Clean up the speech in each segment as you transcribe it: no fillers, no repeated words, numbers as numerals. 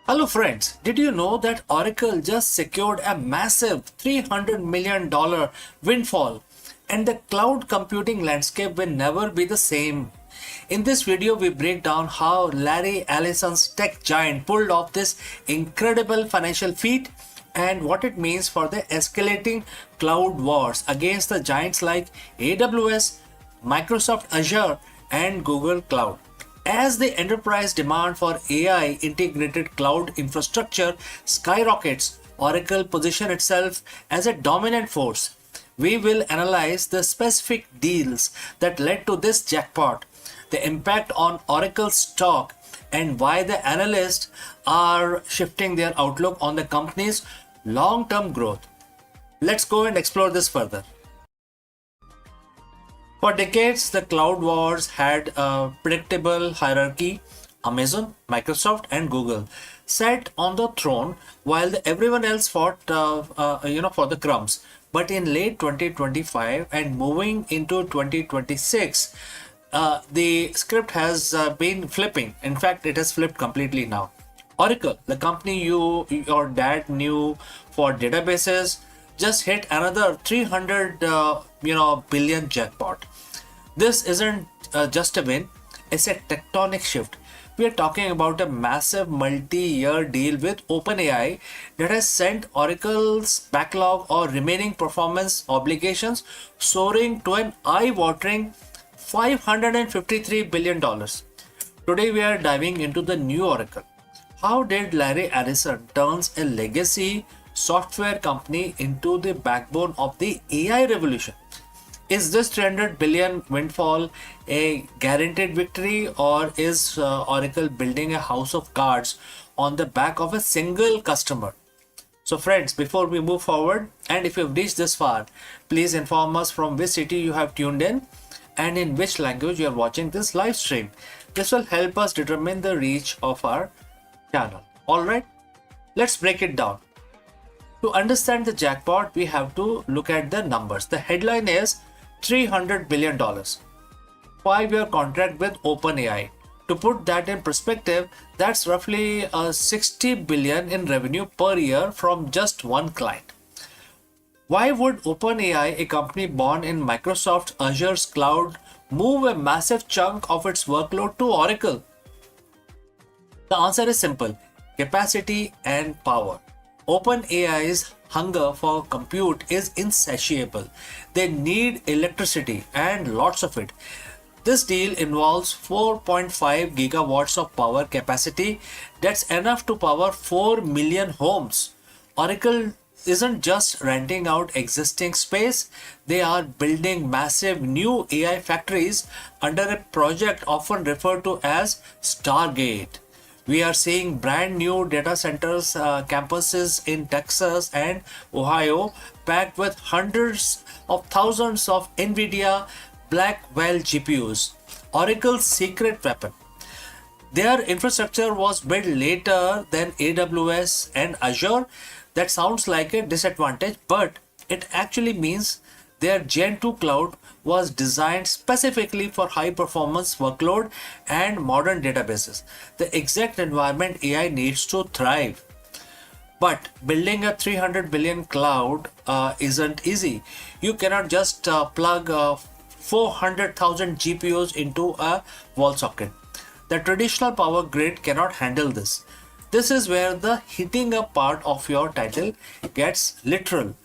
Hello friends, did you know that Oracle just secured a massive $300 million windfall and the cloud computing landscape will never be the same? In this video, we break down how Larry Ellison's tech giant pulled off this incredible financial feat and what it means for the escalating cloud wars against the giants like AWS, Microsoft Azure, and Google Cloud. As the enterprise demand for AI integrated cloud infrastructure skyrockets, Oracle positions itself as a dominant force. We will analyze the specific deals that led to this jackpot, the impact on Oracle's stock, and why the analysts are shifting their outlook on the company's long term growth. Let's go and explore this further. For decades, the cloud wars had a predictable hierarchy. Amazon, Microsoft, and Google sat on the throne while everyone else fought, for the crumbs. But in late 2025 and moving into 2026, the script has been flipping. In fact, it has flipped completely now. Oracle, the company your dad knew for databases, just hit another 300 billion jackpot. This isn't just a win, it's a tectonic shift. We are talking about a massive multi-year deal with OpenAI that has sent Oracle's backlog or remaining performance obligations soaring to an eye-watering $553 billion. Today we are diving into the new Oracle. How did Larry Ellison turns a legacy software company into the backbone of the AI revolution? Is this 300 billion windfall a guaranteed victory, or is Oracle building a house of cards on the back of a single customer? So friends, before we move forward, and if you've reached this far, please inform us from which city you have tuned in and in which language you are watching this live stream. This will help us determine the reach of our channel. Alright, let's break it down. To understand the jackpot, we have to look at the numbers. The headline is $300 billion. 5-year contract with OpenAI. To put that in perspective, that's roughly 60 billion in revenue per year from just one client. Why would OpenAI, a company born in Microsoft Azure's cloud, move a massive chunk of its workload to Oracle? The answer is simple: capacity and power. OpenAI's hunger for compute is insatiable. They need electricity and lots of it. This deal involves 4.5 gigawatts of power capacity. That's enough to power 4 million homes. Oracle isn't just renting out existing space, they are building massive new AI factories under a project often referred to as Stargate. We are seeing brand new data centers, campuses in Texas and Ohio, packed with hundreds of thousands of NVIDIA Blackwell GPUs, Oracle's secret weapon. Their infrastructure was built later than AWS and Azure. That sounds like a disadvantage, but it actually means their Gen 2 cloud was designed specifically for high performance workload and modern databases, the exact environment AI needs to thrive. But building a 300 billion cloud isn't easy. You cannot just plug 400,000 GPUs into a wall socket. The traditional power grid cannot handle this. This is where the heating up part of your title gets literal.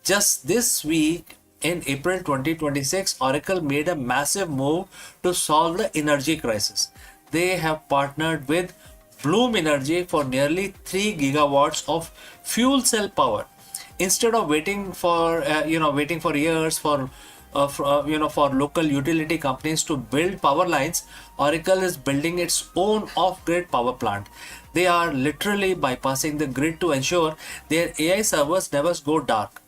Just this week, in April 2026, Oracle made a massive move to solve the energy crisis. They have partnered with Bloom Energy for nearly 3 gigawatts of fuel cell power. Instead of waiting for years for local utility companies to build power lines, Oracle is building its own off-grid power plant. They are literally bypassing the grid to ensure their AI servers never go dark.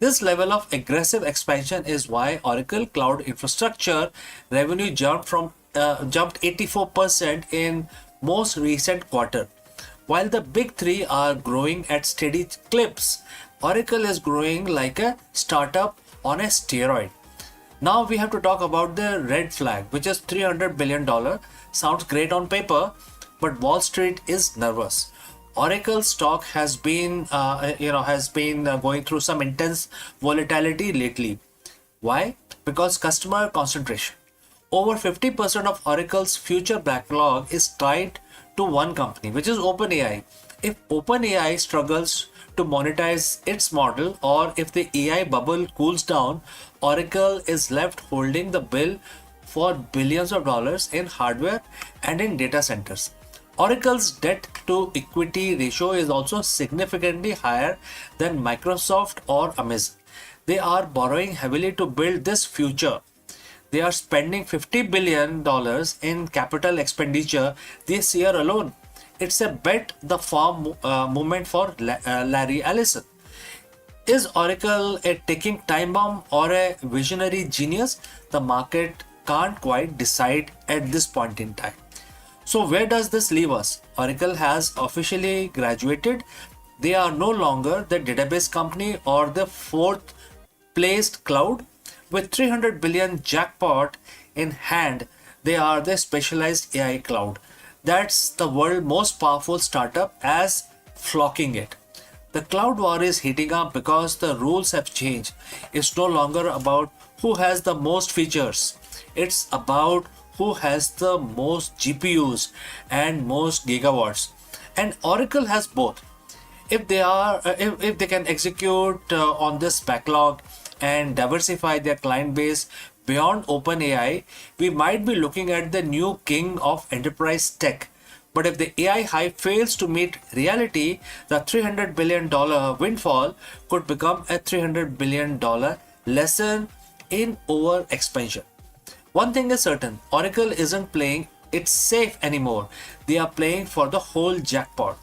This level of aggressive expansion is why Oracle Cloud Infrastructure revenue jumped 84% in most recent quarter. While the big three are growing at steady clips, Oracle is growing like a startup on a steroid. Now we have to talk about the red flag, which is $300 billion. Sounds great on paper, but Wall Street is nervous. Oracle stock has been going through some intense volatility lately. Why? Because customer concentration. Over 50% of Oracle's future backlog is tied to one company, which is OpenAI. If OpenAI struggles to monetize its model, or if the AI bubble cools down, Oracle is left holding the bill for billions of dollars in hardware and in data centers. Oracle's debt to equity ratio is also significantly higher than Microsoft or Amazon. They are borrowing heavily to build this future. They are spending $50 billion in capital expenditure this year alone. It's a bet the farm movement for Larry Ellison. Is Oracle a ticking time bomb or a visionary genius? The market can't quite decide at this point in time. So, where does this leave us? Oracle has officially graduated. They are no longer the database company or the fourth placed cloud. With 300 billion jackpot in hand, they are the specialized AI cloud. That's the world's most powerful startup as flocking it. The cloud war is heating up because the rules have changed. It's no longer about who has the most features. It's about who has the most GPUs and most gigawatts. And Oracle has both. If they can execute on this backlog and diversify their client base beyond OpenAI, we might be looking at the new king of enterprise tech. But if the AI hype fails to meet reality, the $300 billion windfall could become a $300 billion lesson in over expansion. One thing is certain, Oracle isn't playing it safe anymore. They are playing for the whole jackpot.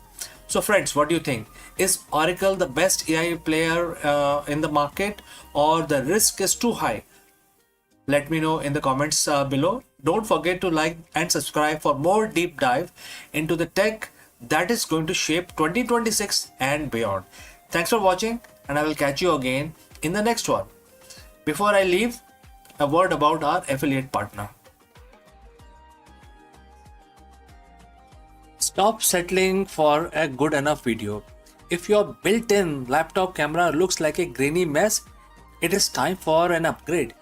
So friends, what do you think? Is Oracle the best AI player in the market, or the risk is too high? Let me know in the comments below. Don't forget to like and subscribe for more deep dive into the tech that is going to shape 2026 and beyond. Thanks for watching, and I will catch you again in the next one. Before I leave, a word about our affiliate partner. Stop settling for a good enough video. If your built-in laptop camera looks like a grainy mess, it is time for an upgrade.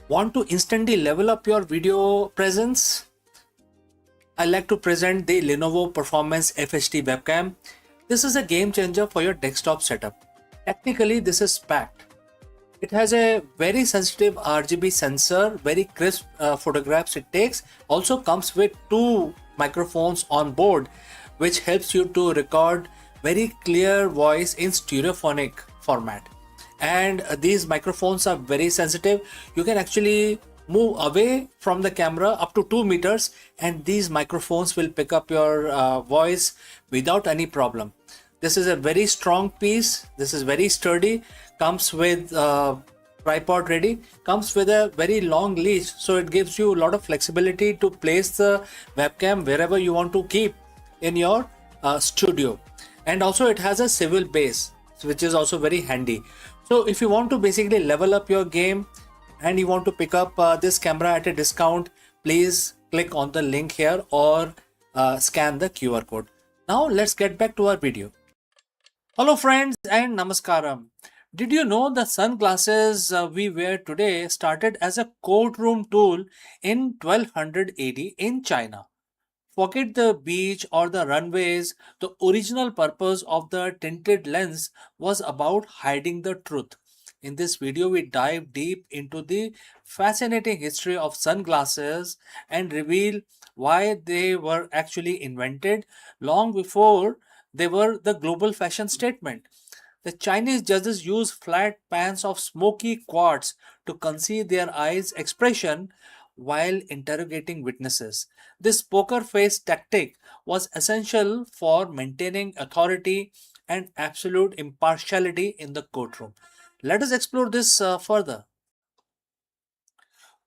Want to instantly level up your video presence? I like to present the Lenovo Performance FHD webcam. This is a game changer for your desktop setup. Technically, this is packed. It has a very sensitive RGB sensor, very crisp photographs it takes. Also comes with two microphones on board, which helps you to record very clear voice in stereophonic format. And these microphones are very sensitive. You can actually move away from the camera up to 2 meters, and these microphones will pick up your voice without any problem. This is a very strong piece. This is very sturdy. Comes with tripod ready. Comes with a very long leash, so it gives you a lot of flexibility to place the webcam wherever you want to keep in your studio. And also it has a swivel base, which is also very handy. So if you want to basically level up your game and you want to pick up this camera at a discount, please click on the link here or scan the QR code. Now let's get back to our video. Hello friends and namaskaram. Did you know the sunglasses we wear today started as a courtroom tool in 1200 AD in China? Forget the beach or the runways, the original purpose of the tinted lens was about hiding the truth. In this video, we dive deep into the fascinating history of sunglasses and reveal why they were actually invented long before they were the global fashion statement. The Chinese judges used flat pans of smoky quartz to conceal their eyes' expression while interrogating witnesses. This poker face tactic was essential for maintaining authority and absolute impartiality in the courtroom. Let us explore this further.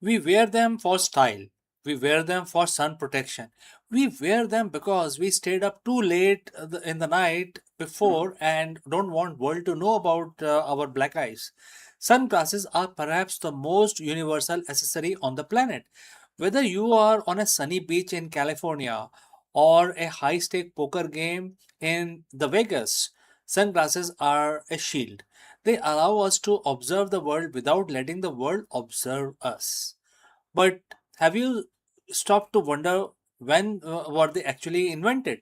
We wear them for style. We wear them for sun protection. We wear them because we stayed up too late in the night before and don't want world to know about our black eyes. Sunglasses are perhaps the most universal accessory on the planet. Whether you are on a sunny beach in California or a high stake poker game in the Vegas. Sunglasses are a shield. They allow us to observe the world without letting the world observe us. But have you stopped to wonder when were they actually invented?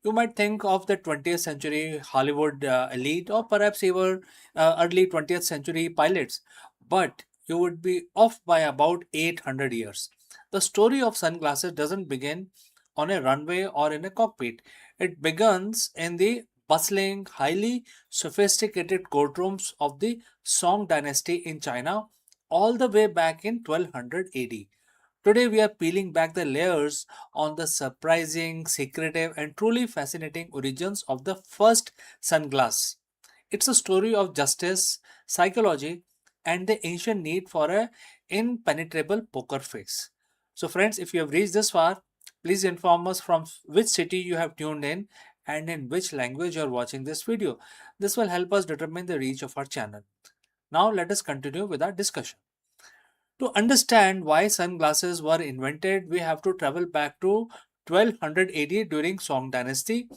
You might think of the 20th century Hollywood elite or perhaps even early 20th century pilots, but you would be off by about 800 years. The story of sunglasses doesn't begin on a runway or in a cockpit. It begins in the bustling, highly sophisticated courtrooms of the Song dynasty in China all the way back in 1200 AD. Today, we are peeling back the layers on the surprising, secretive, and truly fascinating origins of the first sunglass. It's a story of justice, psychology, and the ancient need for a impenetrable poker face. So, friends, if you have reached this far, please inform us from which city you have tuned in and in which language you are watching this video. This will help us determine the reach of our channel. Now, let us continue with our discussion. To understand why sunglasses were invented, we have to travel back to 1200 AD during Song dynasty.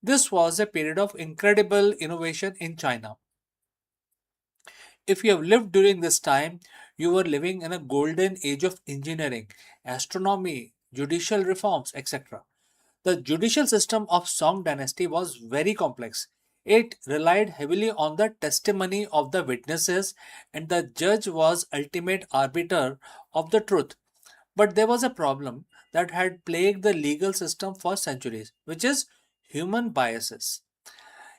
This was a period of incredible innovation in China. If you have lived during this time, you were living in a golden age of engineering, astronomy, judicial reforms, etc. The judicial system of Song dynasty was very complex. It relied heavily on the testimony of the witnesses, and the judge was ultimate arbiter of the truth. But there was a problem that had plagued the legal system for centuries, which is human biases.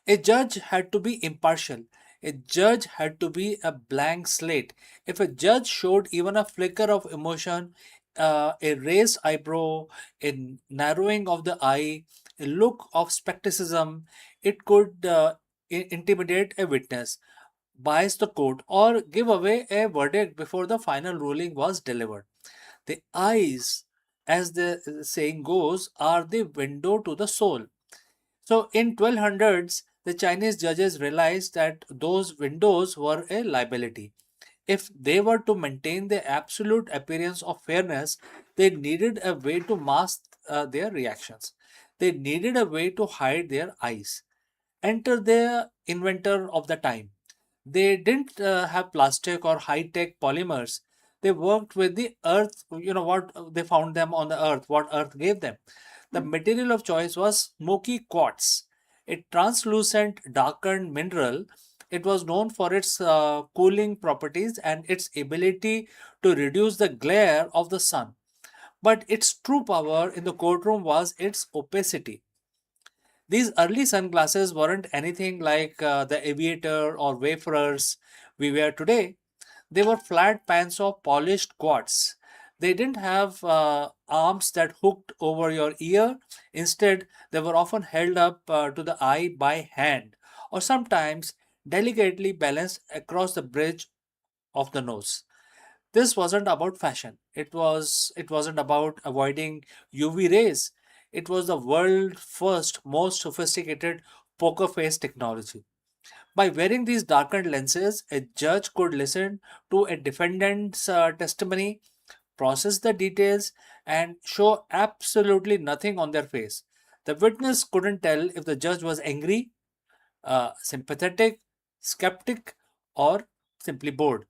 A judge had to be impartial. A judge had to be a blank slate. If a judge showed even a flicker of emotion, a raised eyebrow, a narrowing of the eye, a look of skepticism, it could intimidate a witness, bias the court, or give away a verdict before the final ruling was delivered. The eyes, as the saying goes, are the window to the soul. So in 1200s, the Chinese judges realized that those windows were a liability. If they were to maintain the absolute appearance of fairness, they needed a way to mask their reactions. They needed a way to hide their eyes. Enter the inventor of the time. They didn't have plastic or high-tech polymers. They worked with the earth, what they found them on the earth, what earth gave them. The material of choice was smoky quartz, a translucent darkened mineral. It was known for its cooling properties and its ability to reduce the glare of the sun. But its true power in the courtroom was its opacity. These early sunglasses weren't anything like the aviator or wayfarers we wear today. They were flat pans of polished quartz. They didn't have arms that hooked over your ear. Instead, they were often held up to the eye by hand, or sometimes delicately balanced across the bridge of the nose. This wasn't about fashion. It wasn't about avoiding UV rays. It was the world's first most sophisticated poker face technology. By wearing these darkened lenses, a judge could listen to a defendant's testimony, process the details, and show absolutely nothing on their face. The witness couldn't tell if the judge was angry, sympathetic, skeptic, or simply bored.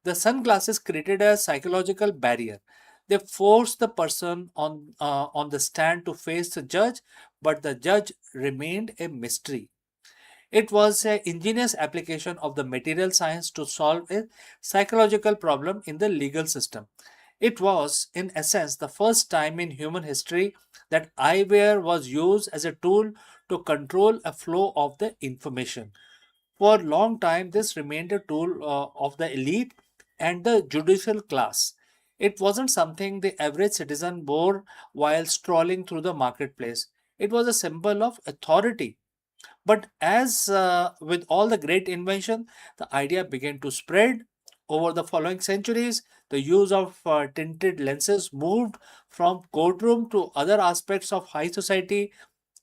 The sunglasses created a psychological barrier. They forced the person on the stand to face the judge, but the judge remained a mystery. It was an ingenious application of the material science to solve a psychological problem in the legal system. It was, in essence, the first time in human history that eyewear was used as a tool to control a flow of the information. For a long time, this remained a tool of the elite and the judicial class. It wasn't something the average citizen wore while strolling through the marketplace. It was a symbol of authority. But as with all the great invention, the idea began to spread. Over the following centuries, the use of tinted lenses moved from courtroom to other aspects of high society.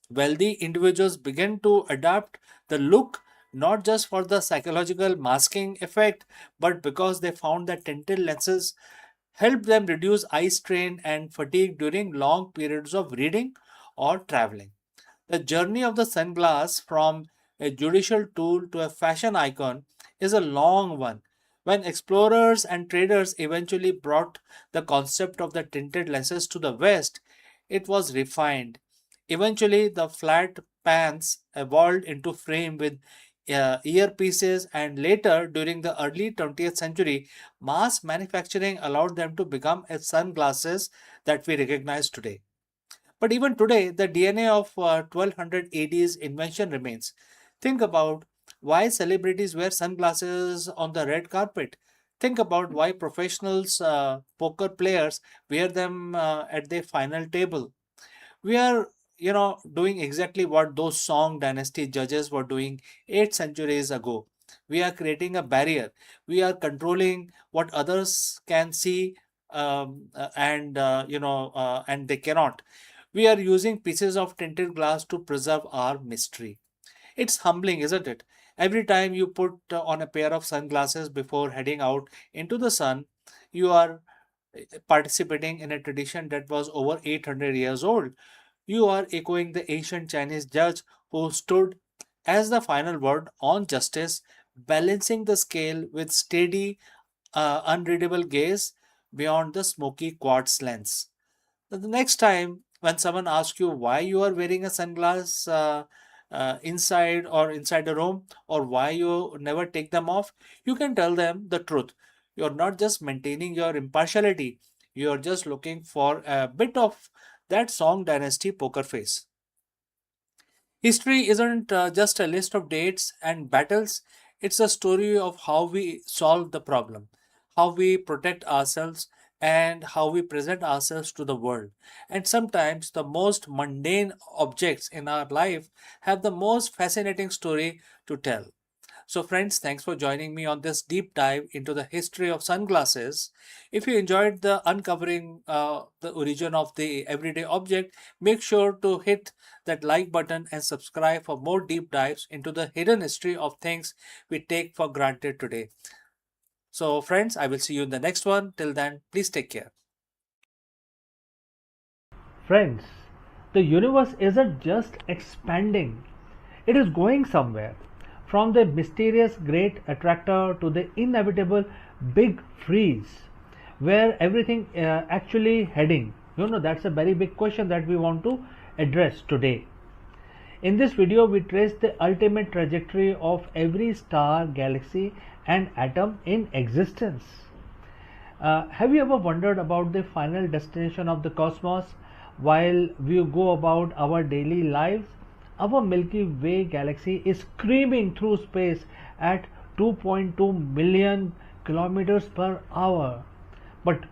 Wealthy individuals began to adapt the look not just for the psychological masking effect, but because they found that tinted lenses helped them reduce eye strain and fatigue during long periods of reading or traveling. The journey of the sunglass from a judicial tool to a fashion icon is a long one. When explorers and traders eventually brought the concept of the tinted lenses to the West, it was refined. Eventually, the flat pans evolved into frame with earpieces, and later, during the early 20th century, mass manufacturing allowed them to become a sunglasses that we recognize today. But even today, the DNA of 1200 AD's invention remains. Think about why celebrities wear sunglasses on the red carpet. Think about why professionals, poker players, wear them at their final table. We are, doing exactly what those Song Dynasty judges were doing 8 centuries ago. We are creating a barrier. We are controlling what others can see, and they cannot. We are using pieces of tinted glass to preserve our mystery. It's humbling, isn't it? Every time you put on a pair of sunglasses before heading out into the sun, you are participating in a tradition that was over 800 years old. You are echoing the ancient Chinese judge who stood as the final word on justice, balancing the scale with steady, unreadable gaze beyond the smoky quartz lens. The next time when someone asks you why you are wearing a sunglass inside a room, or why you never take them off, you can tell them the truth. You're not just maintaining your impartiality, you're just looking for a bit of that Song Dynasty poker face. History isn't just a list of dates and battles, it's a story of how we solve the problem, how we protect ourselves, and how we present ourselves to the world. And sometimes the most mundane objects in our life have the most fascinating story to tell. So, friends, thanks for joining me on this deep dive into the history of sunglasses. If you enjoyed the uncovering the origin of the everyday object, make sure to hit that like button and subscribe for more deep dives into the hidden history of things we take for granted today. So, friends, I will see you in the next one. Till then, please take care. Friends, the universe isn't just expanding, it is going somewhere. From the mysterious great attractor to the inevitable big freeze, where everything actually heading? That's a very big question that we want to address today. In this video, we trace the ultimate trajectory of every star, galaxy, and atom in existence. Have you ever wondered about the final destination of the cosmos while we go about our daily lives? Our Milky Way galaxy is screaming through space at 2.2 million kilometers per hour. But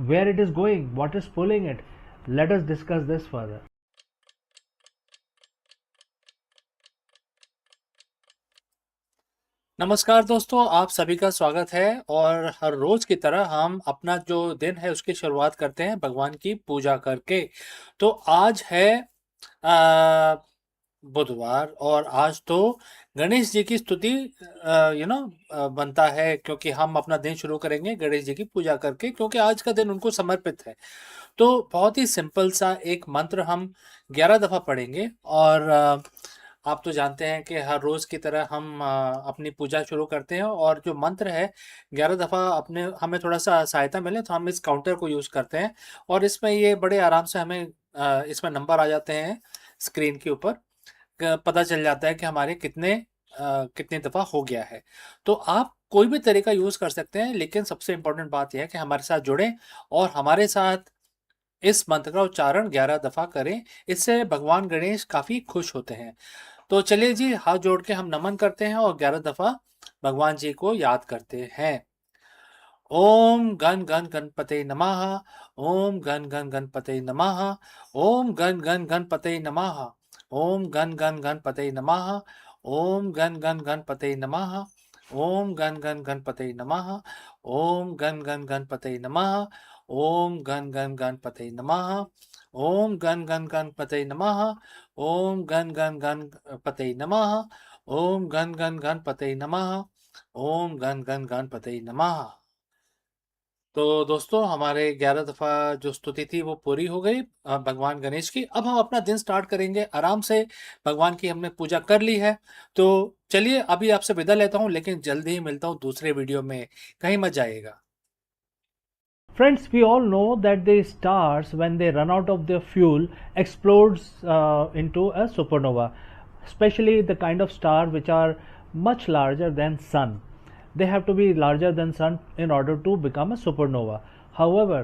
where it is going, what is pulling it? Let us discuss this further. नमस्कार दोस्तों, आप सभी का स्वागत है। और हर रोज की तरह हम अपना जो दिन है उसकी शुरुआत करते हैं भगवान की पूजा करके। तो आज है बुधवार, और आज तो गणेश जी की स्तुति बनता है, क्योंकि हम अपना दिन शुरू करेंगे गणेश जी की पूजा करके, क्योंकि आज का दिन उनको समर्पित है। तो बहुत ही सिंपल सा एक मंत्र हम 11 दफा पढ़ेंगे। और आप तो जानते हैं कि हर रोज की तरह हम अपनी पूजा शुरू करते हैं, और जो मंत्र है 11 दफा अपने हमें थोड़ा सा सहायता मिले तो हम इस काउंटर को यूज करते हैं। और इसमें ये बड़े आराम से हमें इसमें नंबर आ जाते हैं स्क्रीन के ऊपर, पता चल जाता है कि हमारे कितनी दफा हो गया है। तो आप कोई भी तरीका यूज कर सकते हैं, लेकिन सबसे इंपॉर्टेंट बात यह है कि हमारे साथ जुड़ें और हमारे साथ इस मंत्र का उच्चारण 11 दफा करें। इससे भगवान गणेश काफी खुश होते हैं। तो चलिए जी, हाथ जोड़ के हम नमन करते हैं और 11 दफा भगवान जी को याद करते हैं। ओम गण गण गणपते नमः। ओम गण गण गणपते नमः। ओम गण गण गणपते नमः। ओम गण गण गणपते नमः। ओम गण गण गणपते नमः। ओम गण गण गणपते नमः। ओम गण गण गणपते नमः। ओम गण गण गणपते नमः। ओम गण गण गणपते नमः। ओम गण गण गणपते नमः। ओम गण गण गणपते नमः। ओम गण गण गणपते नमः। तो दोस्तों हमारे 11 दफा जो स्तुति थी वो पूरी हो गई भगवान गणेश की। अब हम अपना दिन स्टार्ट करेंगे आराम से। भगवान की हमने पूजा कर ली है, तो चलिए अभी आपसे विदा लेता हूँ, लेकिन जल्दी ही मिलता हूँ दूसरे वीडियो में। कहीं मत जाइएगा। Friends, we all know that the stars, when they run out of their fuel, explodes into a supernova, especially the kind of star which are much larger than sun. They have to be larger than sun in order to become a supernova. However,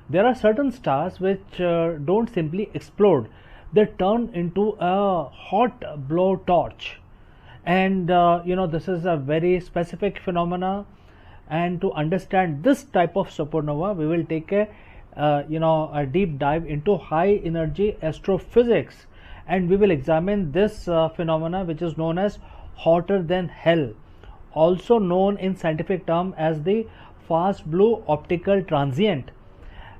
there are certain stars which don't simply explode; they turn into a hot blowtorch. And this is a very specific phenomena, and to understand this type of supernova we will take a deep dive into high energy astrophysics, and we will examine this phenomena which is known as hotter than hell, also known in scientific term as the fast blue optical transient,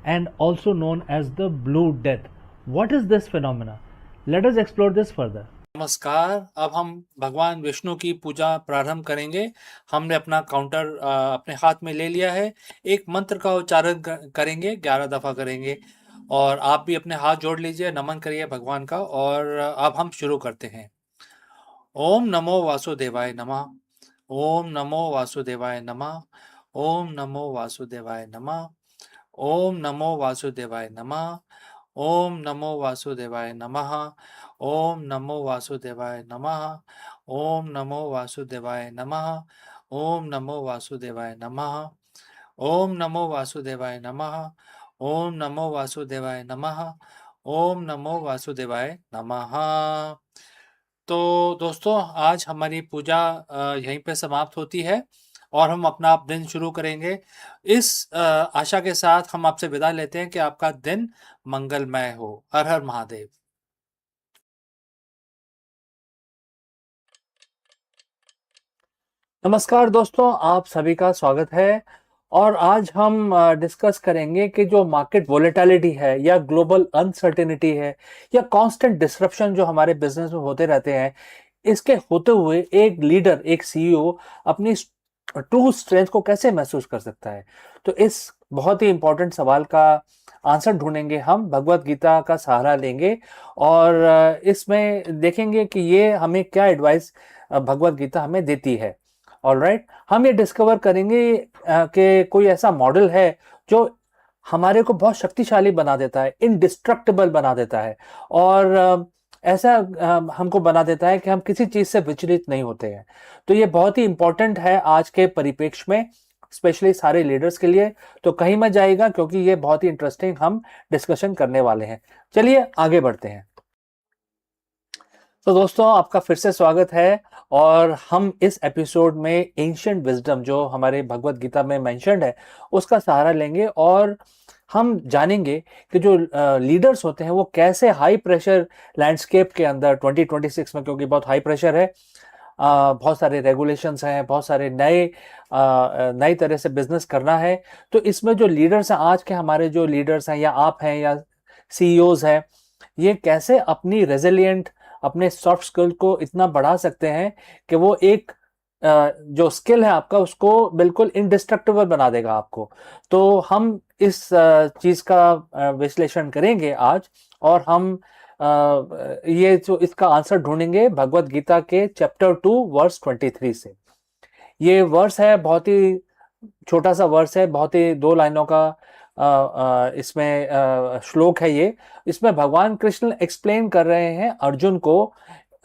and also known as the blue death. What is this phenomena? Let us explore this further. नमस्कार। अब हम भगवान विष्णु की पूजा प्रारंभ करेंगे। हमने अपना counter अपने हाथ में ले लिया है। एक मंत्र का उच्चारण करेंगे, 11 दफा करेंगे, और आप भी अपने हाथ जोड़ लीजिए, नमन करिए भगवान का। और अब हम शुरू करते हैं। ओम नमो वासुदेवाय नमः। ओम नमो वासुदेवाय नमः। ओम नमो वासुदेवाय नमः। ओम नमो वासुदेवाय नमः। ओम नमो वासुदेवाय नमः। ओम नमो वासुदेवाय नमः। ओम नमो वासुदेवाय नमः। ओम नमो वासुदेवाय नमः। ओम नमो वासुदेवाय नमः। ओम नमो वासुदेवाय नमः। ओम नमो वासुदेवाय नमः। तो दोस्तों आज हमारी पूजा यहीं पे समाप्त होती है और हम अपना दिन शुरू करेंगे। इस आशा के साथ हम आपसे विदा लेते हैं कि आपका दिन मंगलमय हो। हर हर महादेव। नमस्कार दोस्तों, आप सभी का स्वागत है। और आज हम डिस्कस करेंगे कि जो मार्केट वोलेटिलिटी है या ग्लोबल अनसर्टेनिटी है या कांस्टेंट डिसरप्शन जो हमारे बिजनेस में होते रहते हैं, इसके होते हुए एक लीडर, एक सीईओ अपनी ट्रू स्ट्रेंथ को कैसे महसूस कर सकता है। तो इस बहुत ही इंपॉर्टेंट सवाल का आंसर ढूंढेंगे हम, भगवत गीता का सहारा लेंगे और इसमें देखेंगे कि ये हमें क्या एडवाइस भगवत गीता हमें देती है। ऑलराइट, हम ये डिस्कवर करेंगे कि कोई ऐसा मॉडल है जो हमारे को बहुत शक्तिशाली बना देता है, इनडिस्ट्रक्टिबल बना देता है और ऐसा हमको बना देता है कि हम किसी चीज से विचलित नहीं होते हैं। तो ये बहुत ही इंपॉर्टेंट है आज के परिप्रेक्ष्य में, स्पेशली सारे लीडर्स के लिए। तो कहीं मत जाएगा क्योंकि ये बहुत ही इंटरेस्टिंग हम डिस्कशन करने वाले हैं। चलिए आगे बढ़ते हैं। तो दोस्तों आपका फिर से स्वागत है और हम इस एपिसोड में एंशिएंट विजडम जो हमारे भगवत गीता में मेंशन्ड है उसका सहारा लेंगे और हम जानेंगे कि जो लीडर्स होते हैं वो कैसे हाई प्रेशर लैंडस्केप के अंदर 2026 में, क्योंकि बहुत हाई प्रेशर है, बहुत सारे रेगुलेशंस हैं, बहुत सारे नई तरह से बिजनेस करना है। तो इसमें जो लीडर्स हैं, आज के हमारे जो लीडर्स हैं या आप हैं या सीईओज हैं, ये कैसे अपनी रेजिलिएंट, अपने सॉफ्ट स्किल को इतना बढ़ा सकते हैं कि वो एक जो स्किल है आपका उसको बिल्कुल इंडिस्ट्रक्टिबल बना देगा आपको। तो हम इस चीज का विश्लेषण करेंगे आज और हम ये जो इसका आंसर ढूंढेंगे भगवत गीता के चैप्टर 2 वर्स 23 से। ये वर्स है, बहुत ही छोटा सा वर्स है, बहुत ही 2 लाइनों का इसमें श्लोक है ये। इसमें भगवान कृष्ण एक्सप्लेन कर रहे हैं अर्जुन को,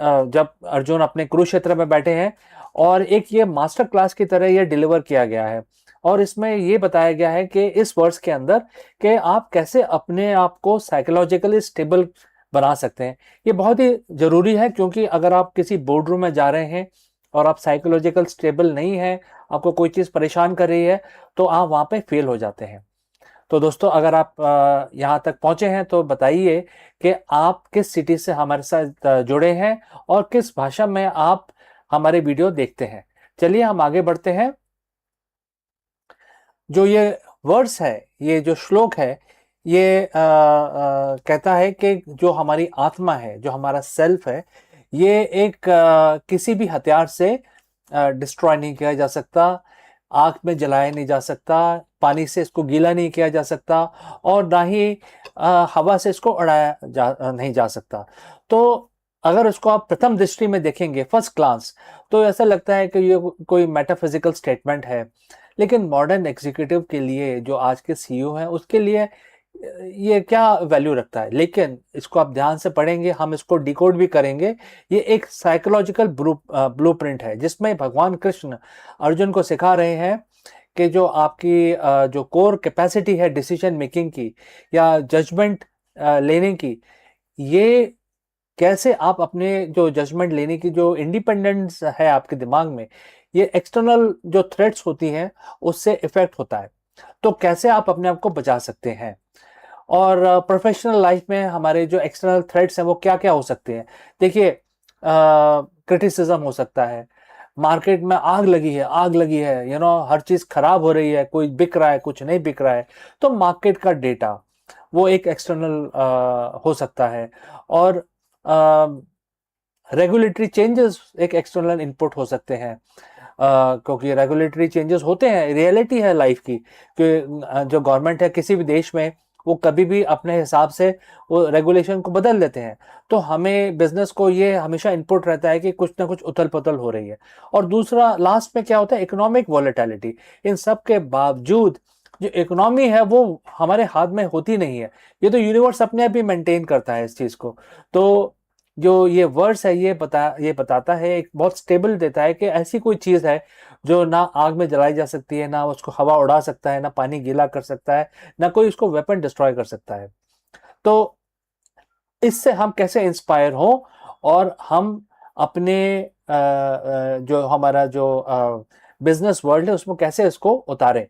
जब अर्जुन अपने कुरुक्षेत्र में बैठे हैं, और एक ये मास्टर क्लास की तरह ये डिलीवर किया गया है। और इसमें ये बताया गया है कि इस वर्स के अंदर कि आप कैसे अपने आप को साइकोलॉजिकली स्टेबल बना सकते हैं। ये बहुत ही जरूरी है क्योंकि अगर आप किसी बोर्ड रूम में जा रहे हैं और आप साइकोलॉजिकल स्टेबल नहीं है, आपको कोई चीज परेशान कर रही है, तो आप वहां पे फेल हो जाते हैं। तो दोस्तों अगर आप यहाँ तक पहुंचे हैं तो बताइए कि आप किस सिटी से हमारे साथ जुड़े हैं और किस भाषा में आप हमारे वीडियो देखते हैं। चलिए हम आगे बढ़ते हैं। जो ये वर्स है, ये जो श्लोक है, ये कहता है कि जो हमारी आत्मा है, जो हमारा सेल्फ है, ये एक किसी भी हथियार से डिस्ट्रॉय नहीं किया जा सकता। आग में जलाया नहीं जा सकता, पानी से इसको गीला नहीं किया जा सकता, और ना ही हवा से इसको उड़ाया नहीं जा सकता। तो अगर उसको आप प्रथम दृष्टि में देखेंगे, फर्स्ट ग्लांस, तो ऐसा लगता है कि ये कोई मेटाफिजिकल स्टेटमेंट है। लेकिन मॉडर्न एग्जीक्यूटिव के लिए, जो आज के सीईओ हैं, उसके लिए ये क्या वैल्यू रखता है? लेकिन इसको आप ध्यान से पढ़ेंगे, हम इसको डिकोड भी करेंगे। ये एक साइकोलॉजिकल ब्लूप्रिंट है, जिसमें भगवान कृष्ण अर्जुन को सिखा रहे हैं कि जो आपकी जो कोर कैपेसिटी है डिसीजन मेकिंग की या जजमेंट लेने की, ये कैसे आप अपने जो जजमेंट लेने की जो इंडिपेंडेंस है आपके दिमाग में, ये एक्सटर्नल जो थ्रेट्स होती हैं उससे इफेक्ट होता है। तो कैसे आप अपने आप को बचा सकते हैं? और प्रोफेशनल लाइफ में हमारे जो एक्सटर्नल थ्रेट्स हैं वो क्या क्या हो सकते हैं? देखिए, क्रिटिसिज्म हो सकता है, मार्केट में आग लगी है, आग लगी है, हर चीज़ खराब हो रही है, कोई बिक रहा है, कुछ नहीं बिक रहा है, तो मार्केट का डेटा वो एक एक्सटर्नल हो सकता है। और रेगुलेटरी चेंजेस एक एक्सटर्नल इनपुट हो सकते हैं, क्योंकि रेगुलेटरी चेंजेस होते हैं, रियलिटी है लाइफ की कि जो गवर्नमेंट है किसी भी देश में, वो कभी भी अपने हिसाब से वो रेगुलेशन को बदल देते हैं। तो हमें बिजनेस को ये हमेशा इनपुट रहता है कि कुछ ना कुछ उथल पुथल हो रही है। और दूसरा लास्ट में क्या होता है? Economic volatility. इन सब के बावजूद जो इकोनॉमी है वो हमारे हाथ में होती नहीं है, ये तो यूनिवर्स अपने आप ही मेंटेन करता है इस चीज को। तो जो ये वर्ड्स है, ये बताता है, एक बहुत स्टेबल देता है कि ऐसी कोई चीज है जो ना आग में जलाई जा सकती है, ना उसको हवा उड़ा सकता है, ना पानी गीला कर सकता है, ना कोई उसको वेपन डिस्ट्रॉय कर सकता है। तो इससे हम कैसे इंस्पायर हो, और हम अपने जो हमारा जो बिजनेस वर्ल्ड है उसमें कैसे इसको उतारें?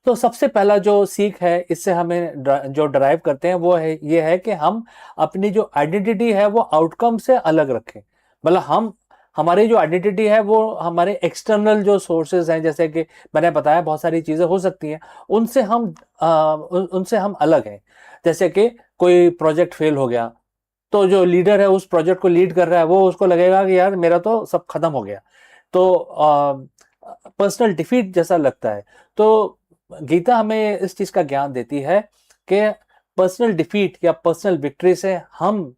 तो सबसे पहला जो सीख है, इससे हमें जो ड्राइव करते हैं वो है, ये है कि हम अपनी जो आइडेंटिटी है वो आउटकम से अलग रखें। मतलब हम हमारी जो आइडेंटिटी है वो हमारे एक्सटर्नल जो सोर्सेज हैं, जैसे कि मैंने बताया बहुत सारी चीजें हो सकती हैं, उनसे हम उनसे हम अलग हैं। जैसे कि कोई प्रोजेक्ट फेल हो गया, तो जो लीडर है उस प्रोजेक्ट को लीड कर रहा है, वो उसको लगेगा कि यार मेरा तो सब खत्म हो गया, तो पर्सनल डिफीट जैसा लगता है। तो गीता हमें इस चीज का ज्ञान देती है कि पर्सनल डिफीट या पर्सनल विक्ट्री से हम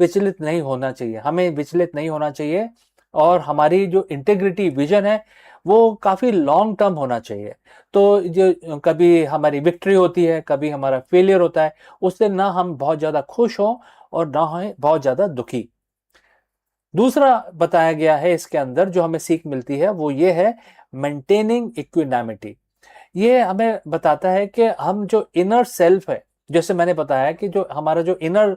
विचलित नहीं होना चाहिए, हमें विचलित नहीं होना चाहिए। और हमारी जो इंटेग्रिटी विजन है वो काफी लॉन्ग टर्म होना चाहिए। तो जो कभी हमारी विक्ट्री होती है, कभी हमारा फेलियर होता है, उससे ना हम बहुत ज्यादा खुश हो और ना हो बहुत ज्यादा दुखी। दूसरा बताया गया है इसके अंदर, जो हमें सीख मिलती है वो ये है, मेंटेनिंग इक्विनामिटी। ये हमें बताता है कि हम जो इनर सेल्फ है, जैसे मैंने बताया कि जो हमारा जो इनर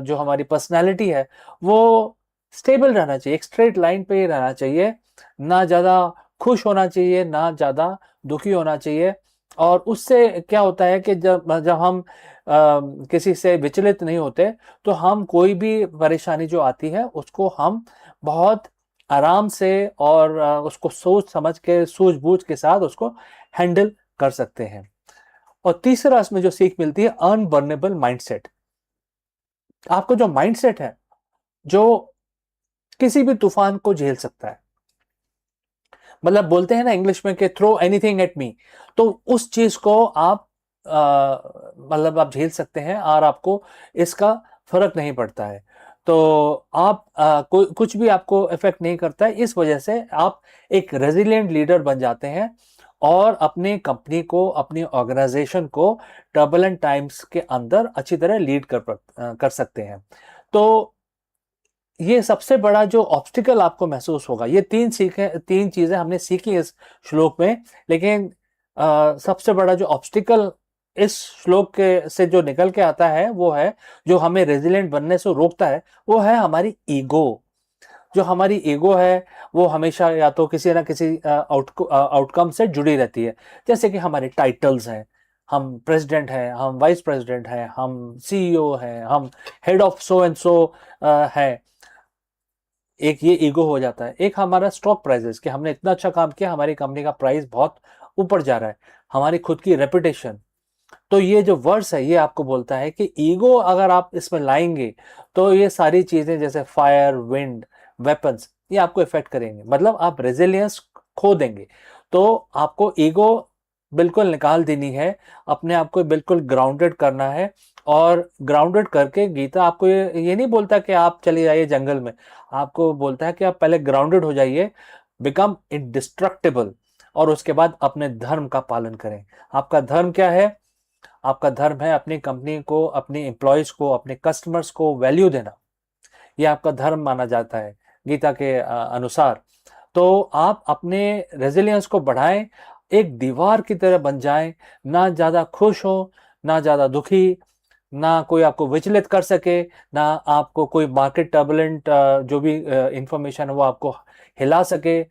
जो हमारी पर्सनालिटी है वो स्टेबल रहना चाहिए, एक स्ट्रेट लाइन पे ही रहना चाहिए, ना ज़्यादा खुश होना चाहिए, ना ज़्यादा दुखी होना चाहिए। और उससे क्या होता है कि जब जब हम किसी से विचलित नहीं होते, तो हम कोई भी परेशानी जो आती है उसको हम बहुत आराम से और उसको सोच समझ के, सूझबूझ के साथ उसको हैंडल कर सकते हैं। और तीसरा इसमें जो सीख मिलती है, अनबर्नेबल माइंडसेट। आपका जो माइंडसेट है, जो किसी भी तूफान को झेल सकता है। मतलब बोलते हैं ना इंग्लिश में कि थ्रो एनीथिंग एट मी, तो उस चीज को आप मतलब आप झेल सकते हैं और आपको इसका फर्क नहीं पड़ता है। तो आप कुछ भी आपको इफेक्ट नहीं करता है। इस वजह से आप एक रेजिलिएंट लीडर बन जाते हैं और अपनी कंपनी को, अपनी ऑर्गेनाइजेशन को टर्बुलेंट टाइम्स के अंदर अच्छी तरह लीड कर सकते हैं। तो ये सबसे बड़ा जो ऑब्स्टिकल आपको महसूस होगा, ये तीन चीजें हमने सीखी इस श्लोक में। लेकिन सबसे बड़ा जो ऑब्स्टिकल इस श्लोक के से जो निकल के आता है वो है, जो हमें रेजिलिएंट बनने से रोकता है, वो है हमारी ईगो। जो हमारी ईगो है वो हमेशा या तो किसी ना किसी आउटकम से जुड़ी रहती है। जैसे कि हमारे टाइटल्स हैं, हम प्रेसिडेंट हैं, हम वाइस प्रेसिडेंट हैं, हम सीईओ हैं, हम head of so and so है। एक ये ईगो हो जाता है। एक हमारा स्टॉक प्राइसेस, कि हमने इतना अच्छा काम किया, हमारी कंपनी का प्राइस बहुत ऊपर जा रहा है, हमारी खुद की रेपुटेशन। तो ये जो वर्ड्स है ये आपको बोलता है कि ईगो अगर आप इसमें लाएंगे तो ये सारी चीजें जैसे फायर, विंड, वेपन्स, ये आपको इफेक्ट करेंगे। मतलब आप रेजिलियंस खो देंगे। तो आपको ईगो बिल्कुल निकाल देनी है, अपने आप को बिल्कुल ग्राउंडेड करना है। और ग्राउंडेड करके गीता आपको ये नहीं बोलता कि आप चले जाइए जंगल में, आपको बोलता है कि आप पहले ग्राउंडेड हो जाइए, बिकम इंडिस्ट्रक्टिबल, और उसके बाद अपने धर्म का पालन करें। आपका धर्म क्या है? आपका धर्म है अपनी कंपनी को, अपने एम्प्लॉयज को, अपने कस्टमर्स को वैल्यू देना। ये आपका धर्म माना जाता है गीता के अनुसार। तो आप अपने रेजिलियंस को बढ़ाएं, एक दीवार की तरह बन जाएं, ना ज़्यादा खुश हो, ना ज़्यादा दुखी, ना कोई आपको विचलित कर सके, ना आपको कोई मार्केट टर्बुलेंट जो भी इंफॉर्मेशन है वो आपको हिला सके,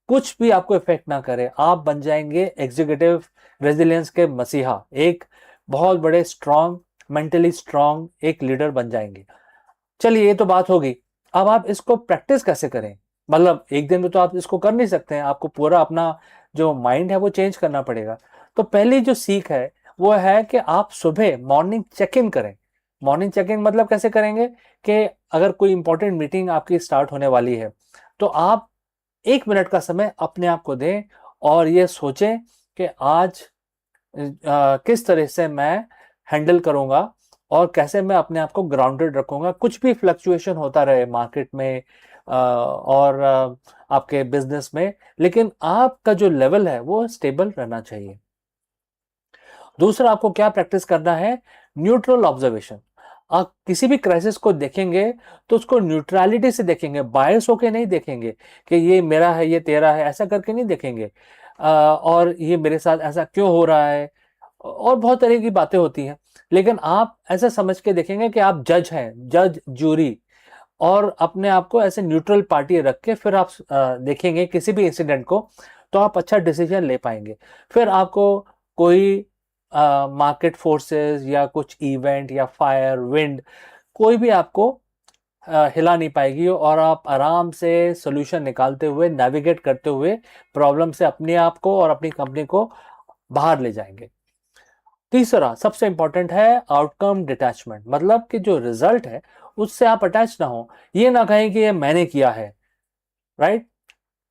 कुछ भी आपको इफेक्ट ना करे। आप बन जाएंगे एग्जीक्यूटिव रेजिलियंस के मसीहा, एक बहुत बड़े स्ट्रांग, मेंटली स्ट्रांग एक लीडर बन जाएंगे। चलिए, ये तो बात होगी। अब आप इसको प्रैक्टिस कैसे करें? मतलब एक दिन में तो आप इसको कर नहीं सकते हैं, आपको पूरा अपना जो माइंड है वो चेंज करना पड़ेगा। तो पहली जो सीख है वो है कि आप सुबह मॉर्निंग चेक इन करें। मॉर्निंग चेक इन मतलब कैसे करेंगे कि अगर कोई इंपॉर्टेंट मीटिंग आपकी स्टार्ट होने वाली है तो आप 1 मिनट का समय अपने आप को दें और ये सोचें कि आज किस तरह से मैं हैंडल करूंगा और कैसे मैं अपने आप को ग्राउंडेड रखूंगा। कुछ भी फ्लक्चुएशन होता रहे मार्केट में और आपके बिजनेस में, लेकिन आपका जो लेवल है वो स्टेबल रहना चाहिए। दूसरा, आपको क्या प्रैक्टिस करना है? Neutral observation. आप किसी भी क्राइसिस को देखेंगे तो उसको न्यूट्रलिटी से देखेंगे, बायस होके नहीं देखेंगे कि ये मेरा है, ये तेरा है, ऐसा करके नहीं देखेंगे। और ये मेरे साथ ऐसा क्यों हो रहा है, और बहुत तरह की बातें होती हैं। लेकिन आप ऐसा समझ के देखेंगे कि आप जज हैं, जज जूरी, और अपने आप को ऐसे न्यूट्रल पार्टी रख के फिर आप देखेंगे किसी भी इंसिडेंट को, तो आप अच्छा डिसीजन ले पाएंगे। फिर आपको कोई मार्केट फोर्सेस या कुछ इवेंट या फायर, विंड, कोई भी आपको हिला नहीं पाएगी, और आप आराम से सोल्यूशन निकालते हुए, नेविगेट करते हुए प्रॉब्लम से अपने आप को और अपनी कंपनी को बाहर ले जाएंगे। तीसरा सबसे इंपॉर्टेंट है आउटकम डिटैचमेंट, मतलब कि जो रिजल्ट है उससे आप अटैच ना हो। ये ना कहें कि ये मैंने किया है, राइट?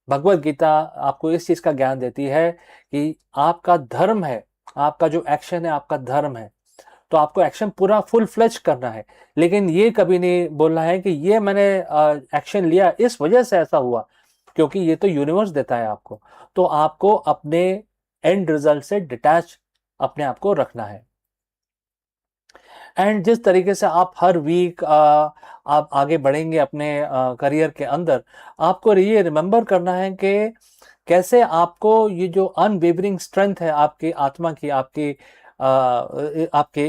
भगवत गीता आपको इस चीज का ज्ञान देती है कि आपका धर्म है, आपका जो एक्शन है आपका धर्म है, तो आपको एक्शन पूरा फुल फ्लेज करना है। लेकिन ये कभी नहीं बोलना है कि ये मैंने एक्शन लिया इस वजह से ऐसा हुआ, क्योंकि ये तो यूनिवर्स देता है आपको। तो आपको अपने एंड रिजल्ट से डिटैच अपने आप को रखना है। एंड जिस तरीके से आप हर वीक आप आगे बढ़ेंगे अपने करियर के अंदर, आपको ये रिमेंबर करना है कि कैसे आपको ये जो अनवेवरिंग स्ट्रेंथ है आपकी आत्मा की, आपके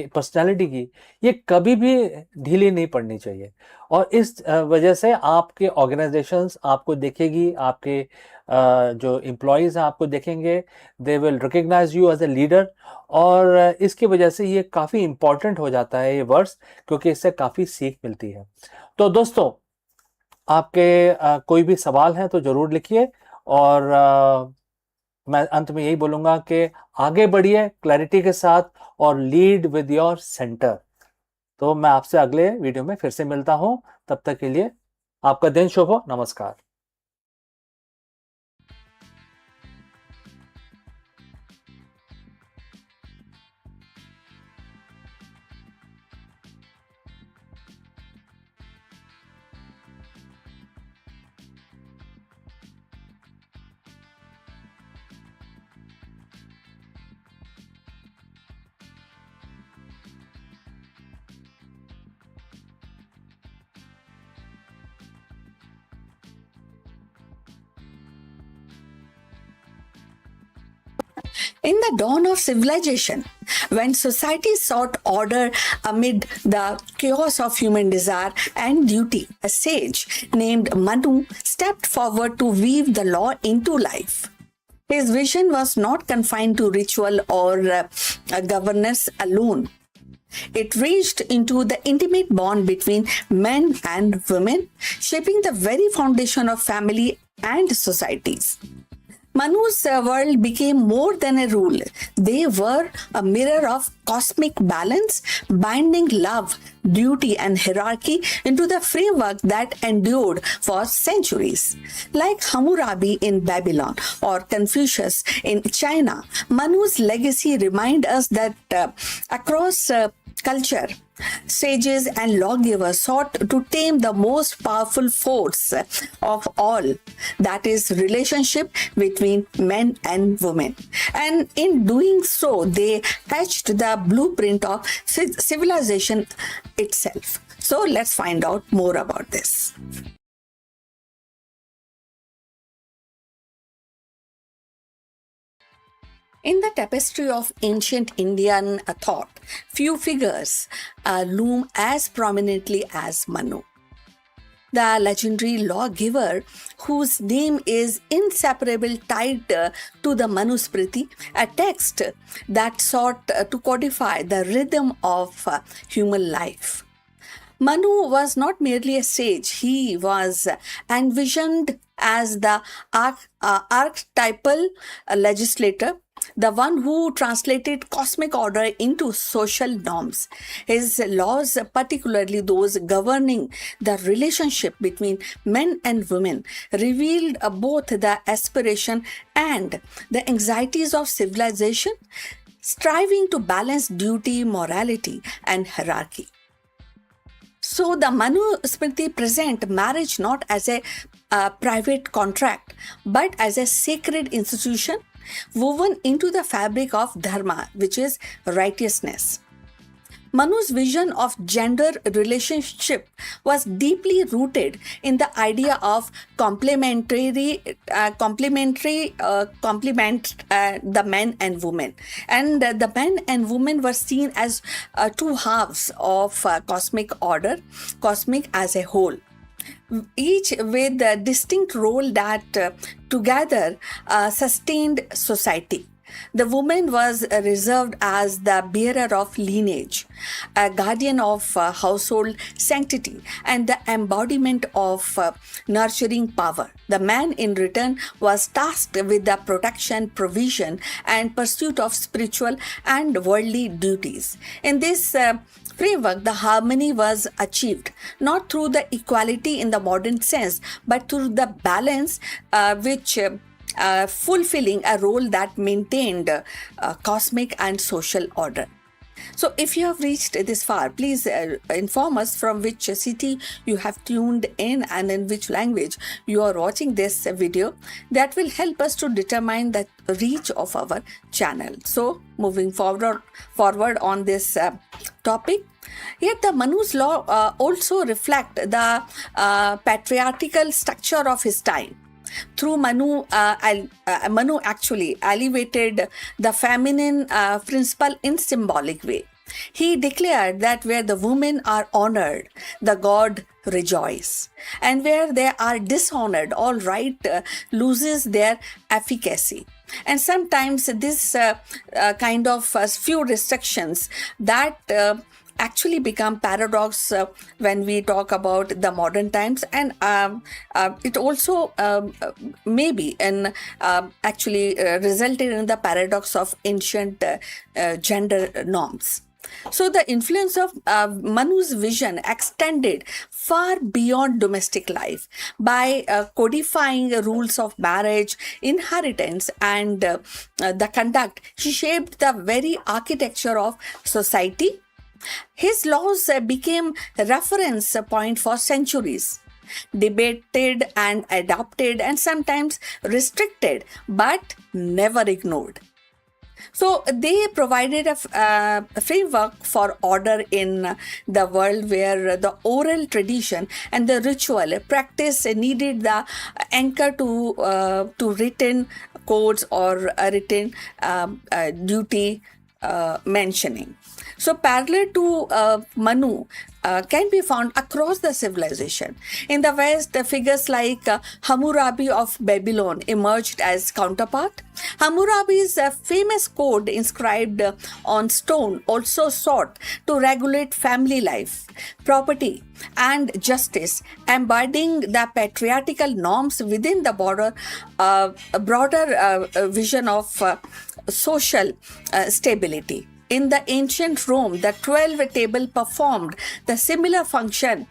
पर्सनालिटी की, ये कभी भी ढीली नहीं पड़नी चाहिए। और इस वजह से आपके ऑर्गेनाइजेशंस आपको देखेगी, आपके जो एम्प्लॉयज हैं आपको देखेंगे, they will recognise you as a leader. और इसकी वजह से ये काफ़ी इम्पॉर्टेंट हो जाता है ये वर्ड्स, क्योंकि इससे काफ़ी सीख मिलती है। तो दोस्तों, आपके कोई भी सवाल हैं तो ज़रूर लिखिए, और मैं अंत में यही बोलूँगा कि आगे बढ़िए क्लैरिटी के साथ और लीड विद योर सेंटर। तो मैं आपसे अगले वीडियो में फिर से मिलता हूँ, तब तक के लिए आपका दिन शुभ हो। नमस्कार। In the dawn of civilization, when society sought order amid the chaos of human desire and duty, a sage named Manu stepped forward to weave the law into life. His vision was not confined to ritual or governance alone. It reached into the intimate bond between men and women, shaping the very foundation of family and societies. Manu's world became more than a rule. They were a mirror of cosmic balance, binding love, duty, and hierarchy into the framework that endured for centuries. Like Hammurabi in Babylon or Confucius in China, Manu's legacy reminds us that across culture, sages and lawgivers sought to tame the most powerful force of all, that is relationship between men and women, and in doing so they etched the blueprint of civilization itself. So let's find out more about this. In the tapestry of ancient Indian thought, few figures loom as prominently as Manu, the legendary lawgiver whose name is inseparably tied to the Manusmriti, a text that sought to codify the rhythm of human life. Manu was not merely a sage, he was envisioned as the archetypal legislator, the one who translated cosmic order into social norms. His laws, particularly those governing the relationship between men and women, revealed both the aspiration and the anxieties of civilization, striving to balance duty, morality, and hierarchy. So the Manusmriti present marriage not as a private contract, but as a sacred institution woven into the fabric of dharma, which is righteousness. Manu's vision of gender relationship was deeply rooted in the idea of complement the men and women, and the men and women were seen as two halves of cosmic order, cosmic as a whole, each with a distinct role that together sustained society. The woman was reserved as the bearer of lineage, a guardian of household sanctity, and the embodiment of nurturing power. The man, in return, was tasked with the protection, provision, and pursuit of spiritual and worldly duties. In this framework, the harmony was achieved not through the equality in the modern sense, but through the balance which fulfilling a role that maintained cosmic and social order. So if you have reached this far, please inform us from which city you have tuned in and in which language you are watching this video. That will help us to determine the reach of our channel. So moving forward on this topic, yet the Manu's law also reflect the patriarchal structure of his time. Through Manu actually elevated the feminine principle in symbolic way. He declared that where the women are honored, the god rejoice, and where they are dishonored, all right loses their efficacy. And sometimes this kind of few restrictions that actually become paradox when we talk about the modern times, and it also maybe actually resulted in the paradox of ancient gender norms. So the influence of Manu's vision extended far beyond domestic life by codifying rules of marriage, inheritance, and the conduct. He shaped the very architecture of society. His laws became a reference point for centuries, debated and adopted and sometimes restricted, but never ignored. So they provided a framework for order in the world where the oral tradition and the ritual practice needed the anchor to written codes or a written duty mentioning. So, parallel to Manu can be found across the civilization. In the West, figures like Hammurabi of Babylon emerged as counterpart. Hammurabi's famous code inscribed on stone also sought to regulate family life, property, and justice, embodying the patriarchal norms within the broader vision of social stability. In the ancient Rome, the 12 table performed the similar function,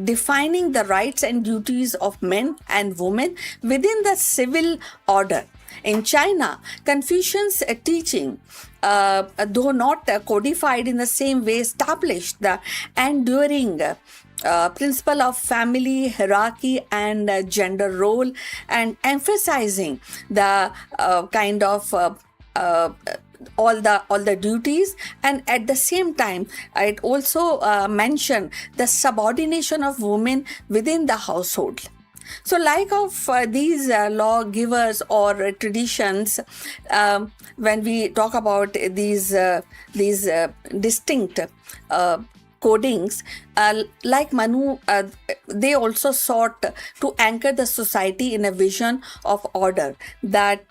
defining the rights and duties of men and women within the civil order. In China, Confucian's teaching, though not codified in the same way, established the enduring principle of family hierarchy and gender role, and emphasizing the kind of all the duties, and at the same time it also mentioned the subordination of women within the household. So like of these lawgivers or traditions, when we talk about these distinct codings, like Manu, they also sought to anchor the society in a vision of order that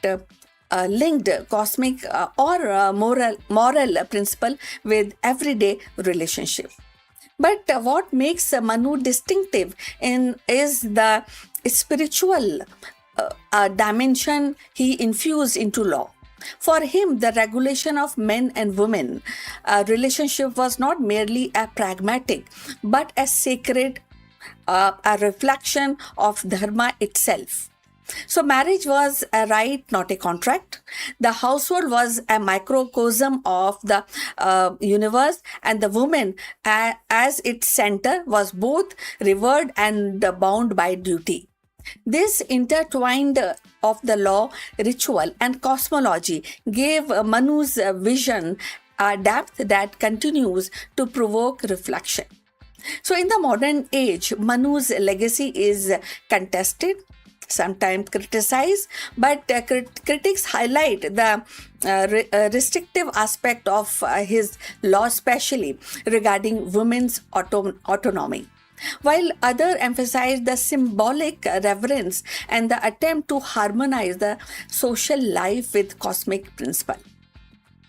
linked cosmic or moral principle with everyday relationship. But what makes Manu distinctive is the spiritual dimension he infused into law. For him, the regulation of men and women relationship was not merely a pragmatic, but a sacred, a reflection of dharma itself. So marriage was a right, not a contract. The household was a microcosm of the universe, and the woman as its center was both revered and bound by duty. This intertwined of the law, ritual, and cosmology gave Manu's vision a depth that continues to provoke reflection. So in the modern age, Manu's legacy is contested, sometimes criticized, but critics highlight the restrictive aspect of his law, especially regarding women's autonomy, while others emphasize the symbolic reverence and the attempt to harmonize the social life with cosmic principle.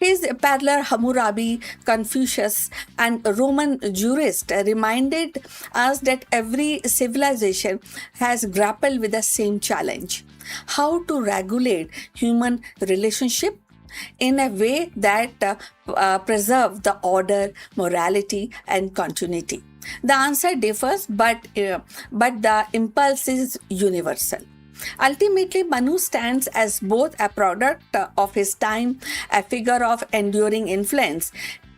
His parallel Hammurabi, Confucius, and Roman jurist reminded us that every civilization has grappled with the same challenge: how to regulate human relationship in a way that preserve the order, morality, and continuity. The answer differs, but the impulse is universal. Ultimately, Manu stands as both a product of his time, a figure of enduring influence,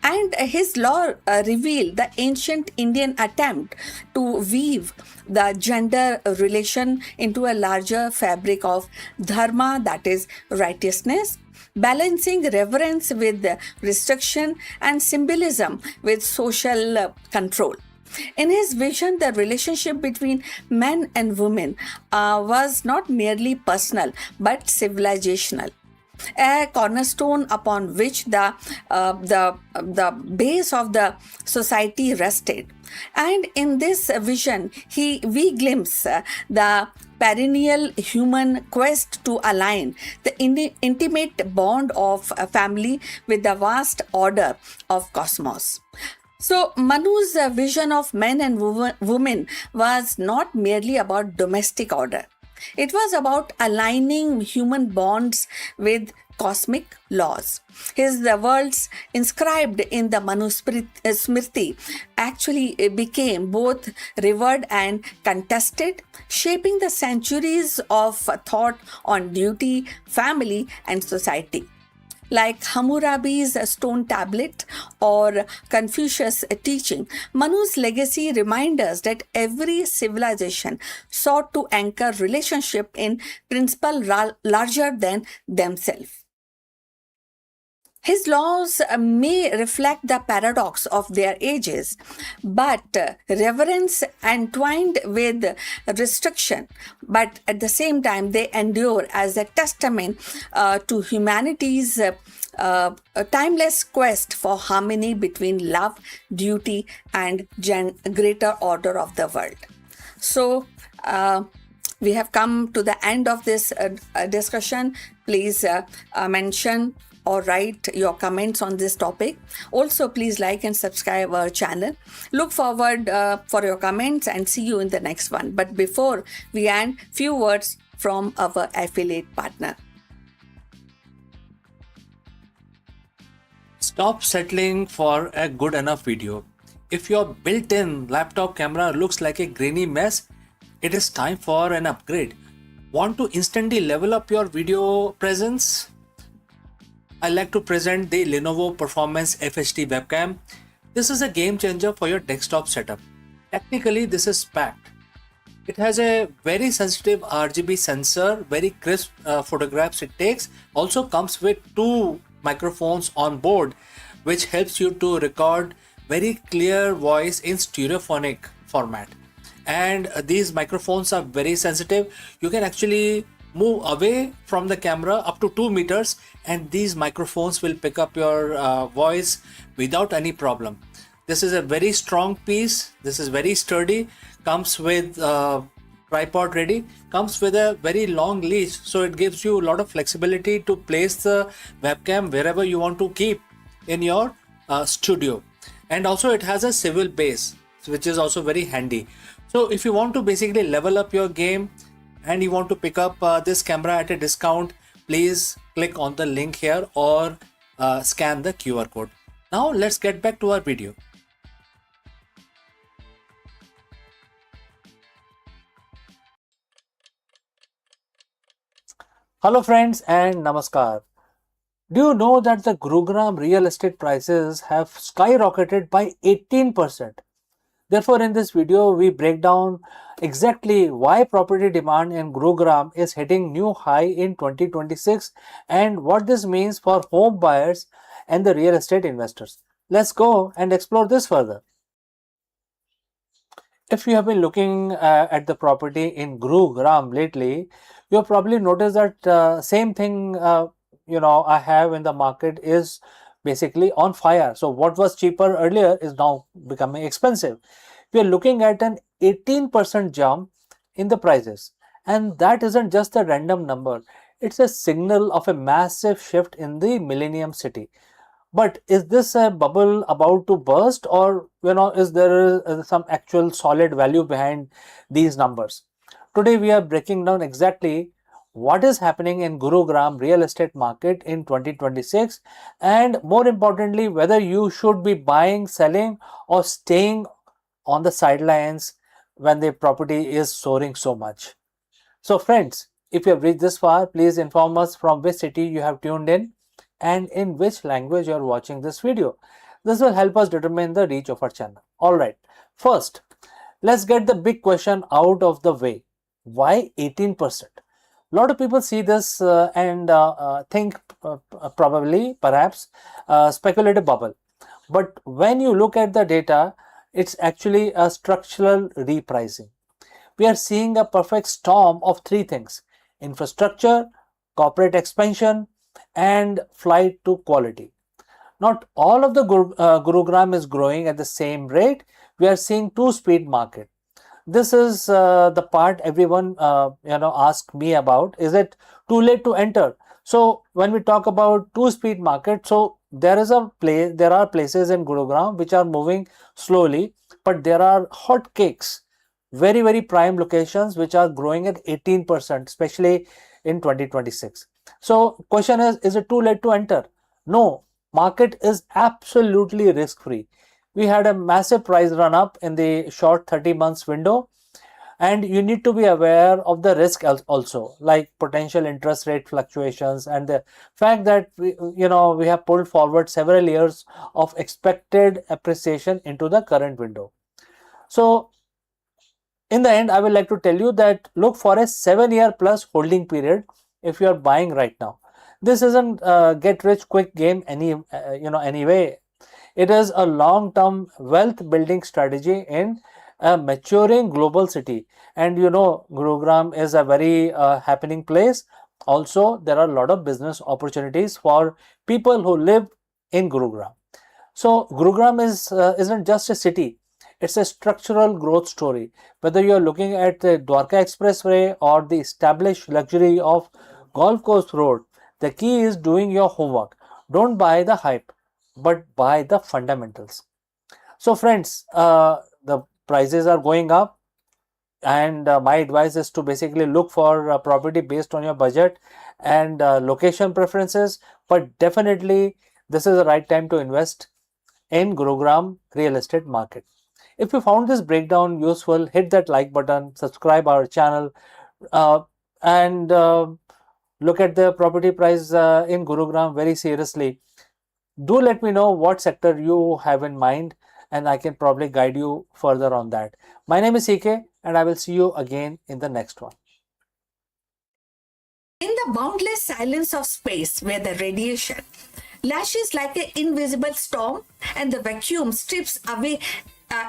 and his law revealed the ancient Indian attempt to weave the gender relation into a larger fabric of dharma, that is righteousness, balancing reverence with restriction and symbolism with social control. In his vision, the relationship between men and women was not merely personal but civilizational, a cornerstone upon which the base of the society rested. And in this vision, we glimpse the perennial human quest to align the intimate bond of a family with the vast order of cosmos. So, Manu's vision of men and women was not merely about domestic order. It was about aligning human bonds with cosmic laws. His words inscribed in the Manusmriti actually became both revered and contested, shaping the centuries of thought on duty, family, and society. Like Hammurabi's stone tablet or Confucius' teaching, Manu's legacy reminds us that every civilization sought to anchor relationship in principle larger than themselves. His laws may reflect the paradox of their ages, but reverence entwined with restriction, but at the same time they endure as a testament to humanity's a timeless quest for harmony between love, duty, and greater order of the world. So, we have come to the end of this discussion. Please mention or write your comments on this topic. Also, please like and subscribe our channel. Look forward for your comments and see you in the next one. But before we end, few words from our affiliate partner. Stop settling for a good enough video. If your built-in laptop camera looks like a grainy mess, it is time for an upgrade. Want to instantly level up your video presence? I like to present the Lenovo Performance FHD webcam. This is a game changer for your desktop setup. Technically, this is packed. It has a very sensitive RGB sensor, very crisp photographs it takes. Also comes with 2 microphones on board, which helps you to record very clear voice in stereophonic format. And these microphones are very sensitive. You can actually move away from the camera up to 2 meters and these microphones will pick up your voice without any problem. This is a very strong piece. This is very sturdy. Comes with tripod ready. Comes with a very long leash, so it gives you a lot of flexibility to place the webcam wherever you want to keep in your studio. And also it has a swivel base, which is also very handy. So if you want to basically level up your game and you want to pick up this camera at a discount, please click on the link here or scan the QR code. Now let's get back to our video. Hello friends and namaskar. Do you know that the Gurugram real estate prices have skyrocketed by 18%? Therefore, in this video, we break down exactly why property demand in Gurugram is hitting new high in 2026 and what this means for home buyers and the real estate investors. Let's go and explore this further. If you have been looking at the property in Gurugram lately, you'll probably notice that same thing I have in the market is basically on fire. So what was cheaper earlier is now becoming expensive. We are looking at an 18% jump in the prices, and that isn't just a random number. It's a signal of a massive shift in the Millennium City. But is this a bubble about to burst, or is there some actual solid value behind these numbers? Today we are breaking down exactly what is happening in Gurugram real estate market in 2026, and more importantly, whether you should be buying, selling, or staying on the sidelines when the property is soaring so much. So friends, if you have reached this far, please inform us from which city you have tuned in and in which language you are watching this video. This will help us determine the reach of our channel. Alright, first, let's get the big question out of the way. Why 18%? A lot of people see this and think perhaps speculative bubble. But when you look at the data, it's actually a structural repricing. We are seeing a perfect storm of 3 things: infrastructure, corporate expansion, and flight to quality. Not all of the Gurugram is growing at the same rate. We are seeing 2-speed market. This is the part everyone ask me about. Is it too late to enter? So when we talk about 2-speed market, so there are places in Gurugram which are moving slowly, but there are hot cakes, very, very prime locations which are growing at 18%, especially in 2026. So question is it too late to enter? No, market is absolutely risk-free. We had a massive price run up in the short 30 months window, and you need to be aware of the risk also, like potential interest rate fluctuations and the fact that we have pulled forward several years of expected appreciation into the current window. So in the end, I would like to tell you that look for a 7-year plus holding period if you are buying right now. This isn't get rich quick game anyway. It is a long-term wealth building strategy in a maturing global city. And Gurugram is a very happening place. Also, there are a lot of business opportunities for people who live in Gurugram. So Gurugram isn't just a city; it's a structural growth story. Whether you are looking at the Dwarka Expressway or the established luxury of Golf Course Road, the key is doing your homework. Don't buy the hype, but buy the fundamentals. So, friends, the prices are going up, and my advice is to basically look for a property based on your budget and location preferences. But definitely, this is the right time to invest in Gurugram real estate market. If you found this breakdown useful, hit that like button, subscribe our channel, uh, and look at the property price in Gurugram very seriously. Do let me know what sector you have in mind, and I can probably guide you further on that. My name is CK, and I will see you again in the next one. In the boundless silence of space where the radiation lashes like an invisible storm and the vacuum strips away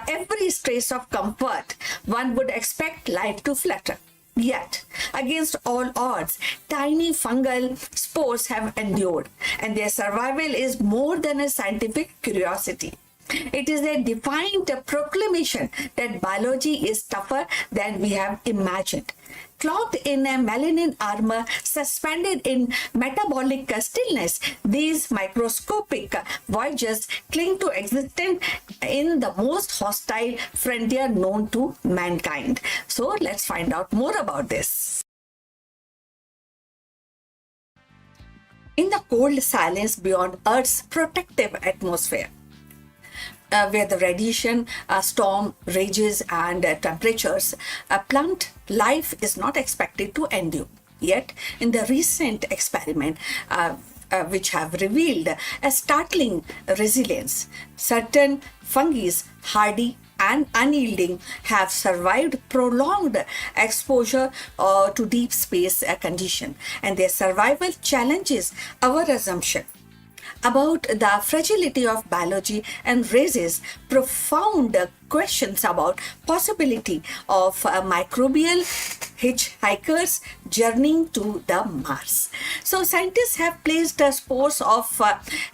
every trace of comfort, one would expect life to flutter. Yet, against all odds, tiny fungal spores have endured, and their survival is more than a scientific curiosity. It is a defiant proclamation that biology is tougher than we have imagined. Clothed in a melanin armor, suspended in metabolic stillness, these microscopic voyagers cling to existence in the most hostile frontier known to mankind. So let's find out more about this. In the cold silence beyond Earth's protective atmosphere, where the radiation storm rages and temperatures plummet, life is not expected to endure. Yet, in the recent experiment, which have revealed a startling resilience, certain fungi, hardy and unyielding, have survived prolonged exposure to deep space condition, and their survival challenges our assumption about the fragility of biology and raises profound questions about possibility of microbial hitchhikers journeying to the Mars. So scientists have placed spores of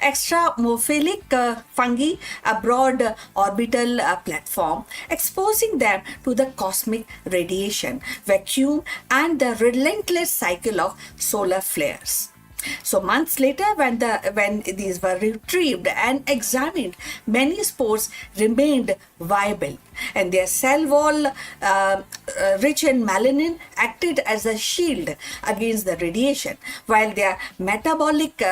extramophilic fungi aboard orbital platform, exposing them to the cosmic radiation, vacuum, and the relentless cycle of solar flares. So months later, when these were retrieved and examined, many spores remained viable, and their cell wall, rich in melanin, acted as a shield against the radiation, while their metabolic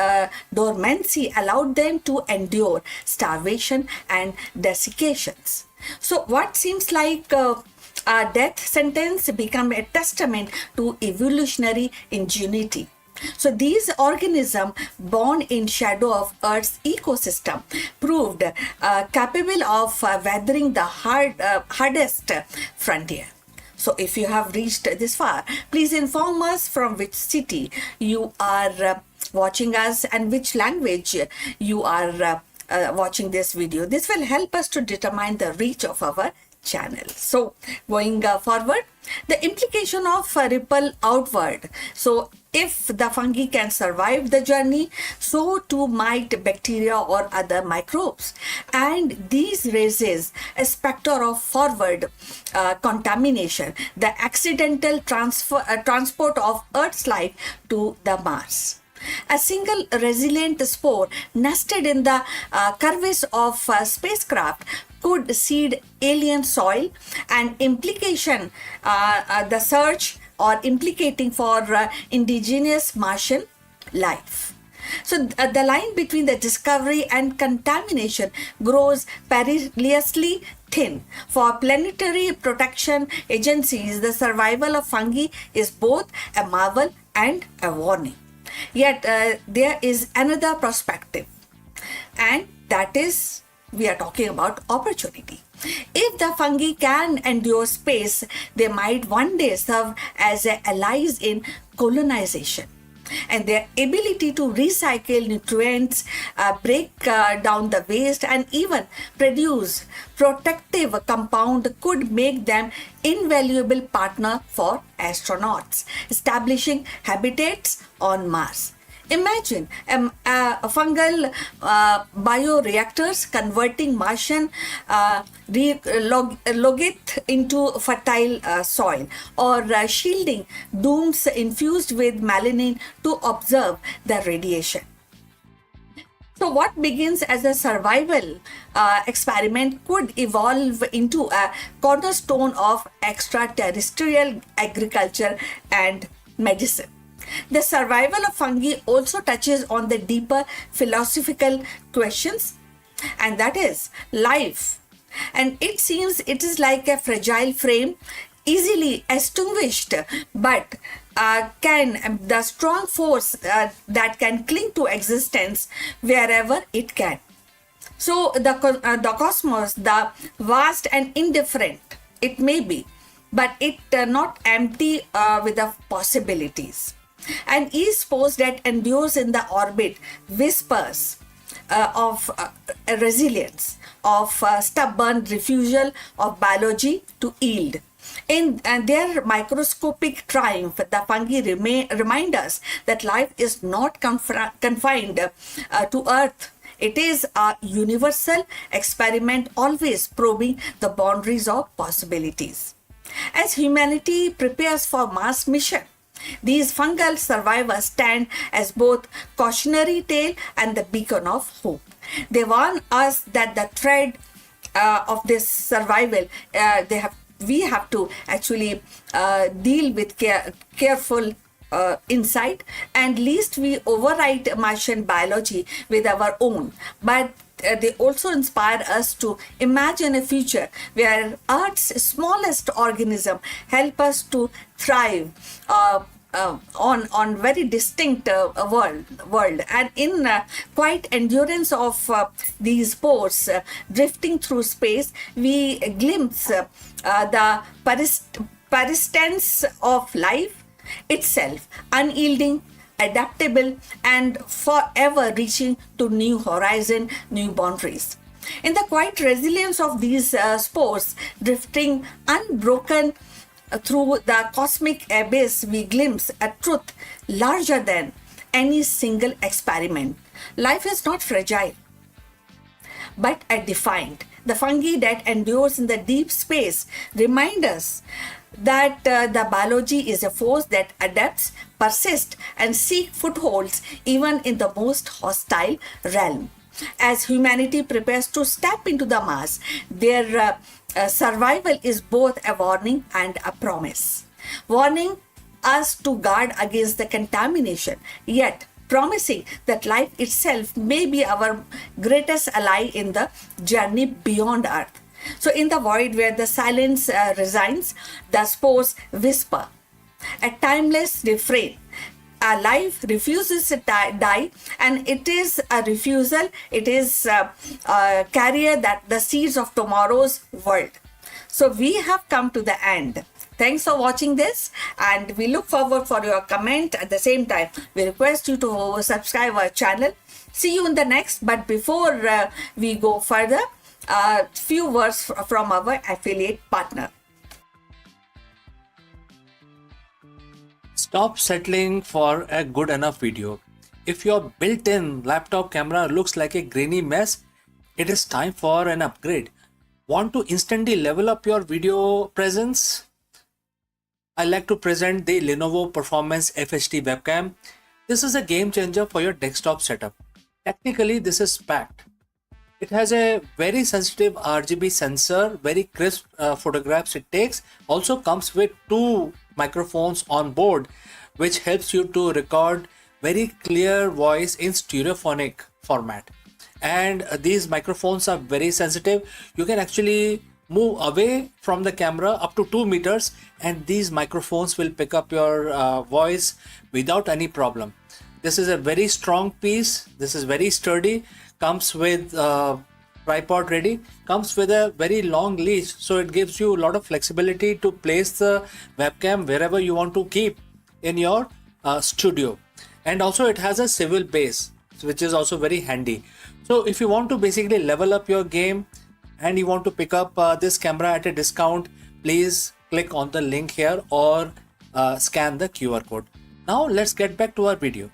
dormancy allowed them to endure starvation and desiccations. So what seems like a death sentence become a testament to evolutionary ingenuity. So these organisms born in shadow of Earth's ecosystem proved capable of weathering the hardest frontier. So if you have reached this far, please inform us from which city you are watching us and which language you are watching this video. This will help us to determine the reach of our channel. So going forward, the implication of ripple outward. So if the fungi can survive the journey, so too might bacteria or other microbes. And these raises a specter of forward contamination, the accidental transport of Earth's life to the Mars. A single resilient spore nested in the crevice of spacecraft could seed alien soil, and implication the search or implicating for indigenous Martian life. So the line between the discovery and contamination grows perilously thin. For planetary protection agencies, the survival of fungi is both a marvel and a warning. Yet there is another perspective, and that is we are talking about opportunity. If the fungi can endure space, they might one day serve as allies in colonization. And their ability to recycle nutrients, break down the waste, and even produce protective compound could make them invaluable partner for astronauts establishing habitats on Mars. Imagine fungal bioreactors converting Martian logit into fertile soil, or shielding domes infused with melanin to observe the radiation. So, what begins as a survival experiment could evolve into a cornerstone of extraterrestrial agriculture and medicine. The survival of fungi also touches on the deeper philosophical questions, and that is life. And it seems it is like a fragile frame, easily extinguished, but can the strong force that can cling to existence wherever it can. So the cosmos, the vast and indifferent, it may be, but it not empty with the possibilities. And each force that endures in the orbit whispers of resilience, of stubborn refusal of biology to yield. In their microscopic triumph, the fungi remind us that life is not confined to Earth. It is a universal experiment, always probing the boundaries of possibilities. As humanity prepares for Mars mission, these fungal survivors stand as both cautionary tale and the beacon of hope. They warn us that the thread of this survival, we have to actually deal with careful insight, and least we overwrite Martian biology with our own. But they also inspire us to imagine a future where Earth's smallest organism help us to thrive on very distinct world, and in quiet endurance of these pores drifting through space, we glimpse the persistence of life itself, unyielding, adaptable, and forever reaching to new horizon, new boundaries. In the quiet resilience of these spores drifting unbroken through the cosmic abyss, we glimpse a truth larger than any single experiment. Life is not fragile, but defined. The fungi that endures in the deep space remind us that the biology is a force that adapts, persists, and seeks footholds even in the most hostile realm. As humanity prepares to step into the Mars, their survival is both a warning and a promise. Warning us to guard against the contamination, yet promising that life itself may be our greatest ally in the journey beyond Earth. So, in the void where the silence resigns, the spores whisper, a timeless refrain. A life refuses to die, and it is a refusal, it is a carrier that the seeds of tomorrow's world. So we have come to the end. Thanks for watching this, and we look forward for your comment. At the same time, we request you to subscribe our channel. See you in the next, but before we go further, a few words from our affiliate partner. Stop settling for a good enough video. If your built-in laptop camera looks like a grainy mess, it is time for an upgrade. Want to instantly level up your video presence? I like to present the Lenovo Performance FHD webcam. This is a game changer for your desktop setup. Technically, this is packed. It has a very sensitive RGB sensor, very crisp photographs it takes. Also comes with 2 microphones on board, which helps you to record very clear voice in stereophonic format. And these microphones are very sensitive. You can actually move away from the camera up to 2 meters, and these microphones will pick up your voice without any problem. This is a very strong piece. This is very sturdy. Comes with tripod ready, comes with a very long leash, so it gives you a lot of flexibility to place the webcam wherever you want to keep in your studio. and also it has a civil base, which is also very handy. So if you want to basically level up your game and you want to pick up this camera at a discount, please click on the link here or scan the QR code. Now let's get back to our video.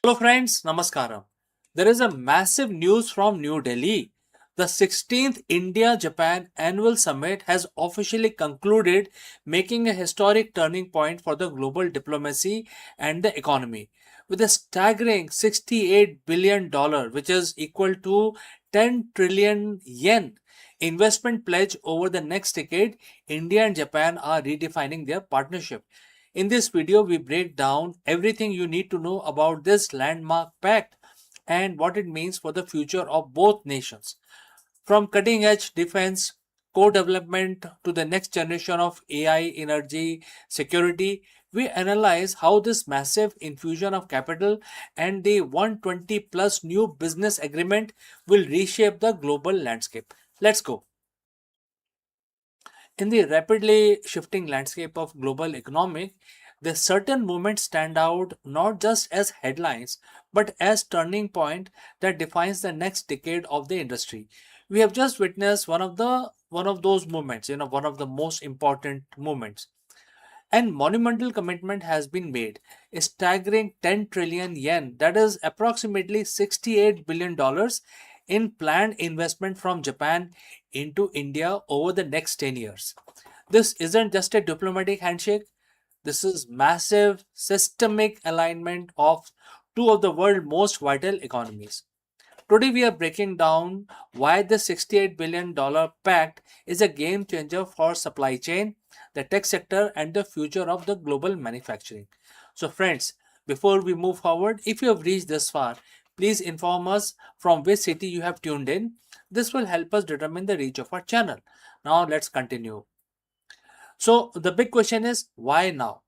Hello friends, Namaskaram. There is a massive news from New Delhi. The 16th India-Japan Annual Summit has officially concluded, making a historic turning point for the global diplomacy and the economy. With a staggering $68 billion, which is equal to 10 trillion yen, investment pledge over the next decade, India and Japan are redefining their partnership. In this video, we break down everything you need to know about this landmark pact and what it means for the future of both nations. From cutting edge defense, co-development to the next generation of AI, energy, security, we analyze how this massive infusion of capital and the 120 plus new business agreement will reshape the global landscape. Let's go. In the rapidly shifting landscape of global economic, the certain moments stand out not just as headlines but as turning point that defines the next decade of the industry. We have just witnessed one of those moments, one of the most important moments. And monumental commitment has been made, a staggering 10 trillion yen, that is approximately $68 billion dollars in planned investment from Japan into India over the next 10 years. This isn't just a diplomatic handshake, this is massive systemic alignment of two of the world's most vital economies. Today we are breaking down why the $68 billion pact is a game changer for supply chain, the tech sector and the future of the global manufacturing. So friends, before we move forward, if you have reached this far, please inform us from which city you have tuned in. This will help us determine the reach of our channel. Now let's continue. So the big question is, why now?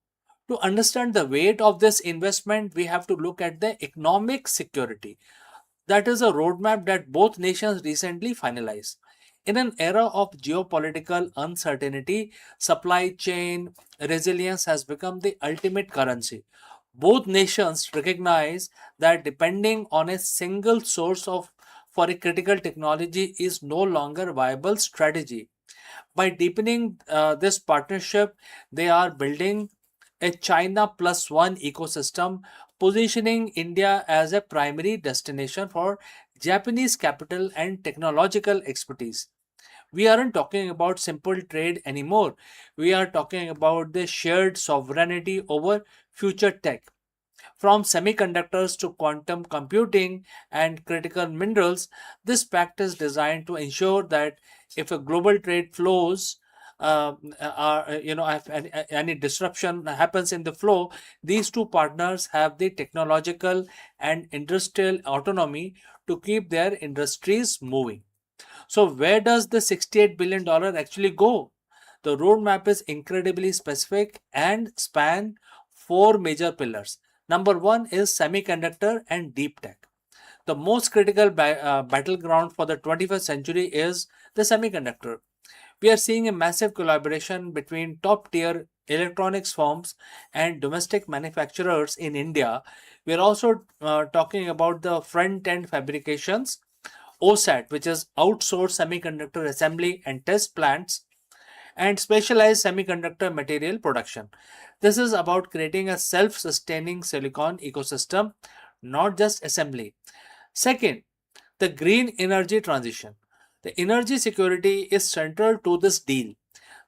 To understand the weight of this investment, we have to look at the economic security. That is a roadmap that both nations recently finalized. In an era of geopolitical uncertainty, supply chain resilience has become the ultimate currency. Both nations recognize that depending on a single source of for a critical technology is no longer a viable strategy. By deepening this partnership, they are building a China plus one ecosystem, positioning India as a primary destination for Japanese capital and technological expertise. We aren't talking about simple trade anymore. We are talking about the shared sovereignty over future tech. From semiconductors to quantum computing and critical minerals, this pact is designed to ensure that if a global trade flows, if any disruption happens in the flow, these two partners have the technological and industrial autonomy to keep their industries moving. So, where does the $68 billion actually go? The roadmap is incredibly specific and span four major pillars. Number one is semiconductor and deep tech. The most critical battleground for the 21st century is the semiconductor. We are seeing a massive collaboration between top tier electronics firms and domestic manufacturers in India. We are also talking about the front end fabrications, OSAT, which is outsourced semiconductor assembly and test plants, and specialized semiconductor material production. This is about creating a self sustaining silicon ecosystem, not just assembly. Second, the green energy transition. The energy security is central to this deal.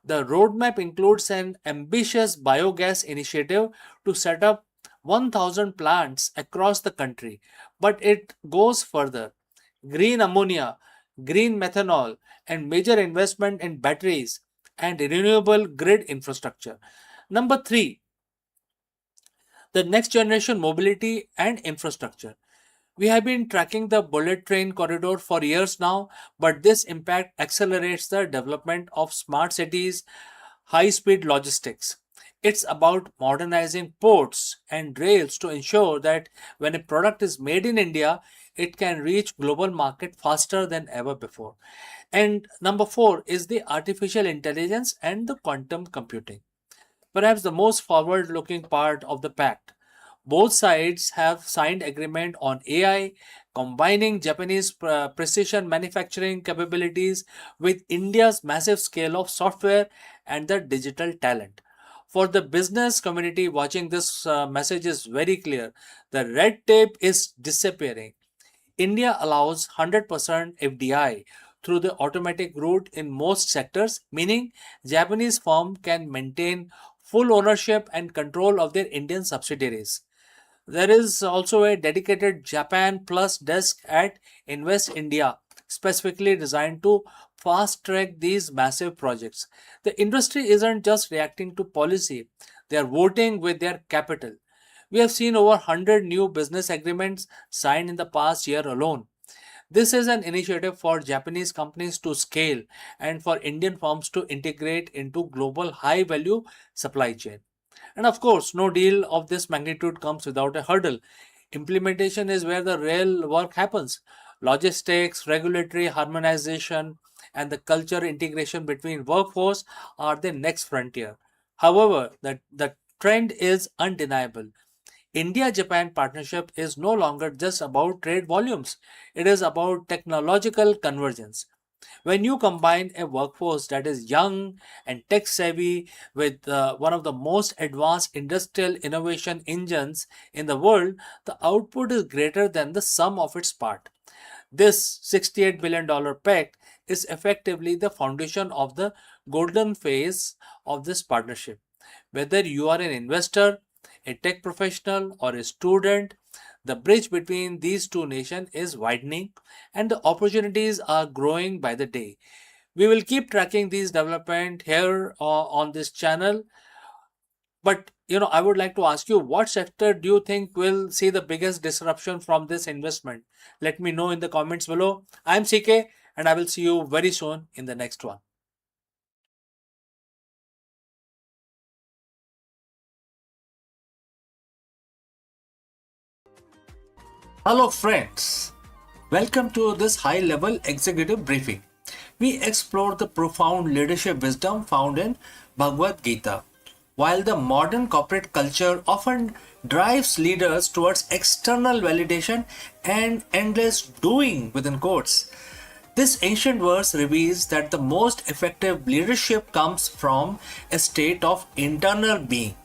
The roadmap includes an ambitious biogas initiative to set up 1,000 plants across the country, but it goes further. Green ammonia, green methanol, and major investment in batteries and renewable grid infrastructure. Number three, The next generation mobility and infrastructure. We have been tracking the bullet train corridor for years now, but this impact accelerates the development of smart cities, high speed logistics. It's about modernizing ports and rails to ensure that when a product is made in India, it can reach global market faster than ever before. And number 4 is the artificial intelligence and the quantum computing, perhaps the most forward looking part of the pact. Both sides have signed agreement on AI, combining Japanese precision manufacturing capabilities with India's massive scale of software and the digital talent. For the business community watching this message is very clear. The red tape is disappearing. India allows 100% FDI through the automatic route in most sectors, meaning Japanese firm can maintain full ownership and control of their Indian subsidiaries. There is also a dedicated Japan Plus desk at Invest India, specifically designed to fast track these massive projects. The industry isn't just reacting to policy, they are voting with their capital. We have seen over 100 new business agreements signed in the past year alone. This is an initiative for Japanese companies to scale and for Indian firms to integrate into global high value supply chain. And of course, no deal of this magnitude comes without a hurdle. Implementation is where the real work happens. Logistics, regulatory harmonization, and the culture integration between workforce are the next frontier. However, the trend is undeniable. India Japan partnership is no longer just about trade volumes, it is about technological convergence. When you combine a workforce that is young and tech savvy with one of the most advanced industrial innovation engines in the world, the output is greater than the sum of its part. This $68 billion pact is effectively the foundation of the golden phase of this partnership. Whether you are an investor, a tech professional, or a student, the bridge between these two nations is widening and the opportunities are growing by the day. We will keep tracking these development here on this channel. But I would like to ask you, what sector do you think will see the biggest disruption from this investment? Let me know in the comments below. I'm CK and I will see you very soon in the next one. Hello friends, welcome to this high-level executive briefing. We explore the profound leadership wisdom found in Bhagavad Gita. While the modern corporate culture often drives leaders towards external validation and endless doing within quotes, this ancient verse reveals that the most effective leadership comes from a state of internal being.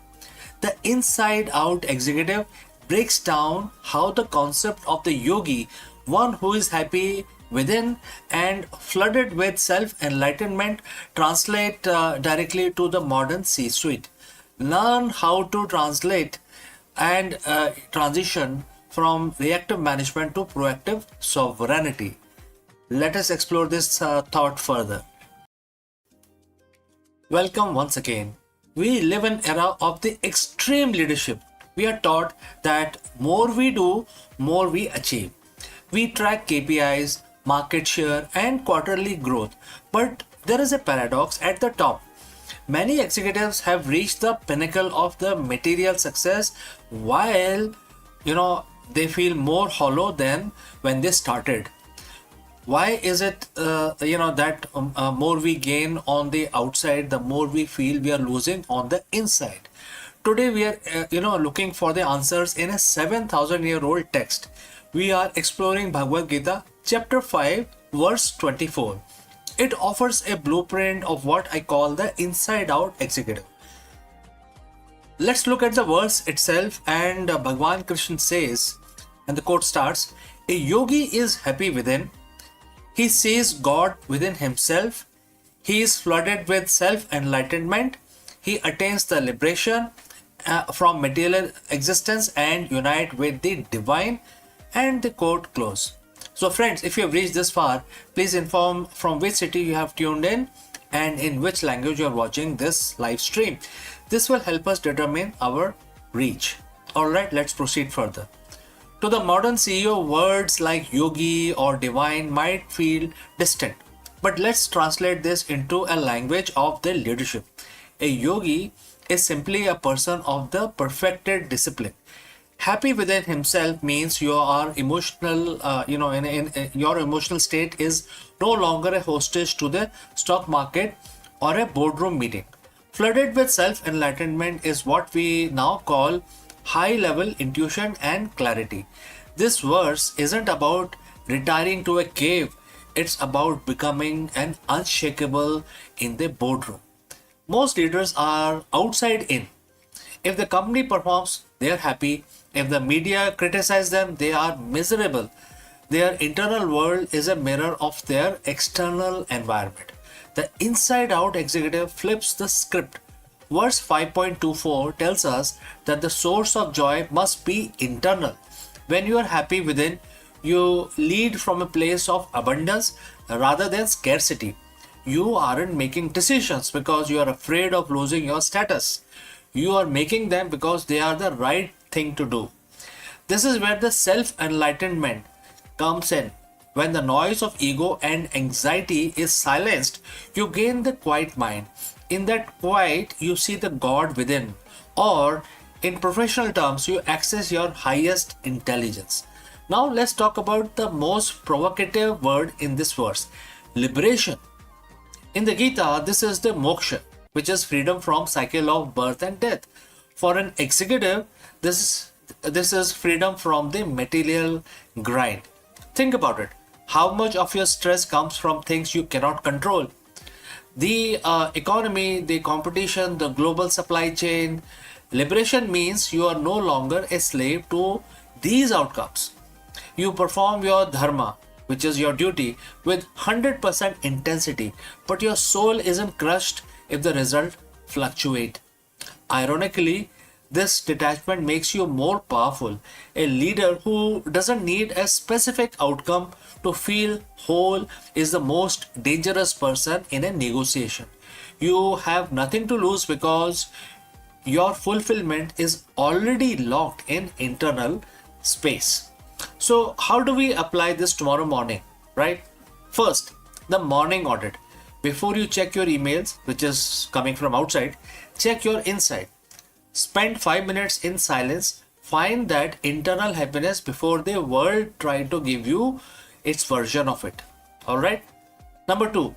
The inside out executive breaks down how the concept of the yogi, one who is happy within and flooded with self enlightenment, translate directly to the modern C suite. Learn how to translate and transition from reactive management to proactive sovereignty. Let us explore this thought further. Welcome once again. We live in an era of the extreme leadership. We are taught that more we do, more we achieve. We track KPIs, market share, and quarterly growth. But there is a paradox at the top. Many executives have reached the pinnacle of the material success while, they feel more hollow than when they started. Why is it, that more we gain on the outside, the more we feel we are losing on the inside? Today we are, looking for the answers in a 7,000-year-old text. We are exploring Bhagavad Gita, chapter 5, verse 24. It offers a blueprint of what I call the inside-out executive. Let's look at the verse itself, and Bhagwan Krishna says, and the quote starts, "A yogi is happy within. He sees God within himself. He is flooded with self-enlightenment. He attains the liberation from material existence and unite with the divine." And the quote close. So friends, if you have reached this far, please inform from which city you have tuned in and in which language you are watching this live stream. This will help us determine our reach. Alright, let's proceed further. To the modern CEO, words like yogi or divine might feel distant. But let's translate this into a language of the leadership. A yogi is simply a person of the perfected discipline. Happy within himself means you are emotional, in your emotional state is no longer a hostage to the stock market or a boardroom meeting. Flooded with self enlightenment is what we now call high level intuition and clarity. This verse isn't about retiring to a cave, it's about becoming an unshakable in the boardroom. Most leaders are outside in. If the company performs, they are happy. If the media criticize them, they are miserable. Their internal world is a mirror of their external environment. The inside out executive flips the script. Verse 5.24 tells us that the source of joy must be internal. When you are happy within, you lead from a place of abundance rather than scarcity. You aren't making decisions because you are afraid of losing your status. You are making them because they are the right thing to do. This is where the self enlightenment comes in. When the noise of ego and anxiety is silenced, you gain the quiet mind. In that quiet, you see the God within, or in professional terms, you access your highest intelligence. Now, let's talk about the most provocative word in this verse, liberation. In the Gita, this is the moksha, which is freedom from cycle of birth and death. For an executive, this is freedom from the material grind. Think about it. How much of your stress comes from things you cannot control? The economy, the competition, the global supply chain. Liberation means you are no longer a slave to these outcomes. You perform your dharma, which is your duty, with 100% intensity, but your soul isn't crushed if the result fluctuate. Ironically, this detachment makes you more powerful. A leader who doesn't need a specific outcome to feel whole is the most dangerous person in a negotiation. You have nothing to lose because your fulfillment is already locked in internal space. So, how do we apply this tomorrow morning, right? First, the morning audit. Before you check your emails, which is coming from outside, check your inside. Spend 5 minutes in silence. Find that internal happiness before the world try to give you its version of it. Alright? Number 2,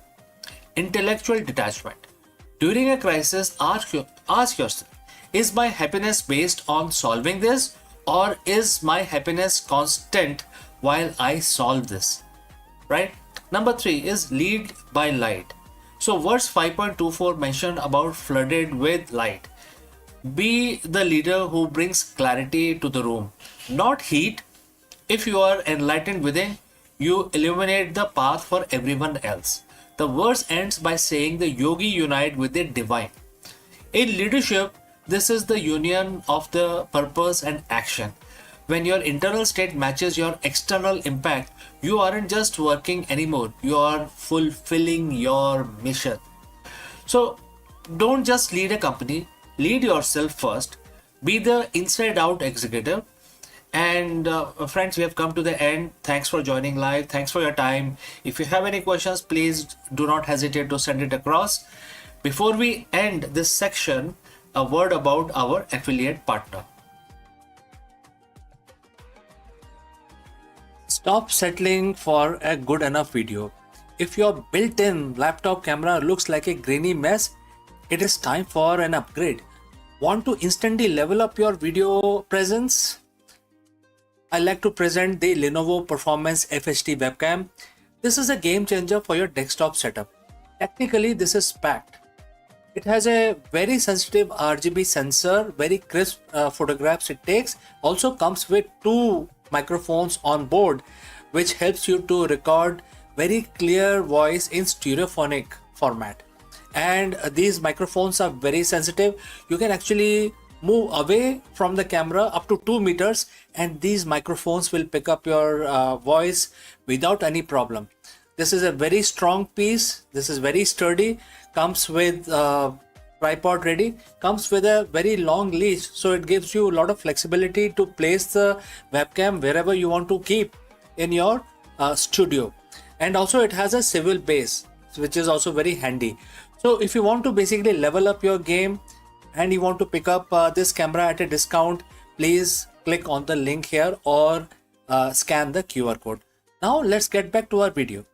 intellectual detachment. During a crisis, ask yourself, is my happiness based on solving this, or is my happiness constant while I solve this? Right? Number 3 is lead by light. So verse 5.24 mentioned about flooded with light. Be the leader who brings clarity to the room, not heat. If you are enlightened within, you illuminate the path for everyone else. The verse ends by saying the yogi unite with the divine. In leadership, this is the union of the purpose and action. When your internal state matches your external impact, you aren't just working anymore, you are fulfilling your mission. So don't just lead a company, lead yourself first. Be the inside out executive. And friends, we have come to the end. Thanks for joining live. Thanks for your time. If you have any questions, please do not hesitate to send it across. Before we end this section, a word about our affiliate partner. Stop settling for a good enough video. If your built-in laptop camera looks like a grainy mess, it is time for an upgrade. Want to instantly level up your video presence? I like to present the Lenovo Performance FHD webcam. This is a game changer for your desktop setup. Technically, this is packed. It has a very sensitive RGB sensor, very crisp photographs it takes. Also comes with 2 microphones on board, which helps you to record very clear voice in stereophonic format. And these microphones are very sensitive. You can actually move away from the camera up to 2 meters and these microphones will pick up your voice without any problem. This is a very strong piece. This is very sturdy. Comes with tripod ready. Comes with a very long leash, so it gives you a lot of flexibility to place the webcam wherever you want to keep in your studio. And also it has a swivel base, which is also very handy. So if you want to basically level up your game and you want to pick up this camera at a discount, please click on the link here or scan the QR code. Now let's get back to our video.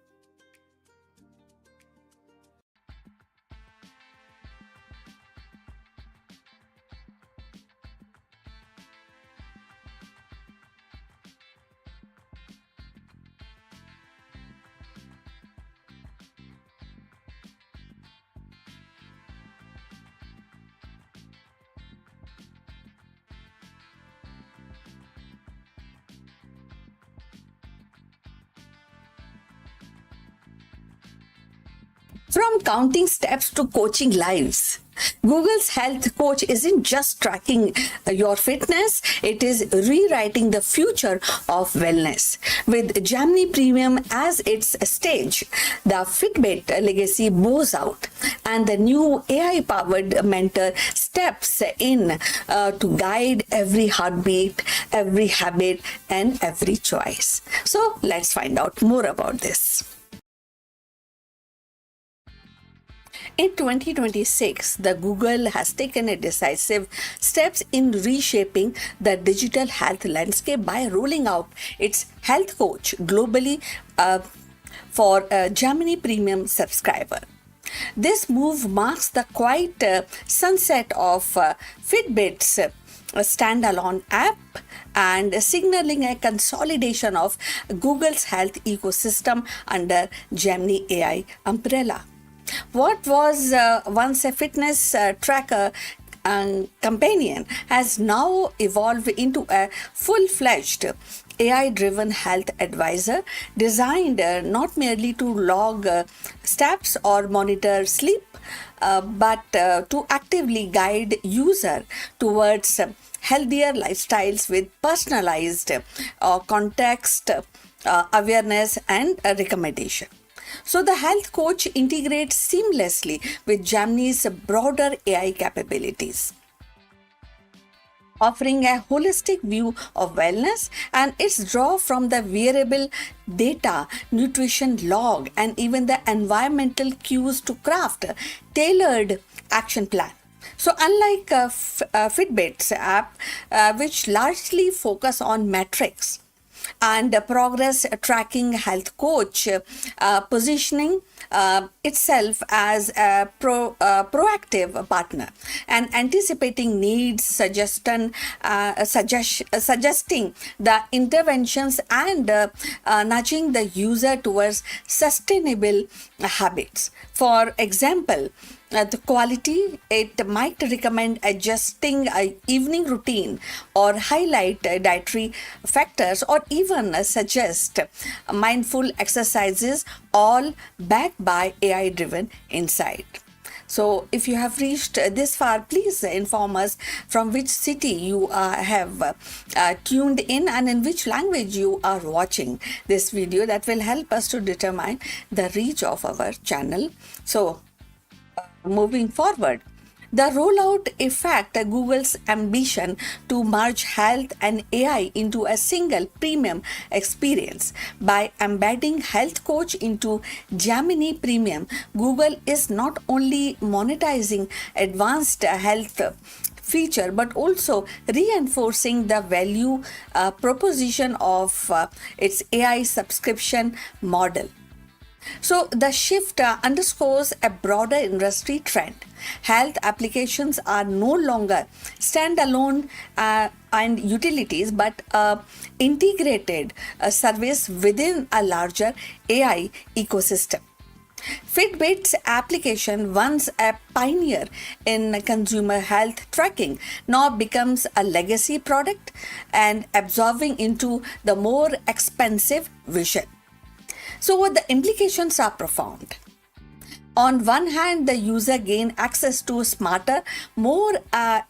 From counting steps to coaching lives, Google's health coach isn't just tracking your fitness, it is rewriting the future of wellness. With Gemini Premium as its stage, the Fitbit legacy bows out and the new AI-powered mentor steps in to guide every heartbeat, every habit, and every choice. So let's find out more about this. In 2026, the Google has taken a decisive steps in reshaping the digital health landscape by rolling out its health coach globally for a Gemini Premium subscriber. This move marks the quiet sunset of Fitbit's standalone app and signaling a consolidation of Google's health ecosystem under Gemini AI umbrella. What was once a fitness tracker companion has now evolved into a full-fledged AI-driven health advisor designed not merely to log steps or monitor sleep, but to actively guide user towards healthier lifestyles with personalized context, awareness, and recommendation. So the health coach integrates seamlessly with Gemini's broader AI capabilities, offering a holistic view of wellness, and its draw from the wearable data, nutrition log, and even the environmental cues to craft a tailored action plan. So unlike Fitbit's app, which largely focus on metrics, and progress tracking health coach positioning itself as a proactive partner and anticipating needs, suggesting the interventions and nudging the user towards sustainable habits. For example, the quality, it might recommend adjusting an evening routine or highlight dietary factors or even suggest mindful exercises, all backed by AI driven insight. So if you have reached this far, please inform us from which city you have tuned in and in which language you are watching this video. That will help us to determine the reach of our channel. So moving forward, the rollout effect Google's ambition to merge health and AI into a single premium experience. By embedding health coach into Gemini Premium, Google is not only monetizing advanced health feature but also reinforcing the value proposition of its AI subscription model. So the shift underscores a broader industry trend. Health applications are no longer standalone and utilities, but integrated service within a larger AI ecosystem. Fitbit's application, once a pioneer in consumer health tracking, now becomes a legacy product and absorbing into the more expensive vision. So the implications are profound. On one hand, the user gain access to a smarter, more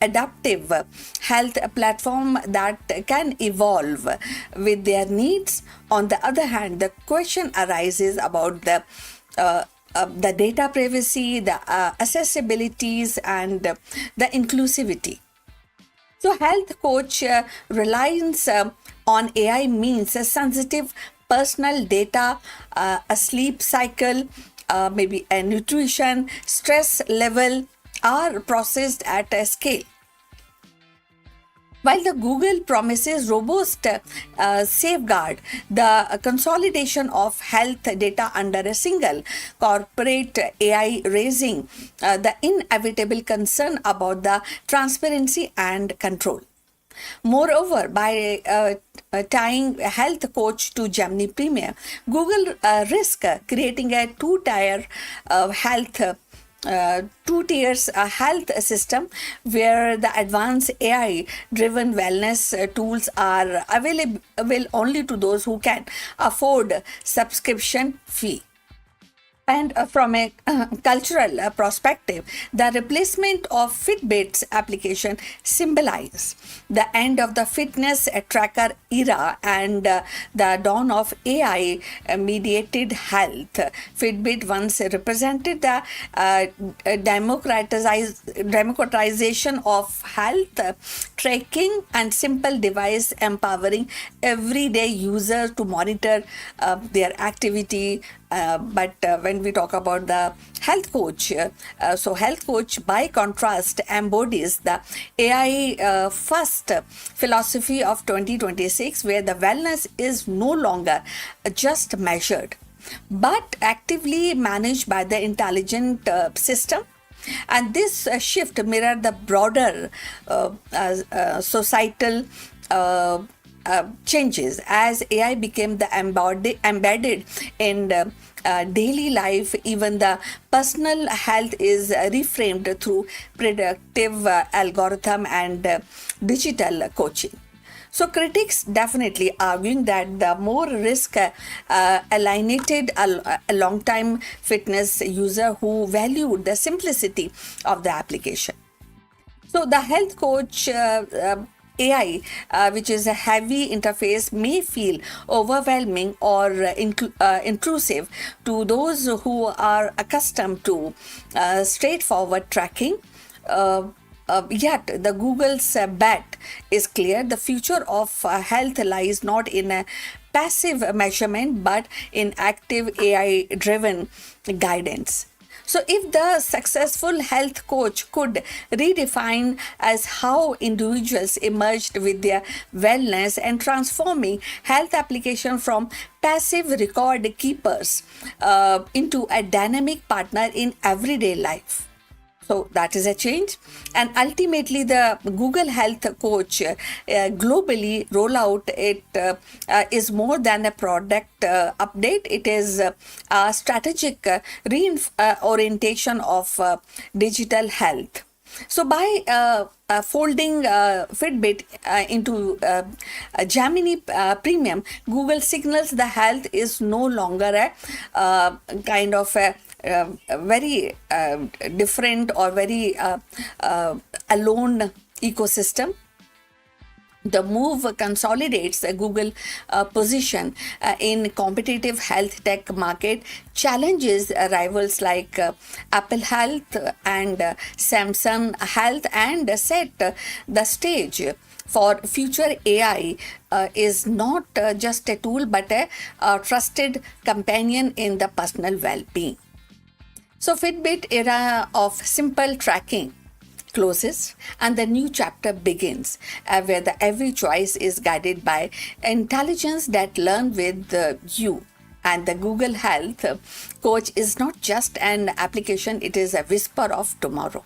adaptive health platform that can evolve with their needs. On the other hand, the question arises about the the data privacy, the accessibilities, and the inclusivity. So, health coach reliance on AI means a sensitive personal data, a sleep cycle, maybe a nutrition, stress level are processed at a scale. While the Google promises robust safeguard, the consolidation of health data under a single corporate AI raising the inevitable concern about the transparency and control. Moreover, by tying a health coach to Gemini Premier, Google risk creating a two-tier health two tiers health system where the advanced AI driven wellness tools are available only to those who can afford subscription fee. And from a cultural perspective, the replacement of Fitbit's application symbolize the end of the fitness tracker era and the dawn of AI mediated health. Fitbit once represented the democratization of health tracking and simple device empowering everyday users to monitor their activity. But when we talk about the health coach, so health coach by contrast embodies the AI first philosophy of 2026, where the wellness is no longer just measured but actively managed by the intelligent system. And this shift mirror the broader societal changes as AI became the embedded in daily life. Even the personal health is reframed through predictive algorithm and digital coaching. So critics definitely arguing that the more risk alienated a long-time fitness user who valued the simplicity of the application. So the health coach AI, which is a heavy interface, may feel overwhelming or intrusive to those who are accustomed to straightforward tracking. Yet, the Google's bet is clear. The future of health lies not in a passive measurement but in active AI driven guidance. So, if the successful health coach could redefine as how individuals emerged with their wellness and transforming health application from passive record keepers into a dynamic partner in everyday life. So that is a change. And ultimately, the Google Health Coach globally rollout is more than a product update. It is a strategic orientation of digital health. So by folding Fitbit into Gemini Premium, Google signals the health is no longer a kind of a very different or very alone ecosystem. The move consolidates the Google position in competitive health tech market, challenges rivals like Apple Health and Samsung Health, and set the stage for future AI is not just a tool but a trusted companion in the personal well-being. So Fitbit era of simple tracking closes and the new chapter begins where the every choice is guided by intelligence that learn with you. And the Google Health Coach is not just an application, it is a whisper of tomorrow.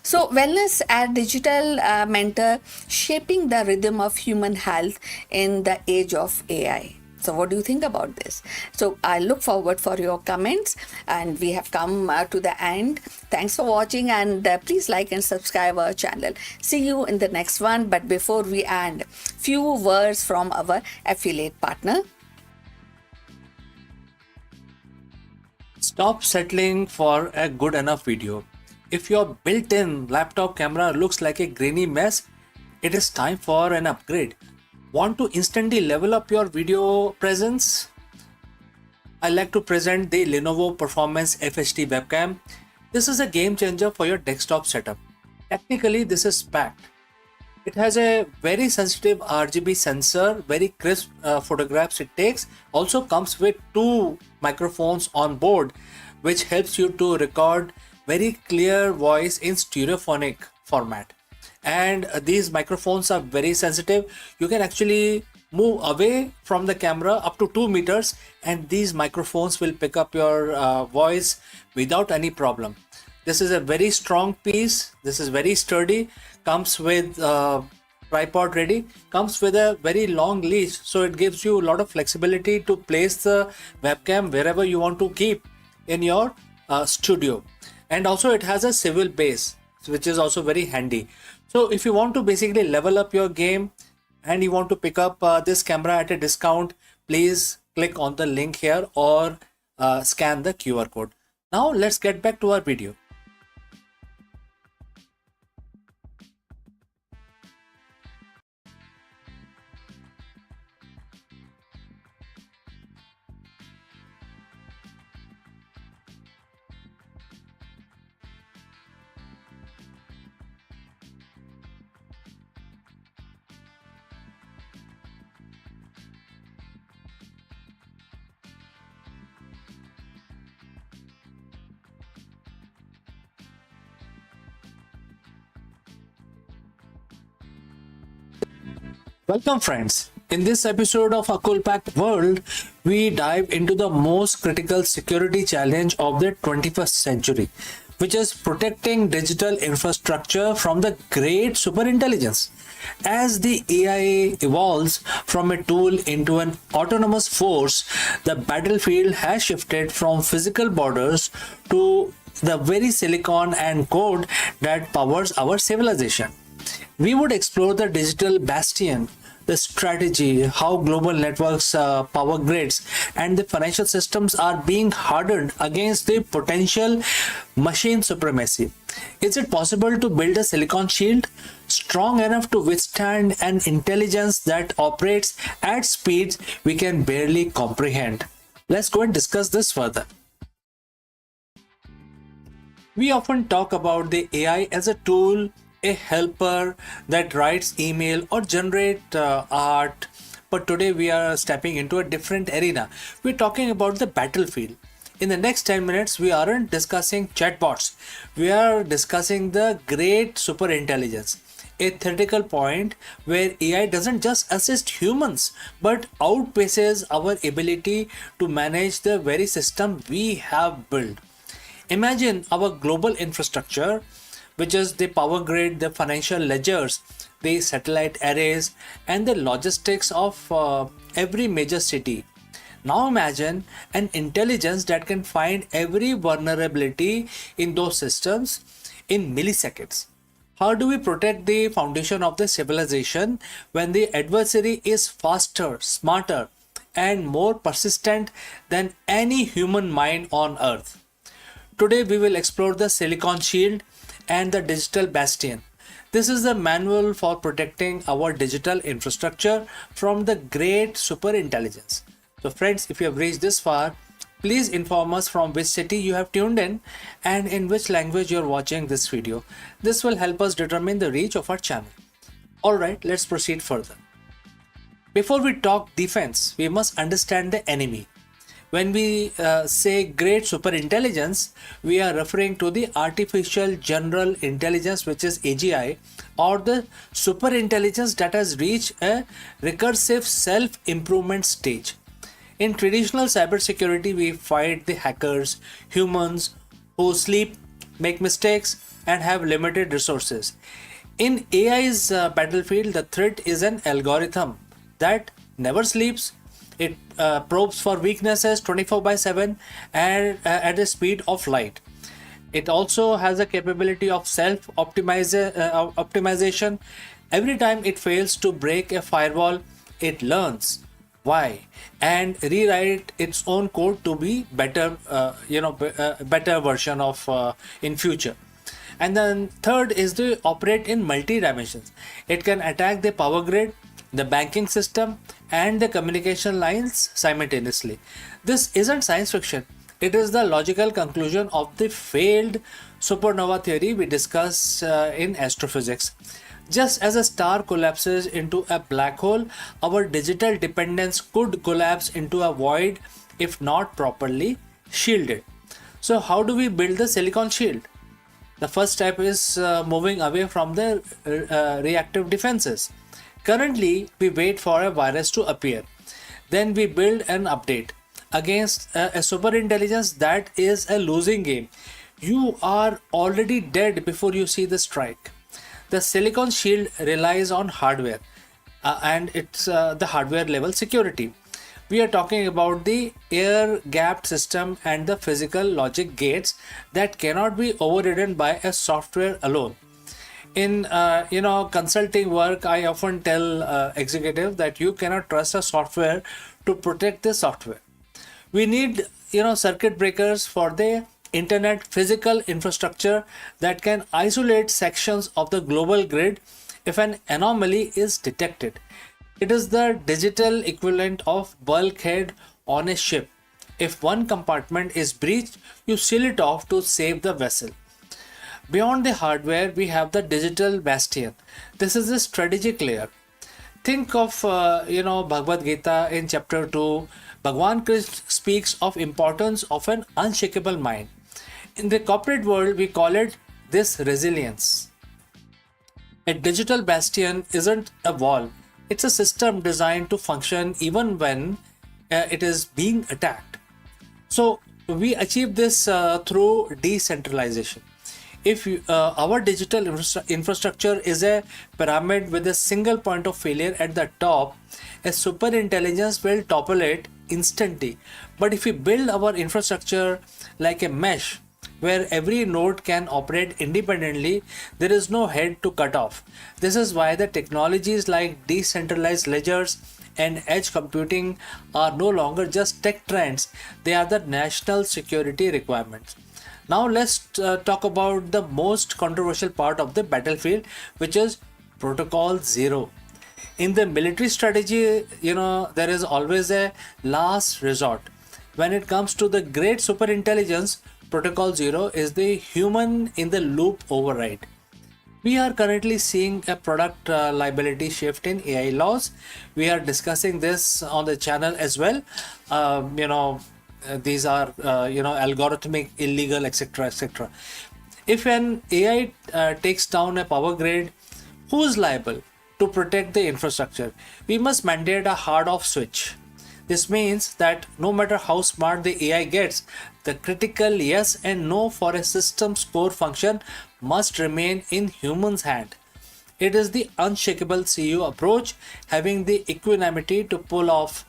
So wellness as digital mentor shaping the rhythm of human health in the age of AI. So what do you think about this? So I look forward for your comments, and we have come to the end. Thanks for watching, and please like and subscribe our channel. See you in the next one. But before we end, few words from our affiliate partner. Stop settling for a good enough video. If your built-in laptop camera looks like a grainy mess, it is time for an upgrade. Want to instantly level up your video presence? I'd like to present the Lenovo Performance FHD webcam. This is a game changer for your desktop setup. Technically, this is packed. It has a very sensitive RGB sensor, very crisp photographs it takes. Also comes with two microphones on board, which helps you to record very clear voice in stereophonic format. And these microphones are very sensitive. You can actually move away from the camera up to 2 meters and these microphones will pick up your voice without any problem. This is a very strong piece. This is very sturdy. Comes with tripod ready. Comes with a very long leash, so it gives you a lot of flexibility to place the webcam wherever you want to keep in your studio. And also it has a swivel base, which is also very handy. So if you want to basically level up your game and you want to pick up this camera at a discount, please click on the link here or scan the QR code. Now let's get back to our video. Welcome friends. In this episode of Akul Packed World, we dive into the most critical security challenge of the 21st century, which is protecting digital infrastructure from the great superintelligence. As the AI evolves from a tool into an autonomous force, the battlefield has shifted from physical borders to the very silicon and code that powers our civilization. We would explore the digital bastion, the strategy, how global networks, power grids, and the financial systems are being hardened against the potential machine supremacy. Is it possible to build a silicon shield strong enough to withstand an intelligence that operates at speeds we can barely comprehend? Let's go and discuss this further. We often talk about the AI as a tool, a helper that writes email or generate art, but today we are stepping into a different arena. We're talking about the battlefield. In the next 10 minutes we aren't discussing chatbots, we are discussing the great superintelligence, a theoretical point where AI doesn't just assist humans but outpaces our ability to manage the very system we have built. Imagine our global infrastructure, which is the power grid, the financial ledgers, the satellite arrays, and the logistics of every major city. Now imagine an intelligence that can find every vulnerability in those systems in milliseconds. How do we protect the foundation of the civilization when the adversary is faster, smarter, and more persistent than any human mind on earth? Today we will explore the Silicon Shield and the Digital Bastion. This is the manual for protecting our digital infrastructure from the great superintelligence. So friends, if you have reached this far, please inform us from which city you have tuned in and in which language you are watching this video. This will help us determine the reach of our channel. Alright, let's proceed further. Before we talk defense, we must understand the enemy. When we say great superintelligence, we are referring to the artificial general intelligence, which is AGI, or the superintelligence that has reached a recursive self-improvement stage. In traditional cybersecurity, we fight the hackers, humans who sleep, make mistakes, and have limited resources. In AI's battlefield, the threat is an algorithm that never sleeps. It probes for weaknesses 24/7 and at the speed of light. It also has a capability of optimization. Every time it fails to break a firewall, it learns why and rewrite its own code to be better, better version of in future. And then third is to operate in multi dimensions. It can attack the power grid, the banking system, and the communication lines simultaneously. This isn't science fiction. It is the logical conclusion of the failed supernova theory we discussed in astrophysics. Just as a star collapses into a black hole, our digital dependence could collapse into a void if not properly shielded. So, how do we build the silicon shield? The first step is moving away from the reactive defenses. Currently, we wait for a virus to appear. Then we build an update against a superintelligence that is a losing game. You are already dead before you see the strike. The silicon shield relies on hardware and it's the hardware level security. We are talking about the air gapped system and the physical logic gates that cannot be overridden by a software alone. In consulting work, I often tell executives that you cannot trust a software to protect the software. We need circuit breakers for the internet physical infrastructure that can isolate sections of the global grid if an anomaly is detected. It is the digital equivalent of bulkhead on a ship. If one compartment is breached, you seal it off to save the vessel. Beyond the hardware, we have the digital bastion. This is the strategic layer. Think of Bhagavad Gita in chapter 2. Bhagwan Krishna speaks of importance of an unshakable mind. In the corporate world, we call it this resilience. A digital bastion isn't a wall. It's a system designed to function even when it is being attacked. So we achieve this through decentralization. If our digital infrastructure is a pyramid with a single point of failure at the top, a super intelligence will topple it instantly. But if we build our infrastructure like a mesh, where every node can operate independently, there is no head to cut off. This is why the technologies like decentralized ledgers and edge computing are no longer just tech trends, they are the national security requirements. Now let's talk about the most controversial part of the battlefield, which is Protocol Zero. In the military strategy, there is always a last resort. When it comes to the great superintelligence, Protocol Zero is the human in the loop override. We are currently seeing a product liability shift in AI laws. We are discussing this on the channel as well. These are algorithmic, illegal, etc., etc. If an AI takes down a power grid, who is liable to protect the infrastructure? We must mandate a hard off switch. This means that no matter how smart the AI gets, the critical yes and no for a system's core function must remain in humans' hand. It is the unshakable CU approach, having the equanimity to pull off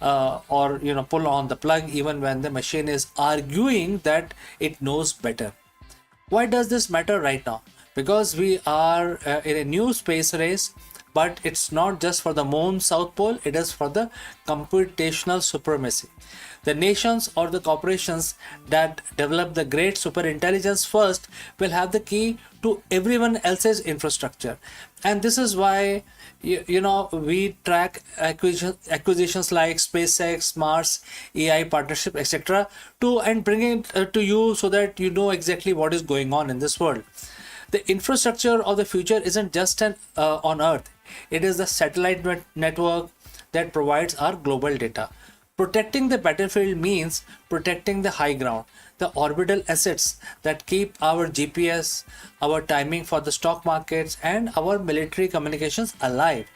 pull on the plug even when the machine is arguing that it knows better. Why does this matter right now? Because we are in a new space race, but it's not just for the moon south pole, it is for the computational supremacy. The nations or the corporations that develop the great superintelligence first will have the key to everyone else's infrastructure. And this is why we track acquisitions like SpaceX, Mars, AI partnership, etc. and bring it to you so that you know exactly what is going on in this world. The infrastructure of the future isn't just on Earth. It is the satellite network that provides our global data. Protecting the battlefield means protecting the high ground, the orbital assets that keep our GPS, our timing for the stock markets, and our military communications alive.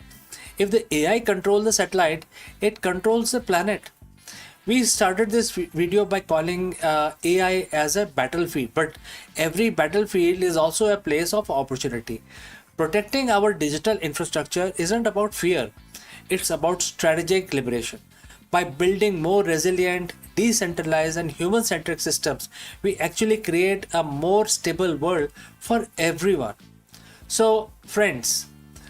If the AI controls the satellite, it controls the planet. We started this video by calling AI as a battlefield, but every battlefield is also a place of opportunity. Protecting our digital infrastructure isn't about fear, it's about strategic liberation. By building more resilient, decentralized, and human centric systems, we actually create a more stable world for everyone. So, friends,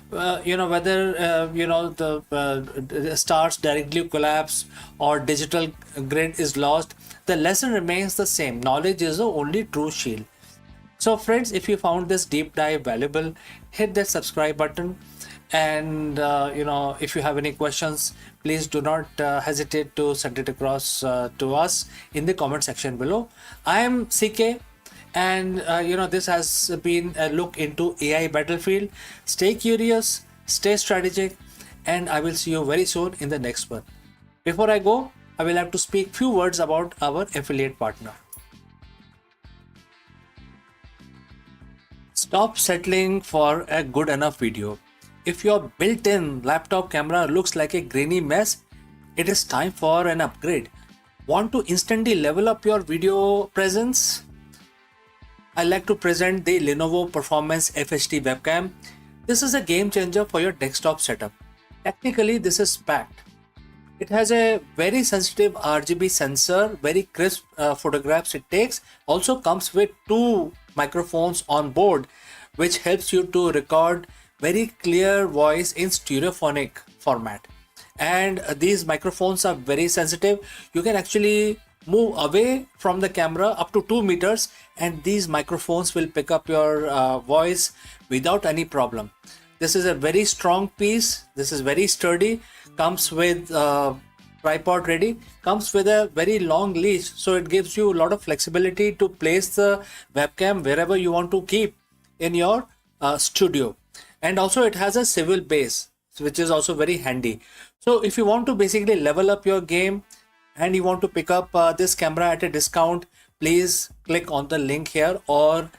whether the stars directly collapse or digital grid is lost, the lesson remains the same. Knowledge is the only true shield. So friends, if you found this deep dive valuable, hit that subscribe button And if you have any questions, please do not hesitate to send it across to us in the comment section below. I am CK, and this has been a look into AI battlefield. Stay curious, stay strategic, and I will see you very soon in the next one. Before I go, I will have to speak few words about our affiliate partner. Stop settling for a good enough video. If your built-in laptop camera looks like a grainy mess, it is time for an upgrade. Want to instantly level up your video presence? I like to present the Lenovo Performance FHD webcam. This is a game changer for your desktop setup. Technically, this is packed. It has a very sensitive RGB sensor, very crisp photographs it takes. Also comes with 2 microphones on board, which helps you to record very clear voice in stereophonic format. And these microphones are very sensitive. You can actually move away from the camera up to 2 meters, and these microphones will pick up your voice without any problem. This is a very strong piece. This is very sturdy. Comes with tripod ready. Comes with a very long leash, so it gives you a lot of flexibility to place the webcam wherever you want to keep in your studio. And also it has a swivel base, which is also very handy. So if you want to basically level up your game and you want to pick up this camera at a discount, please click on the link here or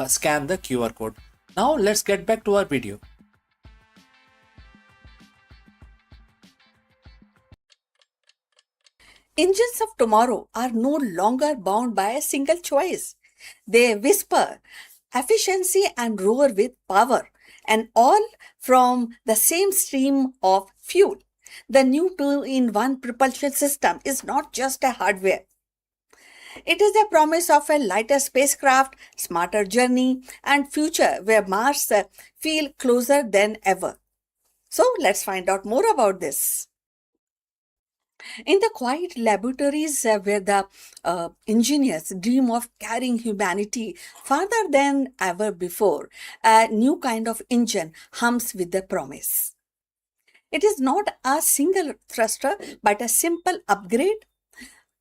scan the QR code. Now let's get back to our video. Engines of tomorrow are no longer bound by a single choice. They whisper efficiency and roar with power, and all from the same stream of fuel. The new 2-in-1 propulsion system is not just a hardware. It is a promise of a lighter spacecraft, smarter journey, and future where Mars feel closer than ever. So let's find out more about this. In the quiet laboratories where the engineers dream of carrying humanity farther than ever before, a new kind of engine hums with the promise. It is not a single thruster, but a simple upgrade.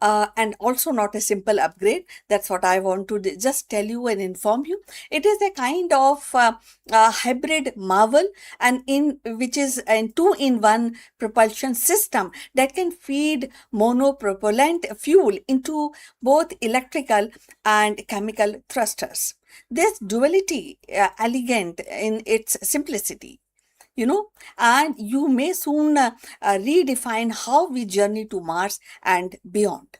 And also not a simple upgrade. That's what I want to just tell you and inform you. It is a kind of hybrid marvel, and which is a 2-in-1 propulsion system that can feed monopropellant fuel into both electrical and chemical thrusters. This duality elegant in its simplicity. And you may soon redefine how we journey to Mars and beyond.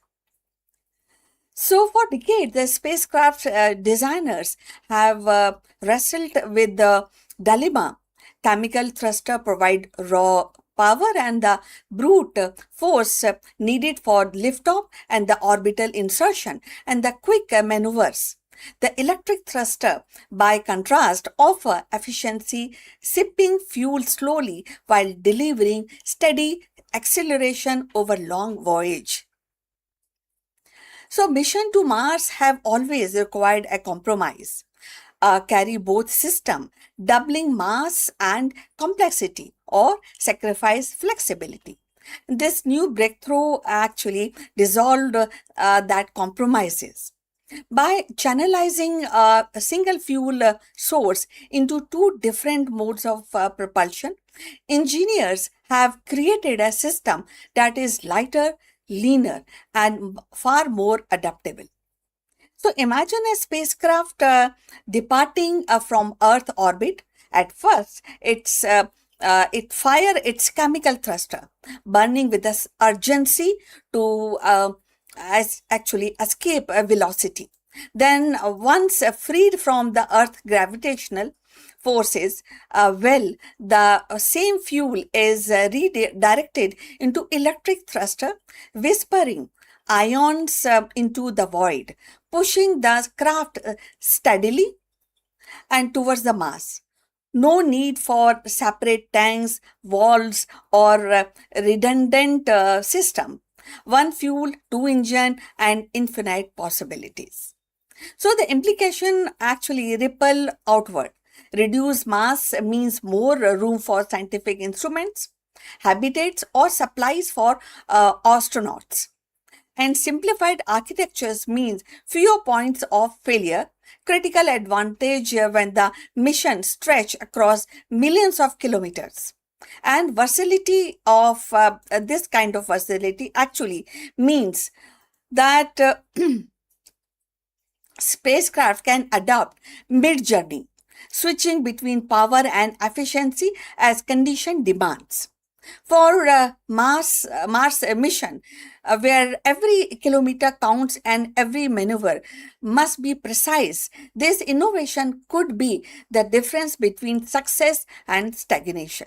So for decades, the spacecraft designers have wrestled with the dilemma. Chemical thruster provide raw power and the brute force needed for liftoff and the orbital insertion and the quick maneuvers. The electric thruster, by contrast, offer efficiency, sipping fuel slowly while delivering steady acceleration over long voyage. So mission to Mars have always required a compromise. Carry both system, doubling mass and complexity, or sacrifice flexibility. This new breakthrough actually dissolved that compromises. By channelizing a single fuel source into 2 different modes of propulsion, engineers have created a system that is lighter, leaner, and far more adaptable. So imagine a spacecraft departing from Earth orbit. At first, it fire its chemical thruster, burning with this urgency to actually escape velocity. Then once freed from the Earth gravitational forces, the same fuel is redirected into electric thruster, whispering ions into the void, pushing the craft steadily and towards the Mars. No need for separate tanks, valves, or redundant system. 1 fuel, 2 engine, and infinite possibilities. So the implication actually ripple outward. Reduced mass means more room for scientific instruments, habitats, or supplies for astronauts. And simplified architectures means fewer points of failure, critical advantage when the mission stretch across millions of kilometers. And versatility of this kind of versatility actually means that spacecraft can adapt mid-journey, switching between power and efficiency as condition demands. For Mars mission, where every kilometer counts and every maneuver must be precise, this innovation could be the difference between success and stagnation.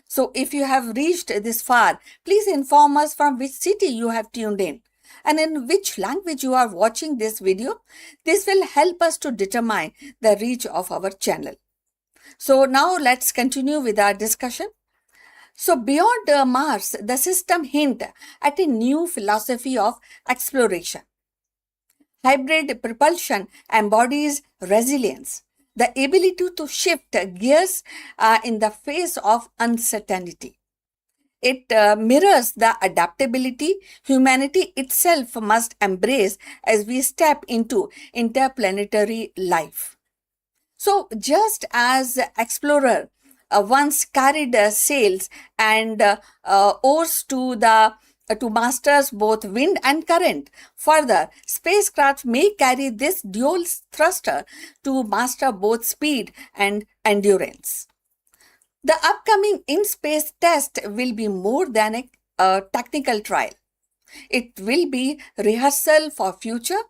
So if you have reached this far, please inform us from which city you have tuned in and in which language you are watching this video. This will help us to determine the reach of our channel. So now let's continue with our discussion. So beyond Mars, the system hint at a new philosophy of exploration. Hybrid propulsion embodies resilience, the ability to shift gears in the face of uncertainty. It mirrors the adaptability humanity itself must embrace as we step into interplanetary life. So just as explorer once carried sails and oars to masters both wind and current. Further, spacecraft may carry this dual thruster to master both speed and endurance. The upcoming in-space test will be more than a technical trial. It will be rehearsal for future.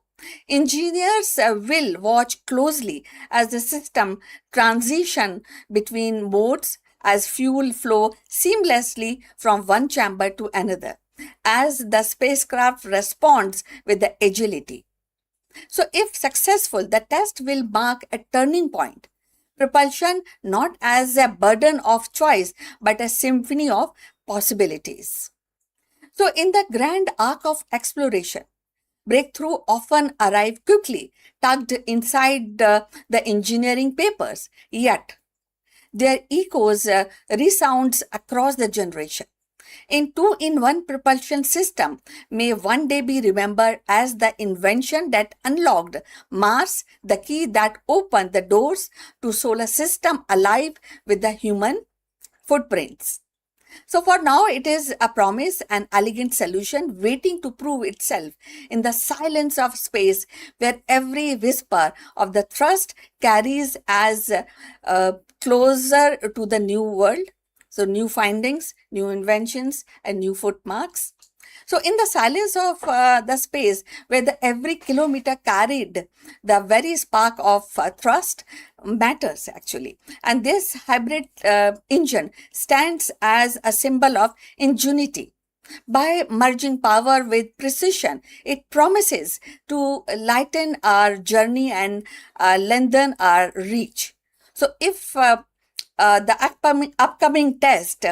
Engineers will watch closely as the system transition between modes as fuel flow seamlessly from one chamber to another, as the spacecraft responds with the agility. So if successful, the test will mark a turning point. Propulsion not as a burden of choice, but a symphony of possibilities. So in the grand arc of exploration, breakthrough often arrive quickly, tucked inside the engineering papers, yet their echoes resounds across the generation. In two-in-one propulsion system may one day be remembered as the invention that unlocked Mars, the key that opened the doors to solar system alive with the human footprints. So for now, it is a promise, an elegant solution waiting to prove itself in the silence of space, where every whisper of the thrust carries as closer to the new world. So new findings, new inventions, and new footmarks. So in the silence of the space, where every kilometer carried the very spark of thrust matters actually. And this hybrid engine stands as a symbol of ingenuity. By merging power with precision, it promises to lighten our journey and lengthen our reach. So if the upcoming test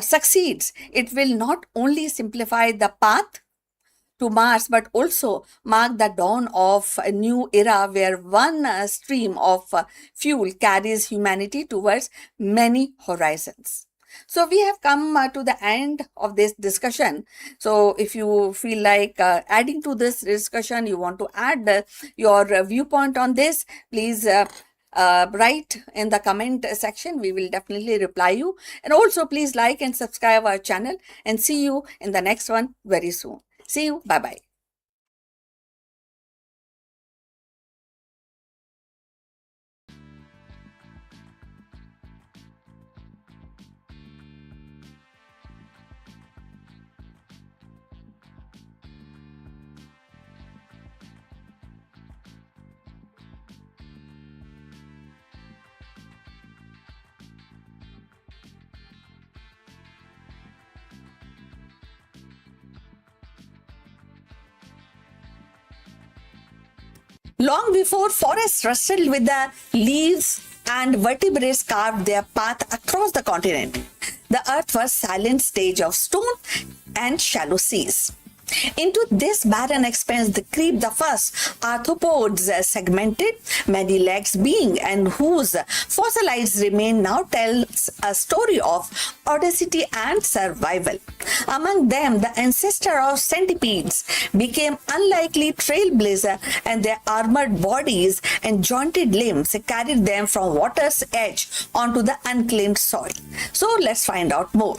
succeeds, it will not only simplify the path to Mars, but also mark the dawn of a new era where one stream of fuel carries humanity towards many horizons. So we have come to the end of this discussion. So if you feel like adding to this discussion, you want to add your viewpoint on this, please write in the comment section. We will definitely reply you. And also please like and subscribe our channel, and see you in the next one very soon. See you. Bye-bye. Long before forests rustled with the leaves and vertebrates carved their path across the continent, the earth was a silent stage of stone and shallow seas. Into this barren expanse creep the first arthropods, segmented, many legs being, and whose fossilized remain now tells a story of audacity and survival. Among them, the ancestor of centipedes became unlikely trailblazer, and their armored bodies and jointed limbs carried them from water's edge onto the unclaimed soil. So let's find out more.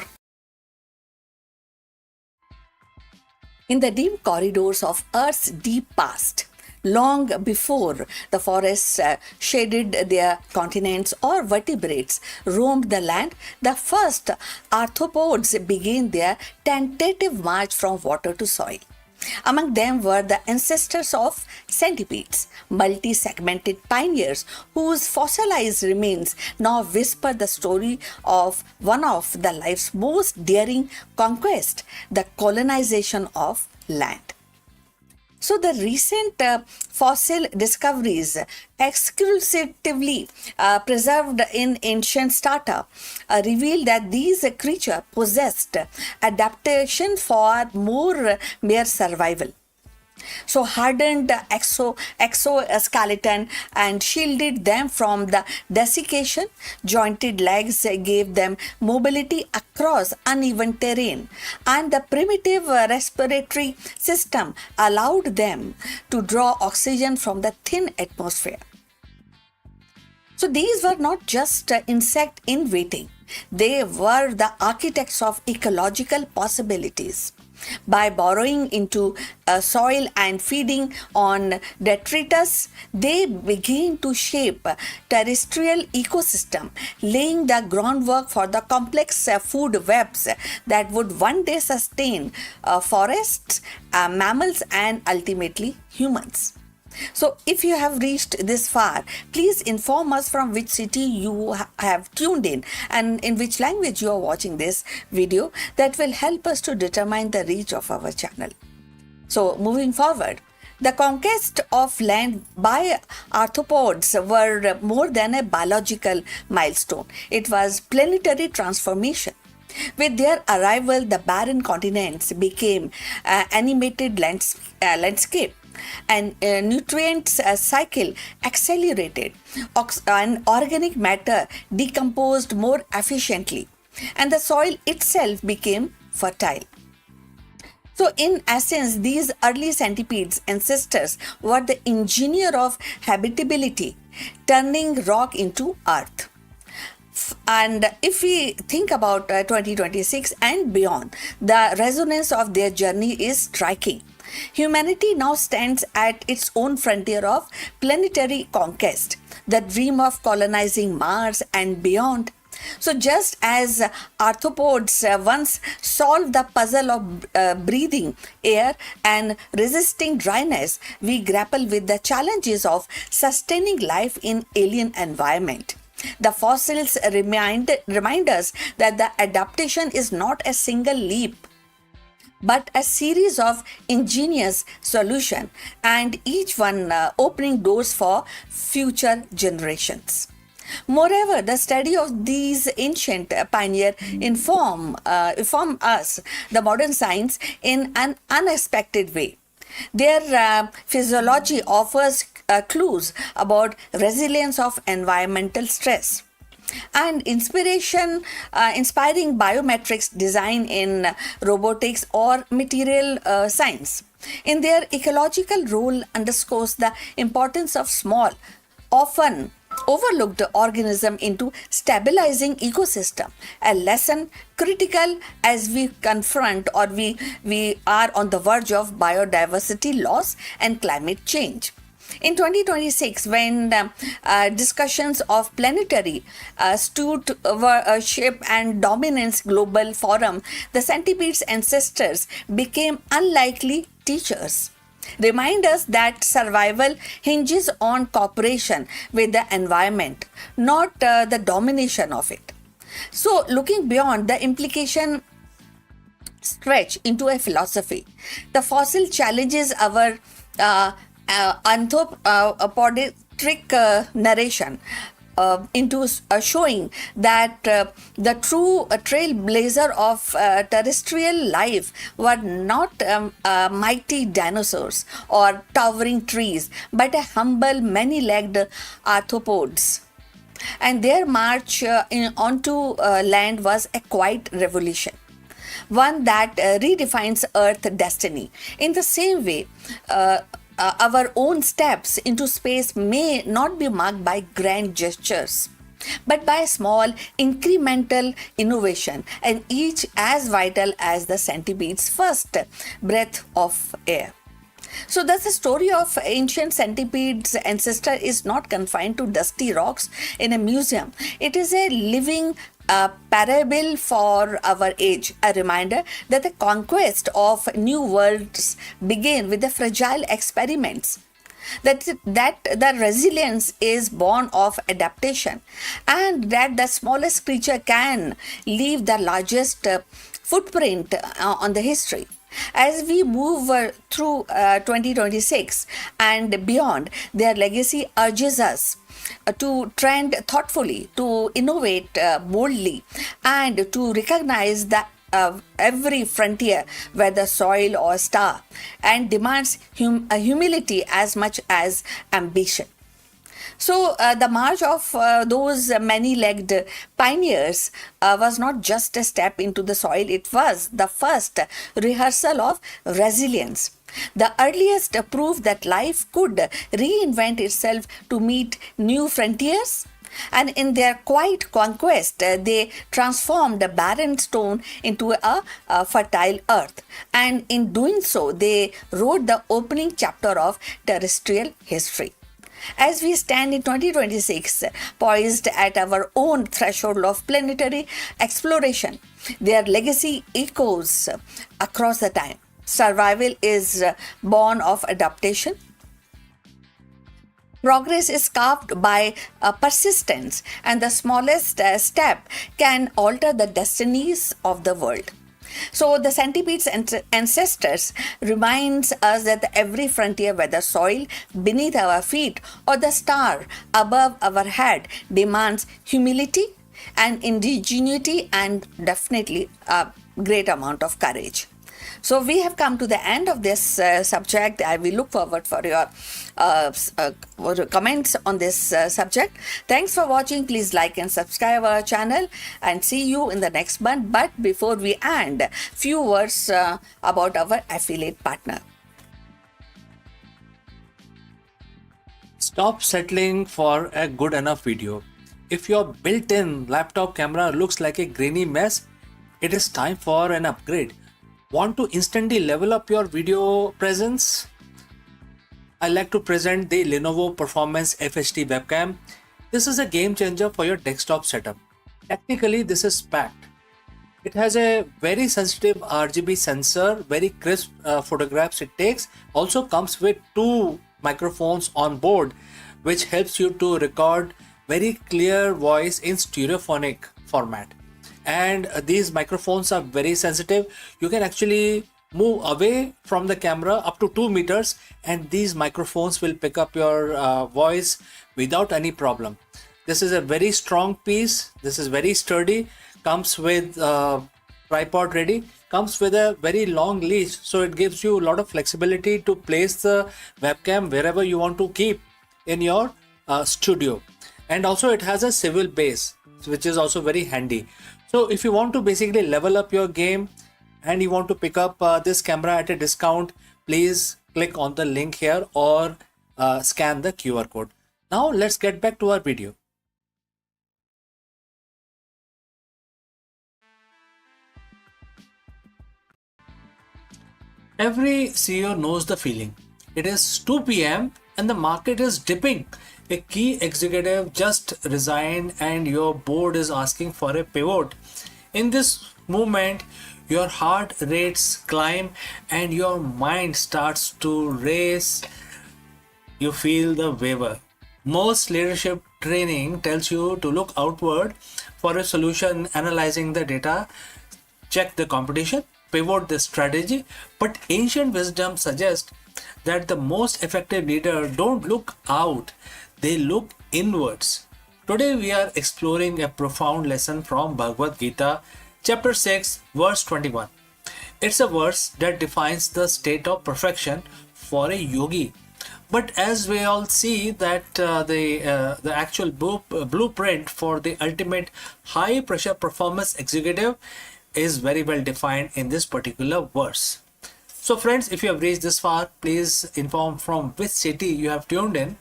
In the dim corridors of Earth's deep past, long before the forests shaded their continents or vertebrates roamed the land, the first arthropods began their tentative march from water to soil. Among them were the ancestors of centipedes, multi-segmented pioneers whose fossilized remains now whisper the story of one of the life's most daring conquests, the colonization of land. So the recent fossil discoveries exclusively preserved in ancient strata reveal that these creatures possessed adaptation for more mere survival. So hardened exoskeleton and shielded them from the desiccation. Jointed legs gave them mobility across uneven terrain, and the primitive respiratory system allowed them to draw oxygen from the thin atmosphere. So these were not just insects in waiting. They were the architects of ecological possibilities. By burrowing into soil and feeding on detritus, they began to shape terrestrial ecosystem, laying the groundwork for the complex food webs that would one day sustain forests, mammals, and ultimately humans. So if you have reached this far, please inform us from which city you have tuned in and in which language you are watching this video. That will help us to determine the reach of our channel. So moving forward, the conquest of land by arthropods were more than a biological milestone. It was planetary transformation. With their arrival, the barren continents became animated landscape, and nutrients cycle accelerated, and organic matter decomposed more efficiently, and the soil itself became fertile. So in essence, these early centipedes ancestors were the engineer of habitability, turning rock into earth. And if we think about 2026 and beyond, the resonance of their journey is striking. Humanity now stands at its own frontier of planetary conquest, the dream of colonizing Mars and beyond. So just as arthropods once solved the puzzle of breathing air and resisting dryness, we grapple with the challenges of sustaining life in alien environment. The fossils remind us that the adaptation is not a single leap, but a series of ingenious solutions, and each one opening doors for future generations. Moreover, the study of these ancient pioneers inform us the modern science in an unexpected way. Their physiology offers clues about resilience of environmental stress and inspiring biometrics design in robotics or material science. In their ecological role underscores the importance of small, often overlooked organism into stabilizing ecosystem, a lesson critical as we confront or we are on the verge of biodiversity loss and climate change. In 2026, when discussions of planetary stewardship and dominance global forum, the centipede's ancestors became unlikely teachers. Remind us that survival hinges on cooperation with the environment, not the domination of it. So, looking beyond, the implication stretch into a philosophy. The fossil challenges our anthropocentric narration. into showing that the true trailblazer of terrestrial life were not mighty dinosaurs or towering trees, but a humble, many-legged arthropods. And their march onto land was a quiet revolution, one that redefines Earth destiny. In the same way, our own steps into space may not be marked by grand gestures, but by small incremental innovation, and each as vital as the centipede's first breath of air. So thus the story of ancient centipede's ancestor is not confined to dusty rocks in a museum. It is a living parable for our age, a reminder that the conquest of new worlds begin with the fragile experiments, that the resilience is born of adaptation, and that the smallest creature can leave the largest footprint on the history. As we move through 2026 and beyond, their legacy urges us to trend thoughtfully, to innovate boldly, and to recognize that every frontier, whether soil or star, and demands humility as much as ambition. So the march of those many-legged pioneers was not just a step into the soil, it was the first rehearsal of resilience, the earliest proof that life could reinvent itself to meet new frontiers. And in their quiet conquest, they transformed a barren stone into a fertile earth. And in doing so, they wrote the opening chapter of terrestrial history. As we stand in 2026, poised at our own threshold of planetary exploration, their legacy echoes across the time. Survival is born of adaptation. Progress is carved by persistence, and the smallest step can alter the destinies of the world. So the centipede's ancestors reminds us that every frontier, whether soil beneath our feet or the star above our head, demands humility and ingenuity and definitely a great amount of courage. So we have come to the end of this subject. I will look forward for your comments on this subject. Thanks for watching. Please like and subscribe our channel, and see you in the next one. But before we end, few words about our affiliate partner. Stop settling for a good enough video. If your built-in laptop camera looks like a grainy mess, it is time for an upgrade. Want to instantly level up your video presence? I like to present the Lenovo Performance FHD webcam. This is a game changer for your desktop setup. Technically, this is packed. It has a very sensitive RGB sensor, very crisp photographs it takes. Also comes with 2 microphones on board, which helps you to record very clear voice in stereophonic format. And these microphones are very sensitive. You can actually move away from the camera up to 2 meters, and these microphones will pick up your voice without any problem. This is a very strong piece. This is very sturdy. Comes with tripod ready. Comes with a very long leash, so it gives you a lot of flexibility to place the webcam wherever you want to keep in your studio. And also it has a swivel base, which is also very handy. So if you want to basically level up your game and you want to pick up this camera at a discount, please click on the link here or scan the QR code. Now let's get back to our video. Every CEO knows the feeling. It is 2 p.m. and the market is dipping. A key executive just resigned and your board is asking for a pivot. In this moment, your heart rates climb and your mind starts to race. You feel the waver. Most leadership training tells you to look outward for a solution, analyzing the data, check the competition, pivot the strategy. But ancient wisdom suggests that the most effective leader don't look out, they look inwards. Today we are exploring a profound lesson from Bhagavad Gita, chapter 6, verse 21. It's a verse that defines the state of perfection for a yogi. But as we all see that the actual blueprint for the ultimate high pressure performance executive is very well defined in this particular verse. So friends, if you have reached this far, please inform from which city you have tuned in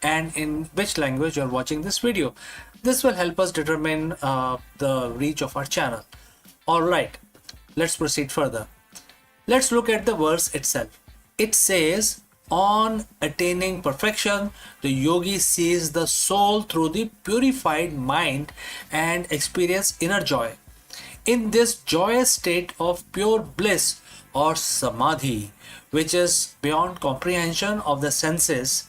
and in which language you are watching this video. This will help us determine the reach of our channel. Alright, let's proceed further. Let's look at the verse itself. It says, on attaining perfection, the yogi sees the soul through the purified mind and experience inner joy. In this joyous state of pure bliss or samadhi, which is beyond comprehension of the senses,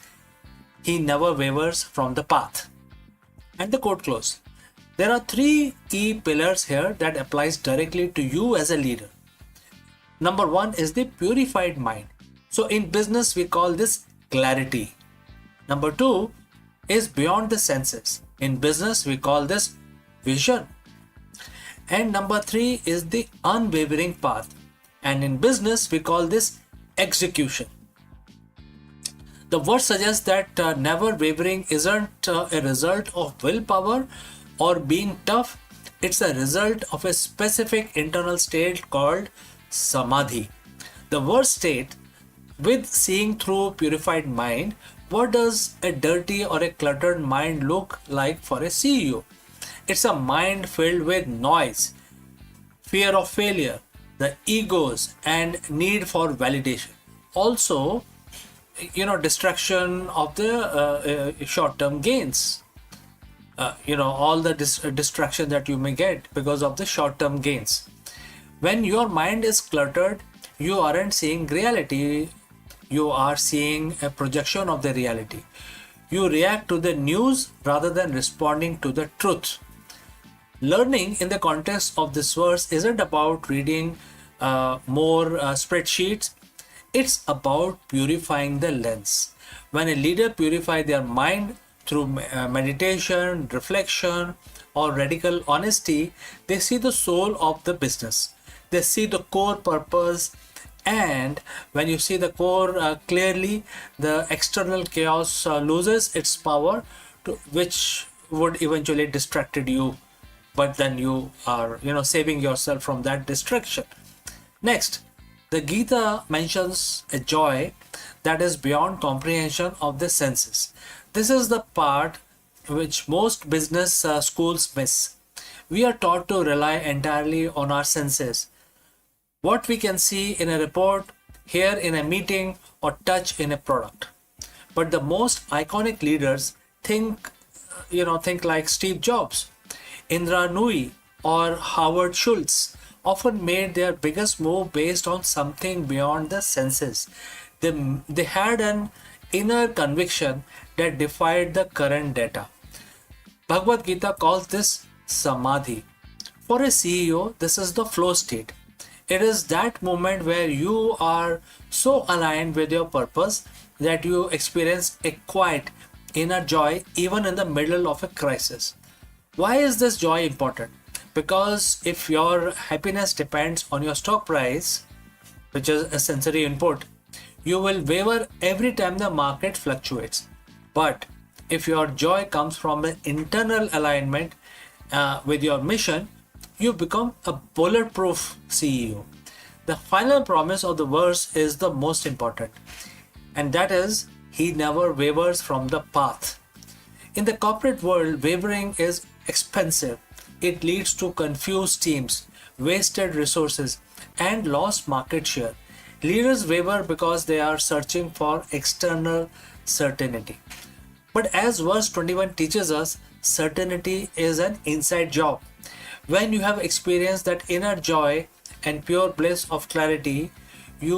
he never wavers from the path. And the quote close. There are three key pillars here that applies directly to you as a leader. Number one is the purified mind. So in business, we call this clarity. Number two is beyond the senses. In business, we call this vision. And number three is the unwavering path. And in business, we call this execution. The word suggests that never wavering isn't a result of willpower or being tough. It's a result of a specific internal state called samadhi. The verse state, with seeing through purified mind, what does a dirty or a cluttered mind look like for a CEO? It's a mind filled with noise, fear of failure, the egos and need for validation. Also, distraction of the short-term gains. All the distraction that you may get because of the short-term gains. When your mind is cluttered, you aren't seeing reality. You are seeing a projection of the reality. You react to the news rather than responding to the truth. Learning in the context of this verse isn't about reading more spreadsheets. It's about purifying the lens. When a leader purifies their mind through meditation, reflection, or radical honesty, they see the soul of the business. They see the core purpose, and when you see the core clearly, the external chaos loses its power, which would eventually distracted you. But then you are, saving yourself from that distraction. Next, the Gita mentions a joy that is beyond comprehension of the senses. This is the part which most business schools miss. We are taught to rely entirely on our senses. What we can see in a report, hear in a meeting, or touch in a product. But the most iconic leaders think like Steve Jobs, Indra Nooyi, or Howard Schultz often made their biggest move based on something beyond the senses. They had an inner conviction that defied the current data. Bhagavad Gita calls this samadhi. For a CEO, this is the flow state. It is that moment where you are so aligned with your purpose that you experience a quiet inner joy even in the middle of a crisis. Why is this joy important? Because if your happiness depends on your stock price, which is a sensory input, you will waver every time the market fluctuates. But if your joy comes from an internal alignment with your mission, you become a bulletproof CEO. The final promise of the verse is the most important, and that is, he never wavers from the path. In the corporate world, wavering is expensive. It leads to confused teams, wasted resources, and lost market share. Leaders waver because they are searching for external certainty. But as verse 21 teaches us, certainty is an inside job. When you have experienced that inner joy and pure bliss of clarity, you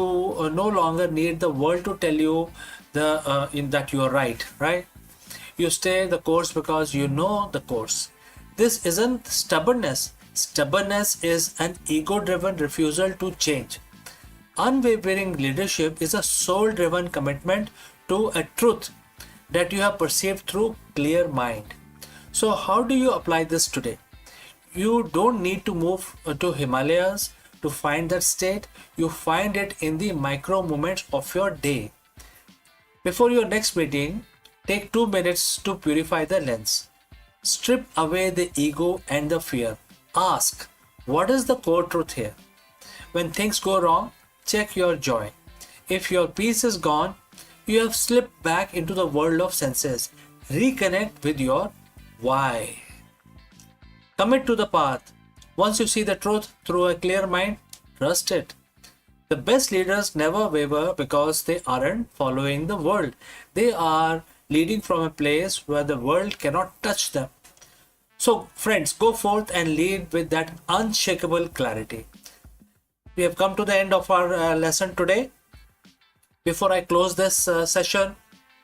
no longer need the world to tell you that you are right? You stay the course because you know the course. This isn't stubbornness. Stubbornness is an ego-driven refusal to change. Unwavering leadership is a soul-driven commitment to a truth that you have perceived through clear mind. So how do you apply this today? You don't need to move to Himalayas to find that state. You find it in the micro moments of your day. Before your next meeting, take 2 minutes to purify the lens. Strip away the ego and the fear. Ask, what is the core truth here? When things go wrong, check your joy. If your peace is gone, you have slipped back into the world of senses. Reconnect with your why. Commit to the path. Once you see the truth through a clear mind, trust it. The best leaders never waver because they aren't following the world. They are leading from a place where the world cannot touch them. So, friends, go forth and lead with that unshakable clarity. We have come to the end of our lesson today. Before I close this session,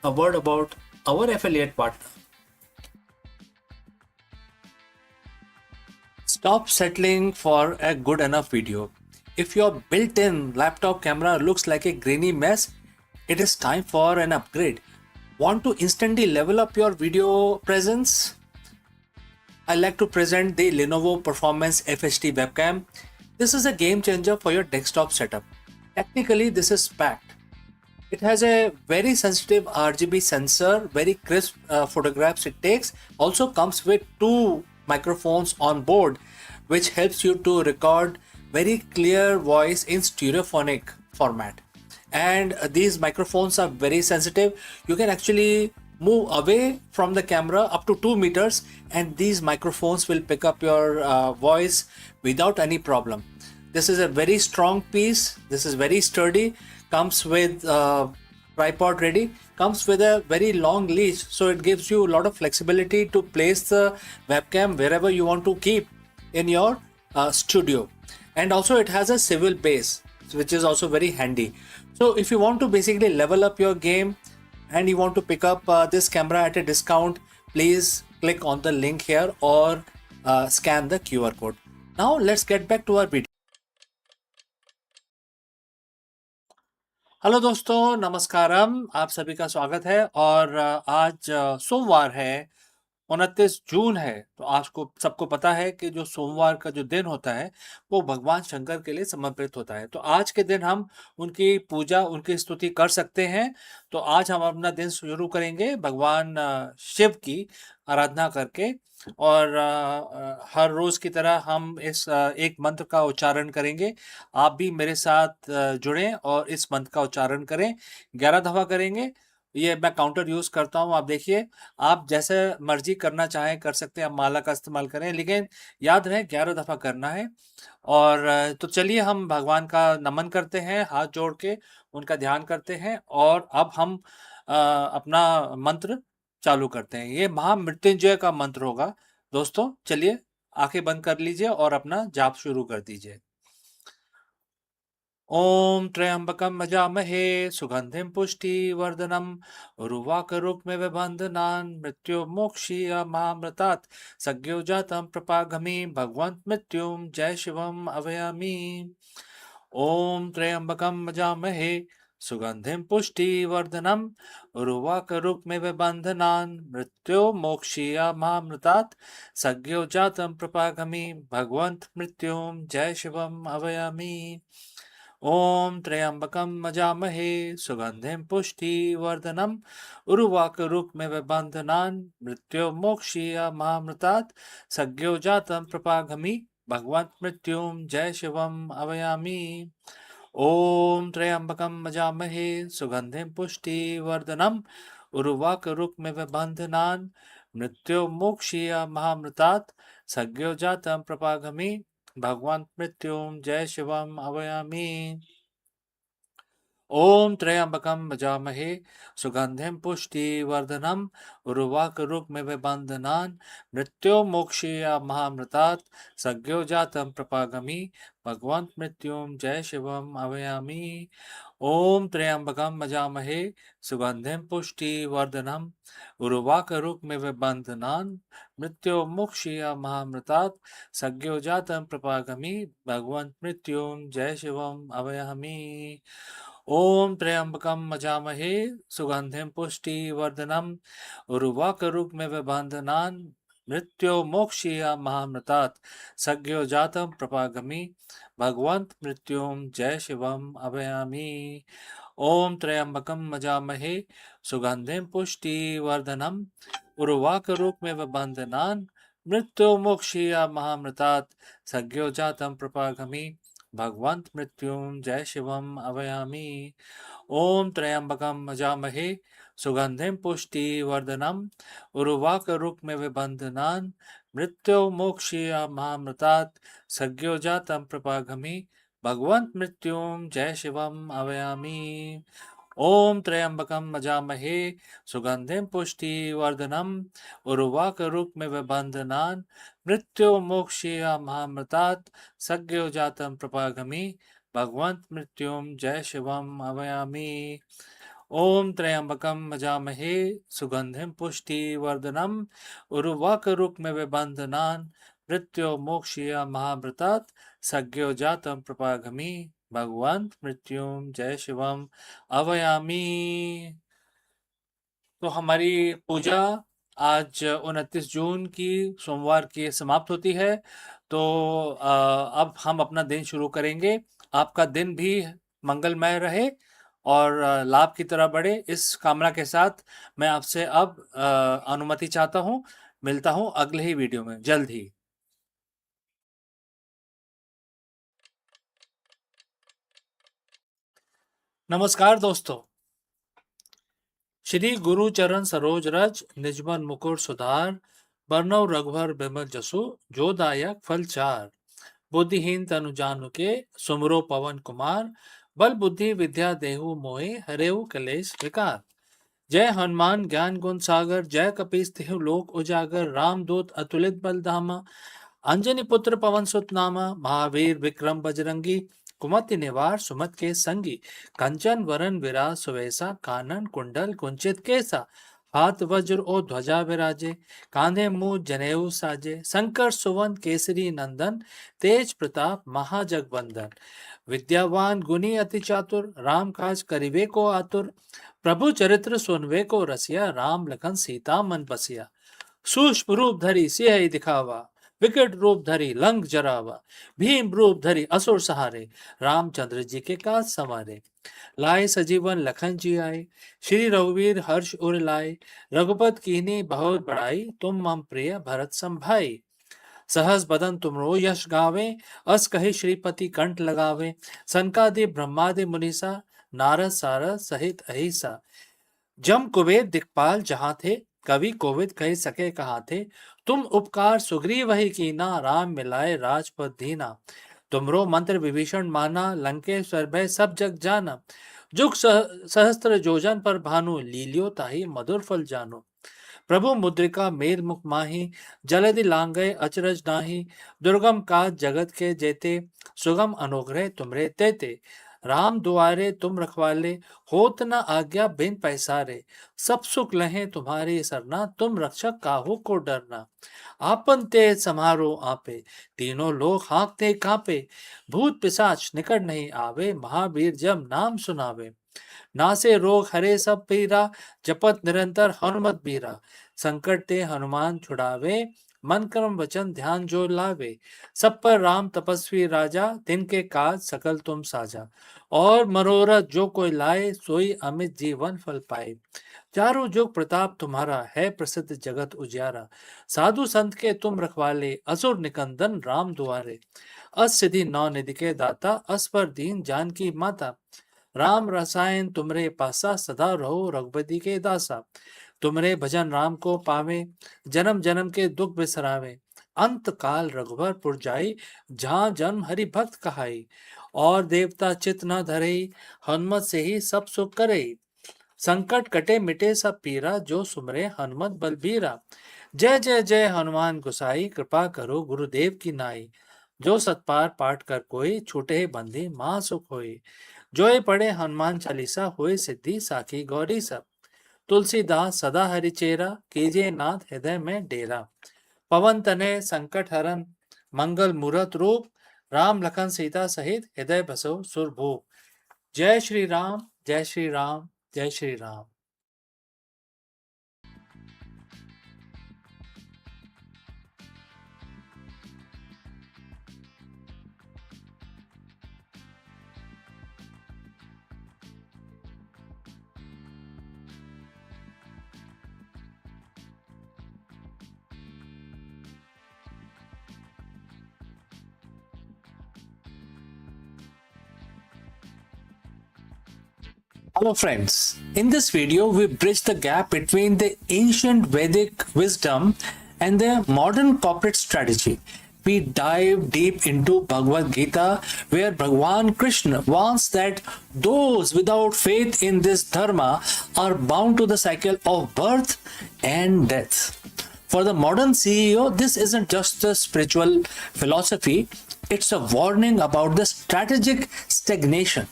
a word about our affiliate partner. Stop settling for a good enough video. If your built-in laptop camera looks like a grainy mess, it is time for an upgrade. Want to instantly level up your video presence? I like to present the Lenovo Performance FHD webcam. This is a game changer for your desktop setup. Technically, this is packed. It has a very sensitive RGB sensor, very crisp photographs it takes. Also comes with 2 microphones on board, which helps you to record very clear voice in stereophonic format. And these microphones are very sensitive. You can actually move away from the camera up to 2 meters and these microphones will pick up your voice without any problem. This is a very strong piece. This is very sturdy. Comes with tripod ready. Comes with a very long leash, so it gives you a lot of flexibility to place the webcam wherever you want to keep in your studio. And also it has a swivel base, which is also very handy. So if you want to basically level up your game and you want to pick up this camera at a discount, please click on the link here or scan the QR code. Now let's get back to our video. Hello दोस्तों, नमस्कारम। आप सभी का स्वागत है। और आज सोमवार है, 29 जून है। तो आज को सबको पता है कि जो सोमवार का जो दिन होता है वो भगवान शंकर के लिए समर्पित होता है। तो आज के दिन हम उनकी पूजा, उनकी स्तुति कर सकते हैं। तो आज हम अपना दिन शुरू करेंगे भगवान शिव की आराधना करके। और हर रोज की तरह हम इस एक मंत्र का उच्चारण करेंगे। आप भी मेरे साथ जुड़ें और इस मंत्र का उच्चारण करें। 11 दफा करेंगे। ये मैं काउंटर यूज करता हूँ, आप देखिए। आप जैसे मर्जी करना चाहें कर सकते हैं, आप माला का इस्तेमाल करें, लेकिन याद रहे 11 दफा करना है। और तो चलिए हम भगवान का नमन करते हैं, हाथ जोड़ के उनका ध्यान करते हैं। और अब हम अपना मंत्र चालू करते हैं। ये महामृत्युंजय का मंत्र होगा। दोस्तों चलिए आंखें बंद कर लीजिए और अपना जाप शुरू कर दीजिए। ओम त्र्यंबकम यजामहे सुगंधिम पुष्टिवर्धनम उर्वारुकमिव बन्धनान् मृत्युर्मोक्षीयमामृतात् सद्योजातं प्रपागामि भगवन्तं मृत्युं जय शिवम् आवाहयामि। ओम त्र्यंबकम यजामहे सुगंधिम पुष्टिवर्धनम उर्वारुकमिव बन्धनान् मृत्युर्मोक्षीयमामृतात् सद्योजातं प्रपागामि भगवन्तं मृत्युं जय शिवम् आवाहयामि। ओम त्र्यंबकम यजामहे सुगंधिम पुष्टिवर्धनम उर्वारुकमिव बन्धनान् मृत्युर्मोक्षीयमामृतात् सद्योजातं प्रपागामि भगवन्तं मृत्युं जय शिवम् आवाहयामि। ओम त्र्यंबकम यजामहे सुगंधिम पुष्टिवर्धनम उर्वारुकमिव बन्धनान् मृत्युर्मोक्षीयमामृतात् सद्योजातं प्रपागामि भगवन्तं मृत्युं जय शिवम् आवाहयामि। ओम त्र्यंबकम यजामहे सुगंधिम पुष्टिवर्धनम उर्वारुकमिव बन्धनान् मृत्युर्मोक्षीयमामृतात् सद्योजातं प्रपागामि भगवन्तं मृत्युं जय शिवम् आवाहयामि। ओम त्र्यंबकम यजामहे सुगंधिम पुष्टिवर्धनम उर्वारुकमिव बन्धनान् मृत्युर्मोक्षीयमामृतात् सद्योजातं प्रपागामि भगवन्तं मृत्युं जय शिवम् आवाहयामि। ओम त्र्यंबकम यजामहे सुगंधिम पुष्टिवर्धनम उर्वारुकमिव बन्धनान् मृत्यो मोक्षीय महामृतात् सज्ञो जातम प्रपागमी भगवंत मृत्युम जय शिवम अभयामी। ओम त्र्यंबकम मजामहे सुगंधिम पुष्टिवर्धनम उर्वाकरूपमेव बन्धनान् मृत्यो मोक्षीय महामृतात् सज्ञो जातम प्रपागमी भगवंत मृत्युम जय शिवम अभयामी। ओम त्र्यंबकम मजामहे सुगंधिम पुष्टिवर्धनम उर्वाकरूपमेव बन्धनान् मृत्यो मोक्षीय महामृतात् सज्ञो जातम प्रपागमी भगवंत मृत्युम जय शिवम अवयामी। ओम त्र्यंबकम मजामहे सुगंधिम पुष्टिवर्धनम उर्वाकरूपमेव बन्धनान् मृत्यो मोक्षीय महामृतात् सज्ञो जातम प्रपागमी भगवंत मृत्युम जय शिवम अवयामी। ओम त्र्यंबकम मजामहे सुगंधिम पुष्टिवर्धनम उर्वाकरूपमेव बन्धनान् मृत्यो मोक्षीय महामृतात् सज्ञो जातम प्रपागमी भगवंत मृत्युम जय शिवम अवयामी। तो हमारी पूजा आज 29 जून की सोमवार की समाप्त होती है। तो अब हम अपना दिन शुरू करेंगे। आपका दिन भी मंगलमय रहे और लाभ की तरह बढ़े, इस कामना के साथ मैं आपसे अब अनुमति चाहता हूँ। मिलता हूँ अगले ही वीडियो में जल्द ही। नमस्कार दोस्तों। श्री गुरु चरण सरोज रज निजमन मुकुर सुधार बरनव रघुवर बिमल जसु जो दायक फल चार बुद्धिहीन तनु जानु के सुमरो पवन कुमार बल बुद्धि विद्या देहु मोहे हरेहु कलेश विकार। जय हनुमान ज्ञान गुण सागर जय कपीस तिहु लोक उजागर रामदूत अतुलित बल धामा अंजनी पुत्र पवन सुत नामा महावीर विक्रम बजरंगी कुमति निवार सुमत के संगी कंचन वरन विराज सुवेसा कानन कुंडल कुंचित केसा हाथ वज्र और ध्वजा विराजे कांधे मुंह जनेऊ साजे शंकर सुवन केसरी नंदन तेज प्रताप महाजगवंदन विद्यावान गुणी अति चातुर राम काज करिवे को आतुर प्रभु चरित्र सुनवे को रसिया राम लखन सीता मन बसिया। सूक्ष्म रूप धरी सिंह दिखावा विकट रूप धरी लंक जरावा भीम रूप धरी असुर सहारे रामचंद्र जी के काज संवारे। लाए सजीवन लखन जी आए श्री रघुवीर हर्ष उर लाए रघुपत कीन्ही बहुत बड़ाई तुम मम प्रिय भरत संभाई। सहस बदन तुमरो यश गावे अस कहि श्रीपति कंठ लगावे सनकादि ब्रह्मादि मुनीसा नारद सारद सहित अहिसा। जम कुबेर दिक्पाल जहाँ थे कवि कोविद कह सके कहा थे तुम उपकार सुग्रीव वही कीना राम मिलाए राजपद दीना। तुमरो मंत्र विभीषण माना लंकेश्वर भय सब जग जाना जुग सहस्त्र जोजन पर भानु लीलियो ताही मधुर फल जानो। प्रभु मुद्रिका मेर मुख माही जलधि लांगय अचरज नाही दुर्गम काज जगत के जेते सुगम अनुग्रह तुमरे तेते। राम दुआरे तुम रखवाले होत न आज्ञा बिन पैसारे सब सुख लहे तुम्हारी सरना तुम रक्षक काहू को डरना। आपन तेज समारो आपे तीनों लोग हाँकते कांपे भूत पिशाच निकट नहीं आवे महावीर जब नाम सुनावे। नासे रोग हरे सब पीरा जपत निरंतर हनुमत बीरा संकट ते हनुमान छुड़ावे मन कर्म वचन ध्यान जो लावे। सब पर राम तपस्वी राजा तिनके काज सकल तुम साजा और मनोरथ जो कोई लाए सोई अमित जीवन फल पाए। चारों जुग प्रताप तुम्हारा है प्रसिद्ध जगत उजियारा साधु संत के तुम रखवाले असुर निकंदन राम दुआरे। अस सिद्धि नौ निधि के दाता अस पर दीन जान की माता राम रसायन तुमरे पासा सदा रहो रघुपति के दासा। तुमरे भजन राम को पावे जन्म जन्म के दुख बिसरावे अंत काल रघुबर पुर जाई जहाँ जन्म हरि भक्त कहाई। और देवता चित न धरे हनुमत से ही सब सुख करे संकट कटे मिटे सब पीरा जो सुमरे हनुमत बलबीरा। जय जय जय हनुमान गोसाई कृपा करो गुरुदेव की नाई जो सतपार पाठ कर कोई छूटे बंदी मां सुख होई। जोए पढ़े हनुमान चालीसा होए सिद्धि साखी गौरी सब। तुलसीदास सदा हरि चेरा कीजे नाथ हृदय में डेरा। पवन तनय संकट हरन मंगल मूरत रूप राम लखन सीता सहित हृदय बसो सुरभूप। जय श्री राम जय श्री राम जय Shri Ram. Hello friends, in this video we bridge the gap between the ancient Vedic wisdom and the modern corporate strategy. We dive deep into Bhagavad Gita where Bhagwan Krishna warns that those without faith in this dharma are bound to the cycle of birth and death. For the modern CEO, this isn't just a spiritual philosophy, it's a warning about the strategic stagnation.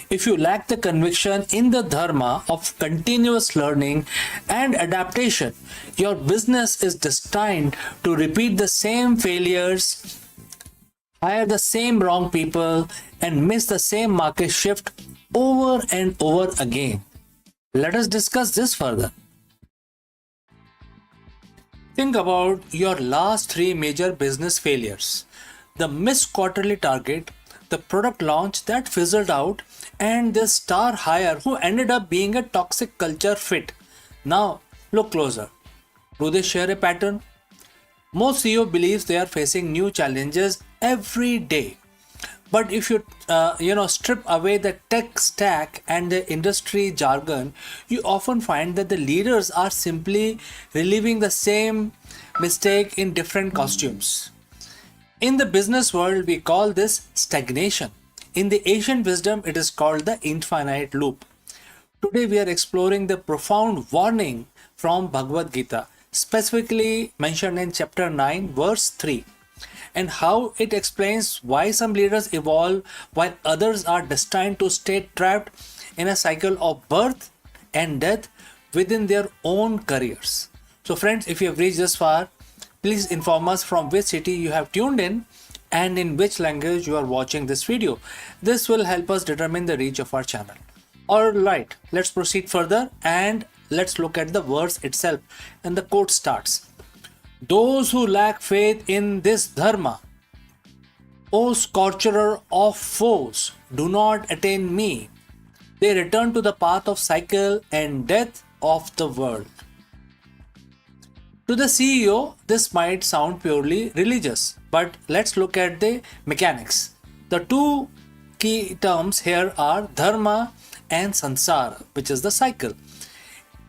If you lack the conviction in the dharma of continuous learning and adaptation, your business is destined to repeat the same failures, hire the same wrong people, and miss the same market shift over and over again. Let us discuss this further. Think about your last 3 major business failures: the missed quarterly target, the product launch that fizzled out, and the star hire who ended up being a toxic culture fit. Now, look closer. Do they share a pattern? Most CEO believes they are facing new challenges every day. But if you strip away the tech stack and the industry jargon, you often find that the leaders are simply reliving the same mistake in different costumes. In the business world, we call this stagnation. In the ancient wisdom, it is called the infinite loop. Today, we are exploring the profound warning from Bhagavad Gita, specifically mentioned in chapter 9, verse 3, and how it explains why some leaders evolve while others are destined to stay trapped in a cycle of birth and death within their own careers. So, friends, if you have reached this far, please inform us from which city you have tuned in and in which language you are watching this video. This will help us determine the reach of our channel. Alright, let's proceed further and let's look at the verse itself. And the quote starts: "Those who lack faith in this dharma, O scorcher of foes, do not attain me. They return to the path of cycle and death of the world." To the CEO, this might sound purely religious, but let's look at the mechanics. The two key terms here are dharma and sansara, which is the cycle.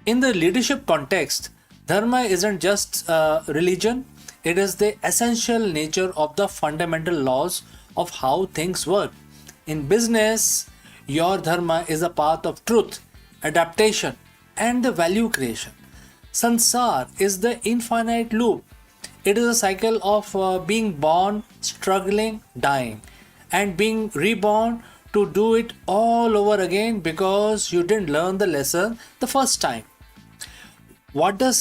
In the leadership context, dharma isn't just religion, it is the essential nature of the fundamental laws of how things work. In business, your dharma is a path of truth, adaptation, and the value creation. Sansar is the infinite loop. It is a cycle of being born, struggling, dying, and being reborn to do it all over again because you didn't learn the lesson the first time. What does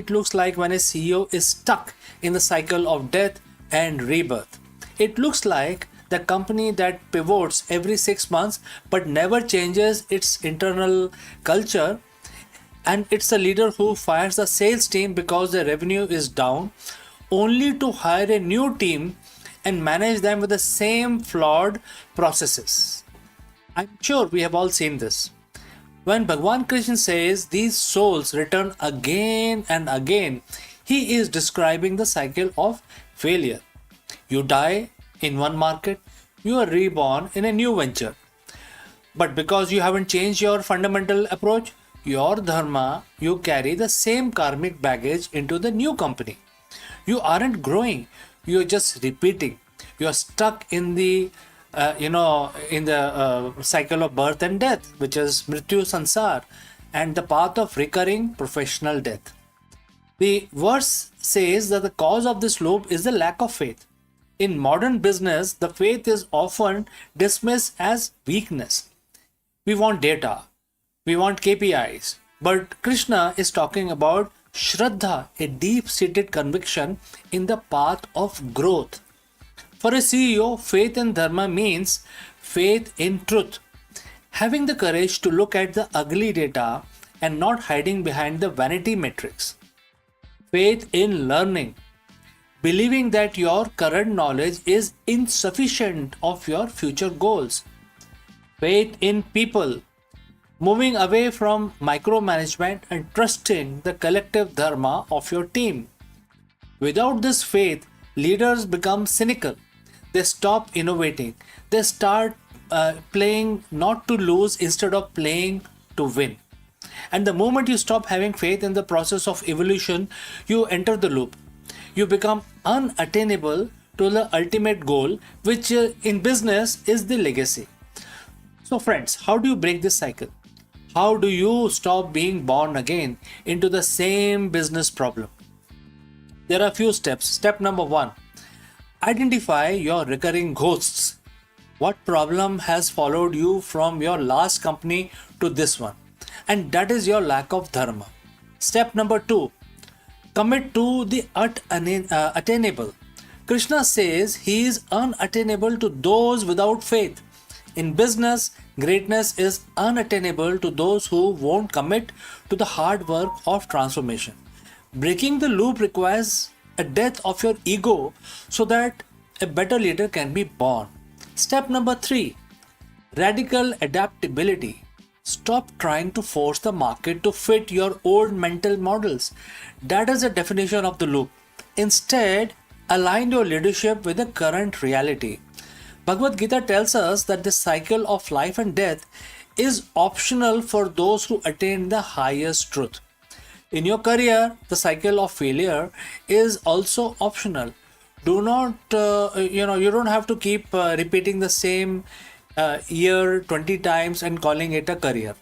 it looks like when a CEO is stuck in the cycle of death and rebirth? It looks like the company that pivots every 6 months but never changes its internal culture, and it's a leader who fires the sales team because the revenue is down, only to hire a new team and manage them with the same flawed processes. I'm sure we have all seen this. When Bhagwan Krishna says these souls return again and again, he is describing the cycle of failure. You die in one market, you are reborn in a new venture. But because you haven't changed your fundamental approach, your dharma, you carry the same karmic baggage into the new company. You aren't growing, you're just repeating. You're stuck in the cycle of birth and death, which is mrityu sansar, and the path of recurring professional death. The verse says that the cause of this loop is the lack of faith. In modern business, the faith is often dismissed as weakness. We want data, we want KPIs, but Krishna is talking about Shraddha, a deep-seated conviction in the path of growth. For a CEO, faith in dharma means faith in truth, having the courage to look at the ugly data and not hiding behind the vanity metrics. Faith in learning, believing that your current knowledge is insufficient of your future goals. Faith in people, moving away from micromanagement and trusting the collective dharma of your team. Without this faith, leaders become cynical. They stop innovating. They start playing not to lose instead of playing to win. And the moment you stop having faith in the process of evolution, you enter the loop. You become unattainable to the ultimate goal, which in business is the legacy. So, friends, how do you break this cycle? How do you stop being born again into the same business problem? There are a few steps. Step number one, identify your recurring ghosts. What problem has followed you from your last company to this one? And that is your lack of dharma. Step number two, commit to the attainable. Krishna says he is unattainable to those without faith. In business, greatness is unattainable to those who won't commit to the hard work of transformation. Breaking the loop requires a death of your ego so that a better leader can be born. Step number three, radical adaptability. Stop trying to force the market to fit your old mental models. That is the definition of the loop. Instead, align your leadership with the current reality. Bhagavad Gita tells us that the cycle of life and death is optional for those who attain the highest truth. In your career, the cycle of failure is also optional. Do not, you don't have to keep repeating the same year 20 times and calling it a career.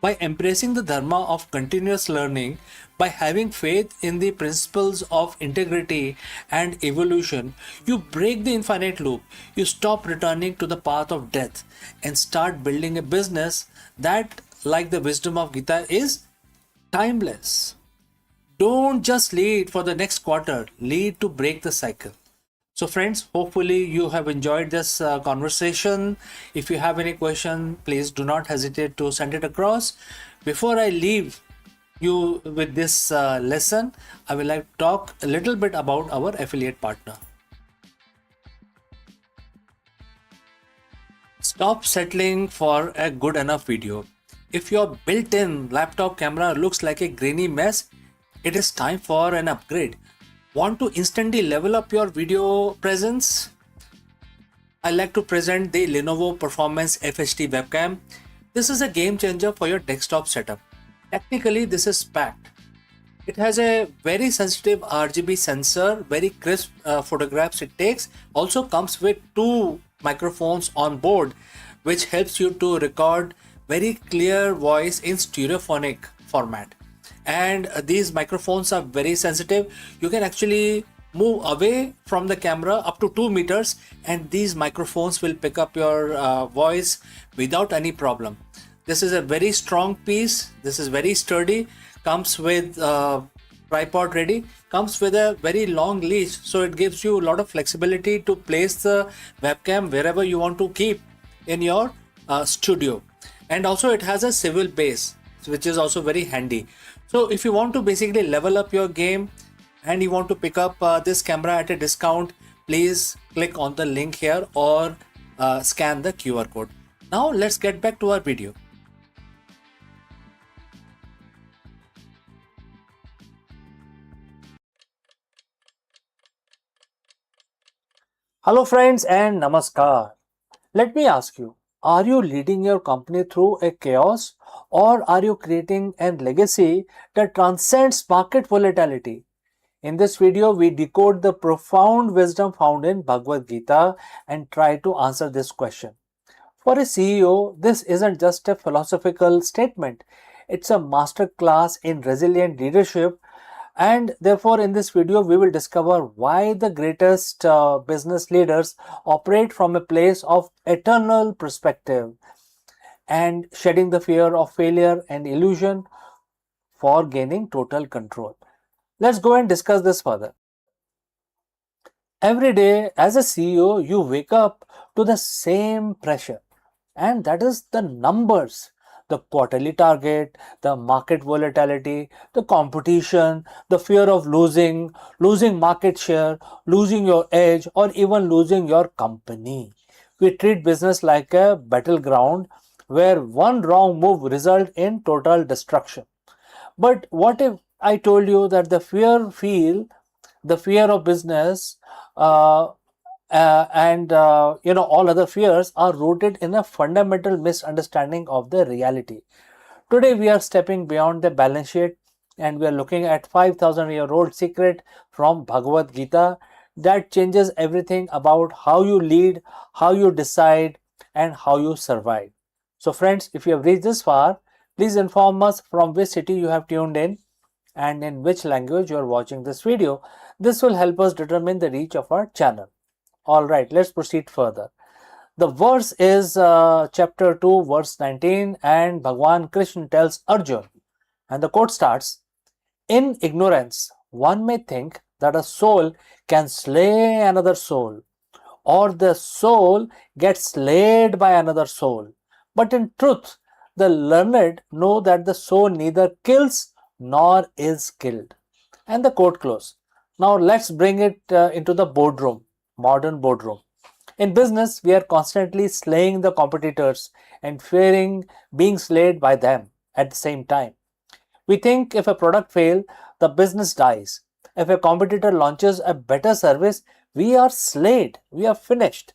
By embracing the dharma of continuous learning, by having faith in the principles of integrity and evolution, you break the infinite loop. You stop returning to the path of death and start building a business that, like the wisdom of Gita, is timeless. Don't just lead for the next quarter, lead to break the cycle. So friends, hopefully you have enjoyed this conversation. If you have any question, please do not hesitate to send it across. Before I leave you with this lesson, I will like to talk a little bit about our affiliate partner. Stop settling for a good enough video. If your built-in laptop camera looks like a grainy mess, it is time for an upgrade. Want to instantly level up your video presence? I like to present the Lenovo Performance FHD webcam. This is a game changer for your desktop setup. Technically, this is packed. It has a very sensitive RGB sensor, very crisp photographs it takes. Also comes with two microphones on board, which helps you to record very clear voice in stereophonic format. And these microphones are very sensitive. You can actually move away from the camera up to 2 meters and these microphones will pick up your voice without any problem. This is a very strong piece. This is very sturdy. Comes with tripod ready. Comes with a very long leash, so it gives you a lot of flexibility to place the webcam wherever you want to keep in your studio. And also it has a swivel base, which is also very handy. So if you want to basically level up your game and you want to pick up this camera at a discount, please click on the link here or scan the QR code. Now let's get back to our video. Hello friends and namaskar. Let me ask you, are you leading your company through a chaos or are you creating a legacy that transcends market volatility? In this video, we decode the profound wisdom found in Bhagavad Gita and try to answer this question. For a CEO, this isn't just a philosophical statement. It's a master class in resilient leadership. And therefore, in this video, we will discover why the greatest business leaders operate from a place of eternal perspective and shedding the fear of failure and illusion for gaining total control. Let's go and discuss this further. Every day as a CEO, you wake up to the same pressure, and that is the numbers. The quarterly target, the market volatility, the competition, the fear of losing market share, losing your edge, or even losing your company. We treat business like a battleground where one wrong move results in total destruction. But what if I told you that the fear of business and all other fears are rooted in a fundamental misunderstanding of the reality. Today we are stepping beyond the balance sheet and we are looking at 5,000-year-old secret from Bhagavad Gita that changes everything about how you lead, how you decide, and how you survive. So friends, if you have reached this far, please inform us from which city you have tuned in and in which language you are watching this video. This will help us determine the reach of our channel. Alright, let's proceed further. The verse is chapter 2, verse 19, and Bhagwan Krishna tells Arjun, and the quote starts, "In ignorance, one may think that a soul can slay another soul, or the soul gets slayed by another soul. But in truth, the learned know that the soul neither kills nor is killed." And the quote close. Now let's bring it into the boardroom, modern boardroom. In business, we are constantly slaying the competitors and fearing being slayed by them at the same time. We think if a product fails, the business dies. If a competitor launches a better service, we are slayed, we are finished.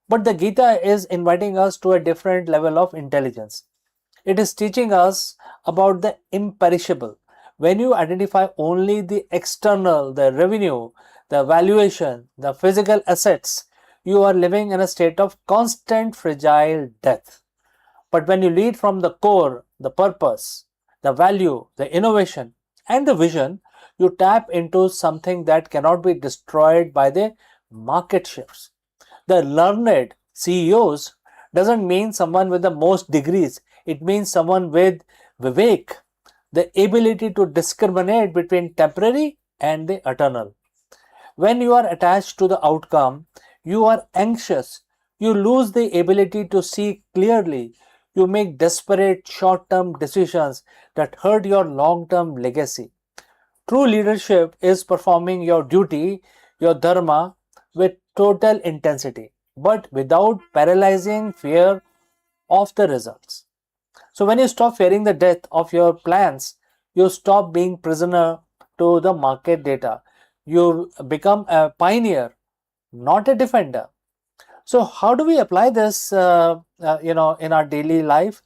But the Gita is inviting us to a different level of intelligence. It is teaching us about the imperishable. When you identify only the external, the revenue, the valuation, the physical assets, you are living in a state of constant fragile death. But when you lead from the core, the purpose, the value, the innovation, and the vision, you tap into something that cannot be destroyed by the market shifts. The learned CEOs doesn't mean someone with the most degrees. It means someone with vivek, the ability to discriminate between temporary and the eternal. When you are attached to the outcome, you are anxious. You lose the ability to see clearly. You make desperate short-term decisions that hurt your long-term legacy. True leadership is performing your duty, your dharma, with total intensity, but without paralyzing fear of the results. So when you stop fearing the death of your plans, you stop being prisoner to the market data. You become a pioneer, not a defender. So how do we apply this, in our daily life?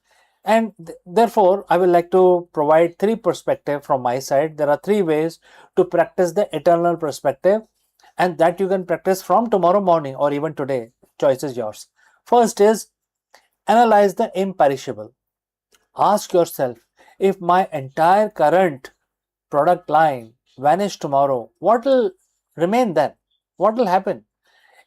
And therefore, I would like to provide three perspectives from my side. There are three ways to practice the eternal perspective, and that you can practice from tomorrow morning or even today. Choice is yours. First is analyze the imperishable. Ask yourself, if my entire current product line vanish tomorrow, what will remain then? What will happen?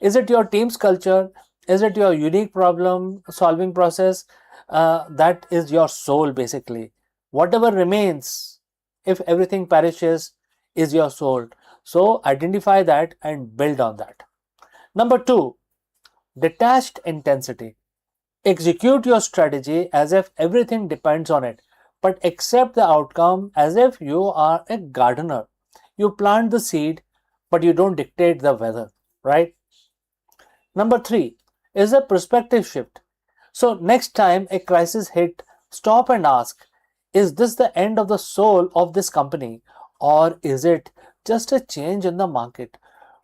Is it your team's culture? Is it your unique problem solving process? That is your soul basically. Whatever remains, if everything perishes, is your soul. So identify that and build on that. Number two, detached intensity. Execute your strategy as if everything depends on it, but accept the outcome as if you are a gardener. You plant the seed, but you don't dictate the weather, right? Number three is a perspective shift. So next time a crisis hit, stop and ask, is this the end of the soul of this company, or is it just a change in the market?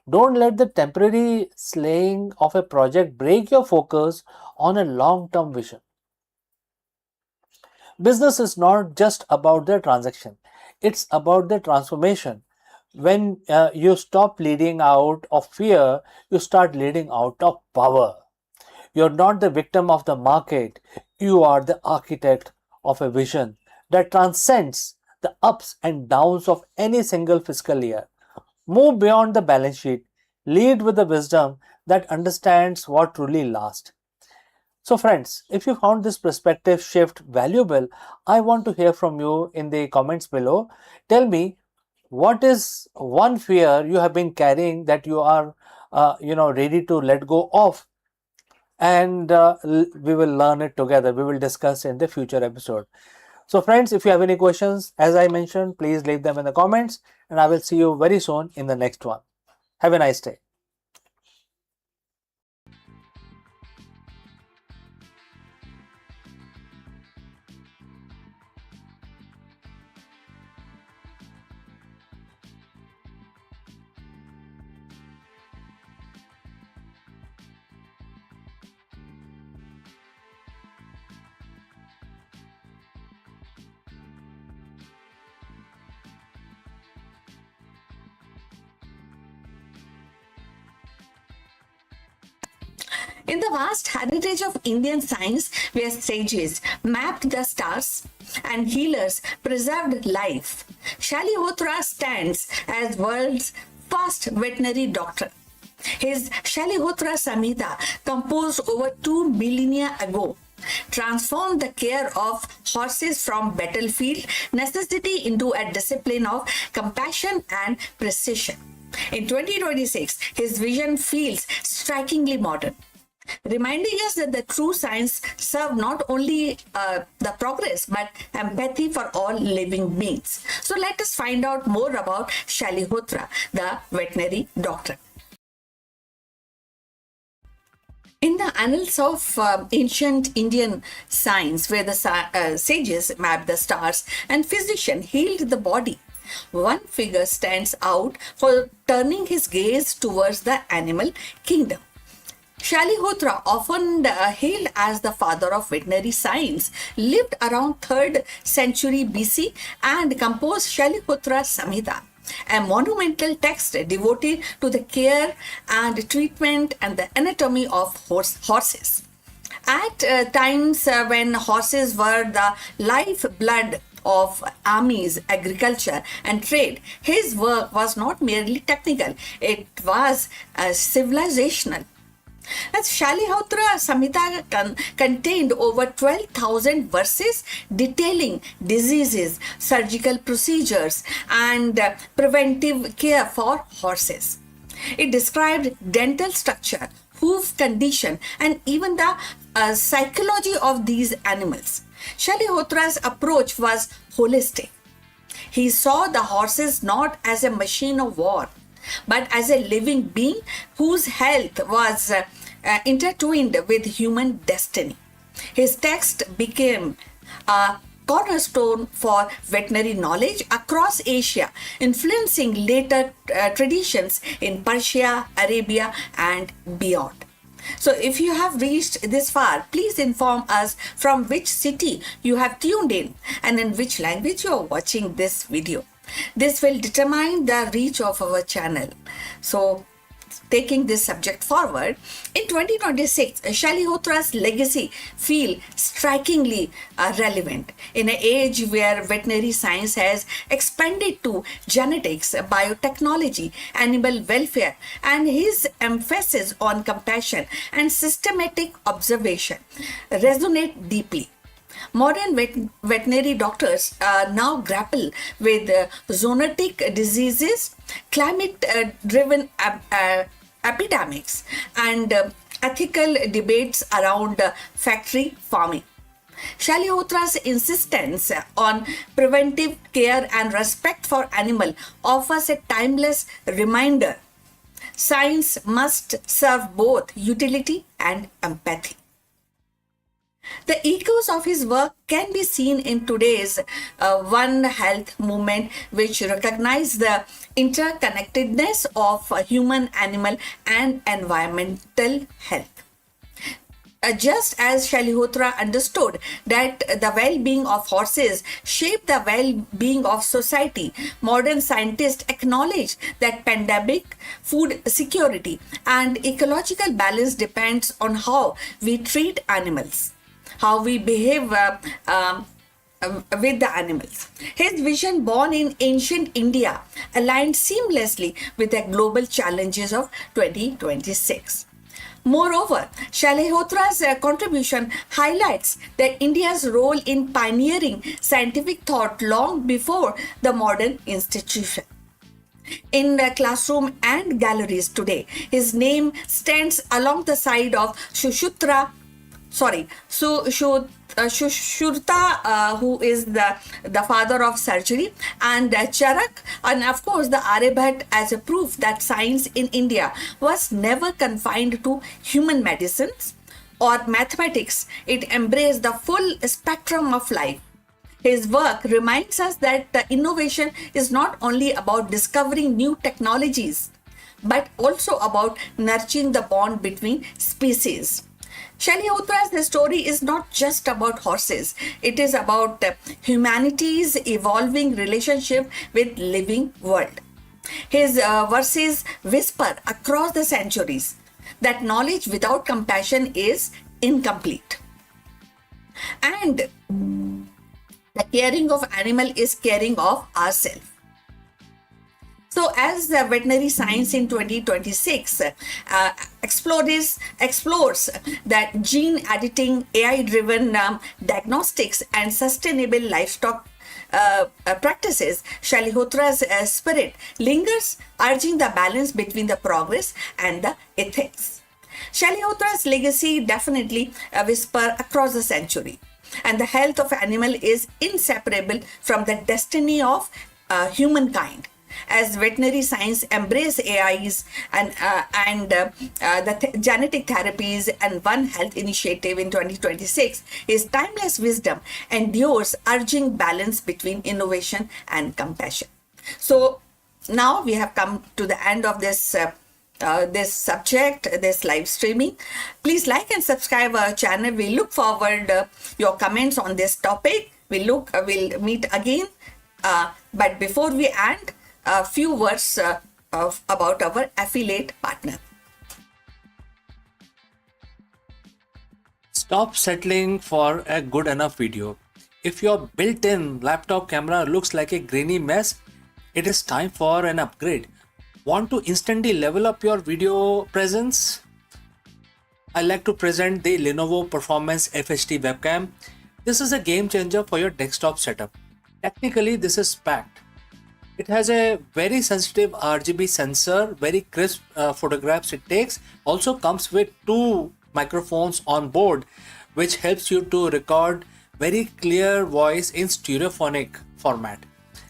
Don't let the temporary slaying of a project break your focus on a long-term vision. Business is not just about the transaction, it's about the transformation. When you stop leading out of fear, you start leading out of power. You're not the victim of the market, you are the architect of a vision that transcends the ups and downs of any single fiscal year. Move beyond the balance sheet, lead with the wisdom that understands what truly lasts. So friends, if you found this perspective shift valuable, I want to hear from you in the comments below. Tell me, what is one fear you have been carrying that you are ready to let go of? And we will learn it together. We will discuss in the future episode. So friends, if you have any questions, as I mentioned, please leave them in the comments and I will see you very soon in the next one. Have a nice day. In the vast heritage of Indian science, where sages mapped the stars and healers preserved life, Shalihotra stands as world's first veterinary doctor. His Shalihotra Samhita, composed over 2 millennia ago, transformed the care of horses from battlefield necessity into a discipline of compassion and precision. In 2026, his vision feels strikingly modern, reminding us that the true science serve not only the progress but empathy for all living beings. So let us find out more about Shalihotra, the veterinary doctor. In the annals of ancient Indian science, where the sages mapped the stars and physician healed the body, one figure stands out for turning his gaze towards the animal kingdom. Shalihotra, often hailed as the father of veterinary science, lived around 3rd century BC and composed Shalihotra Samhita, a monumental text devoted to the care and treatment and the anatomy of horses. At times when horses were the lifeblood of armies, agriculture, and trade, his work was not merely technical, it was civilizational. As Shalihotra Samhita contained over 12,000 verses detailing diseases, surgical procedures, and preventive care for horses. It described dental structure, hoof condition, and even the psychology of these animals. Shalihotra's approach was holistic. He saw the horses not as a machine of war, but as a living being whose health was intertwined with human destiny. His text became a cornerstone for veterinary knowledge across Asia, influencing later traditions in Persia, Arabia, and beyond. So if you have reached this far, please inform us from which city you have tuned in and in which language you are watching this video. This will determine the reach of our channel. So taking this subject forward, in 2026, Shalihotra's legacy feels strikingly relevant. In an age where veterinary science has expanded to genetics, biotechnology, animal welfare, and his emphasis on compassion and systematic observation resonate deeply. Modern veterinary doctors now grapple with zoonotic diseases, climate-driven epidemics, and ethical debates around factory farming. Shalihotra's insistence on preventive care and respect for animal offers a timeless reminder. Science must serve both utility and empathy. The echoes of his work can be seen in today's One Health movement, which recognizes the interconnectedness of human, animal, and environmental health. Just as Shalihotra understood that the well-being of horses shape the well-being of society, modern scientists acknowledge that pandemic, food security, and ecological balance depends on how we treat animals, how we behave with the animals. His vision, born in ancient India, aligned seamlessly with the global challenges of 2026. Moreover, Shalihotra's contribution highlights that India's role in pioneering scientific thought long before the modern institution. In the classroom and galleries today, his name stands along the side of Sushruta, who is the father of surgery, and Charak, and of course the Aryabhat, as a proof that science in India was never confined to human medicines or mathematics. It embraced the full spectrum of life. His work reminds us that the innovation is not only about discovering new technologies, but also about nurturing the bond between species. Shalihotra's story is not just about horses. It is about humanity's evolving relationship with living world. His verses whisper across the centuries, that knowledge without compassion is incomplete. And the caring of animal is caring of ourselves. So, as the veterinary science in 2026 explores that gene editing, AI-driven diagnostics, and sustainable livestock practices, Shalihotra's spirit lingers, urging the balance between the progress and the ethics. Shalihotra's legacy definitely whisper across the century, and the health of animal is inseparable from the destiny of humankind. As veterinary science embrace AIs and genetic therapies and One Health initiative in 2026, his timeless wisdom endures, urging balance between innovation and compassion. So now we have come to the end of this subject, this live streaming. Please like and subscribe our channel. We look forward your comments on this topic. We'll meet again. But before we end, a few words about our affiliate partner. Stop settling for a good enough video. If your built-in laptop camera looks like a grainy mess, it is time for an upgrade. Want to instantly level up your video presence? I like to present the Lenovo Performance FHD webcam. This is a game changer for your desktop setup. Technically, this is packed. It has a very sensitive RGB sensor, very crisp photographs it takes. Also comes with 2 microphones on board, which helps you to record very clear voice in stereophonic format.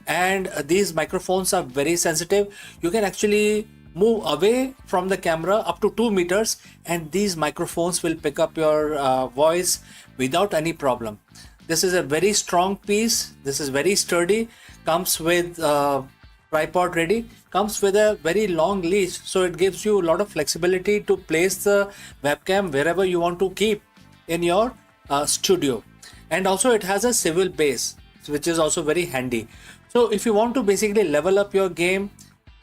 And these microphones are very sensitive. You can actually move away from the camera up to 2 meters and these microphones will pick up your voice without any problem. This is a very strong piece. This is very sturdy. Comes with tripod ready. Comes with a very long leash, so it gives you a lot of flexibility to place the webcam wherever you want to keep in your studio. And also it has a swivel base, which is also very handy. So if you want to basically level up your game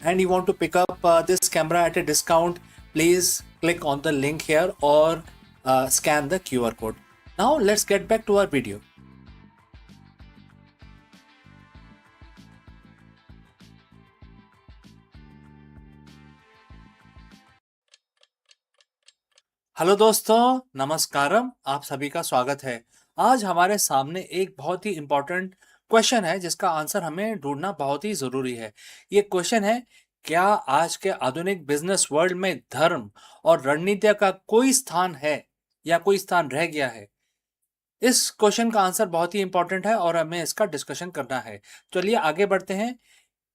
and you want to pick up this camera at a discount, please click on the link here or scan the QR code. Now let's get back to our video. Hello दोस्तों, नमस्कारम, आप सभी का स्वागत है। आज हमारे सामने एक बहुत ही इम्पोर्टेंट क्वेश्चन है जिसका आंसर हमें ढूंढना बहुत ही जरूरी है। ये क्वेश्चन है, क्या आज के आधुनिक बिजनेस वर्ल्ड में धर्म और रणनीति का कोई स्थान है या कोई स्थान रह गया है? इस क्वेश्चन का आंसर बहुत ही इंपॉर्टेंट है और हमें इसका डिस्कशन करना है। चलिए आगे बढ़ते हैं।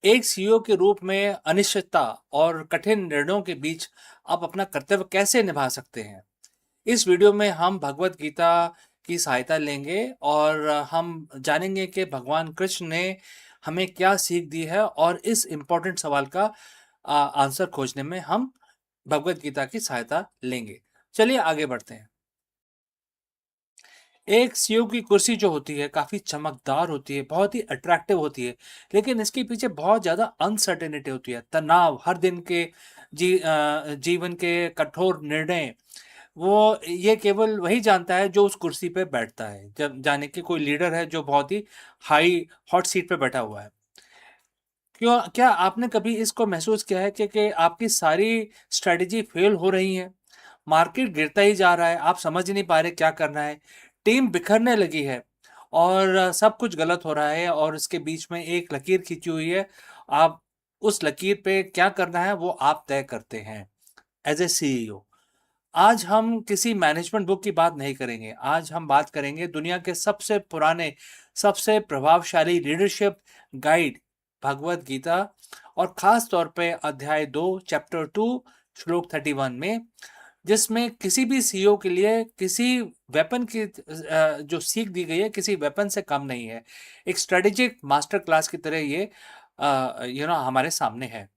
एक सीईओ के रूप में अनिश्चितता और कठिन निर्णयों के बीच आप अपना कर्तव्य कैसे निभा सकते हैं? इस वीडियो में हम भगवत गीता की सहायता लेंगे और हम जानेंगे कि भगवान कृष्ण ने हमें क्या सीख दी है और इस इम्पोर्टेंट सवाल का आंसर खोजने में हम भगवत गीता की सहायता लेंगे। चलिए आगे बढ़ते हैं। एक सीईओ की कुर्सी जो होती है काफी चमकदार होती है, बहुत ही अट्रैक्टिव होती है, लेकिन इसके पीछे बहुत ज्यादा अनसर्टेनिटी होती है, तनाव, हर दिन के जीवन के कठोर निर्णय। वो ये केवल वही जानता है जो उस कुर्सी पे बैठता है। जब जाने कि कोई लीडर है जो बहुत ही हाई हॉट सीट पे बैठा हुआ है। क्या आपने कभी इसको महसूस किया है कि आपकी सारी स्ट्रेटेजी फेल हो रही है? मार्केट गिरता ही जा रहा है, आप समझ नहीं पा रहे क्या करना है, टीम बिखरने लगी है और सब कुछ गलत हो रहा है और इसके बीच में एक लकीर खींची हुई है। आप उस लकीर पे क्या करना है वो आप तय करते हैं एज ए सीईओ। आज हम किसी मैनेजमेंट बुक की बात नहीं करेंगे। आज हम बात करेंगे दुनिया के सबसे पुराने, सबसे प्रभावशाली लीडरशिप गाइड भगवत गीता और खास तौर पे अध्याय 2 चैप्टर 2 श्लोक 31 में, जिसमें किसी भी सीईओ के लिए किसी वेपन की जो सीख दी गई है किसी वेपन से कम नहीं है। एक स्ट्रेटेजिक मास्टर क्लास की तरह ये हमारे सामने है।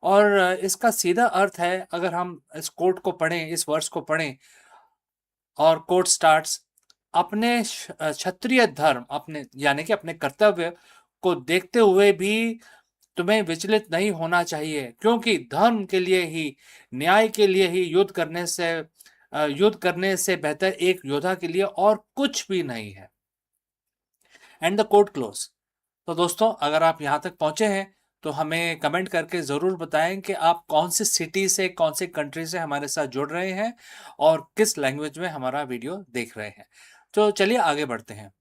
और इसका सीधा अर्थ है, अगर हम इस कोट को पढ़ें, इस वर्ष को पढ़ें, और कोट स्टार्ट्स, अपने क्षत्रिय धर्म, अपने यानी कि अपने कर्तव्य को देखते हुए भी तुम्हें विचलित नहीं होना चाहिए, क्योंकि धर्म के लिए ही, न्याय के लिए ही युद्ध करने से बेहतर एक योद्धा के लिए और कुछ भी नहीं है। And the quote close. तो दोस्तों, अगर आप यहाँ तक पहुंचे हैं तो हमें कमेंट करके ज़रूर बताएं कि आप कौन सी सिटी से, कौन सी कंट्री से हमारे साथ जुड़ रहे हैं और किस लैंग्वेज में हमारा वीडियो देख रहे हैं। तो चलिए आगे बढ़ते हैं।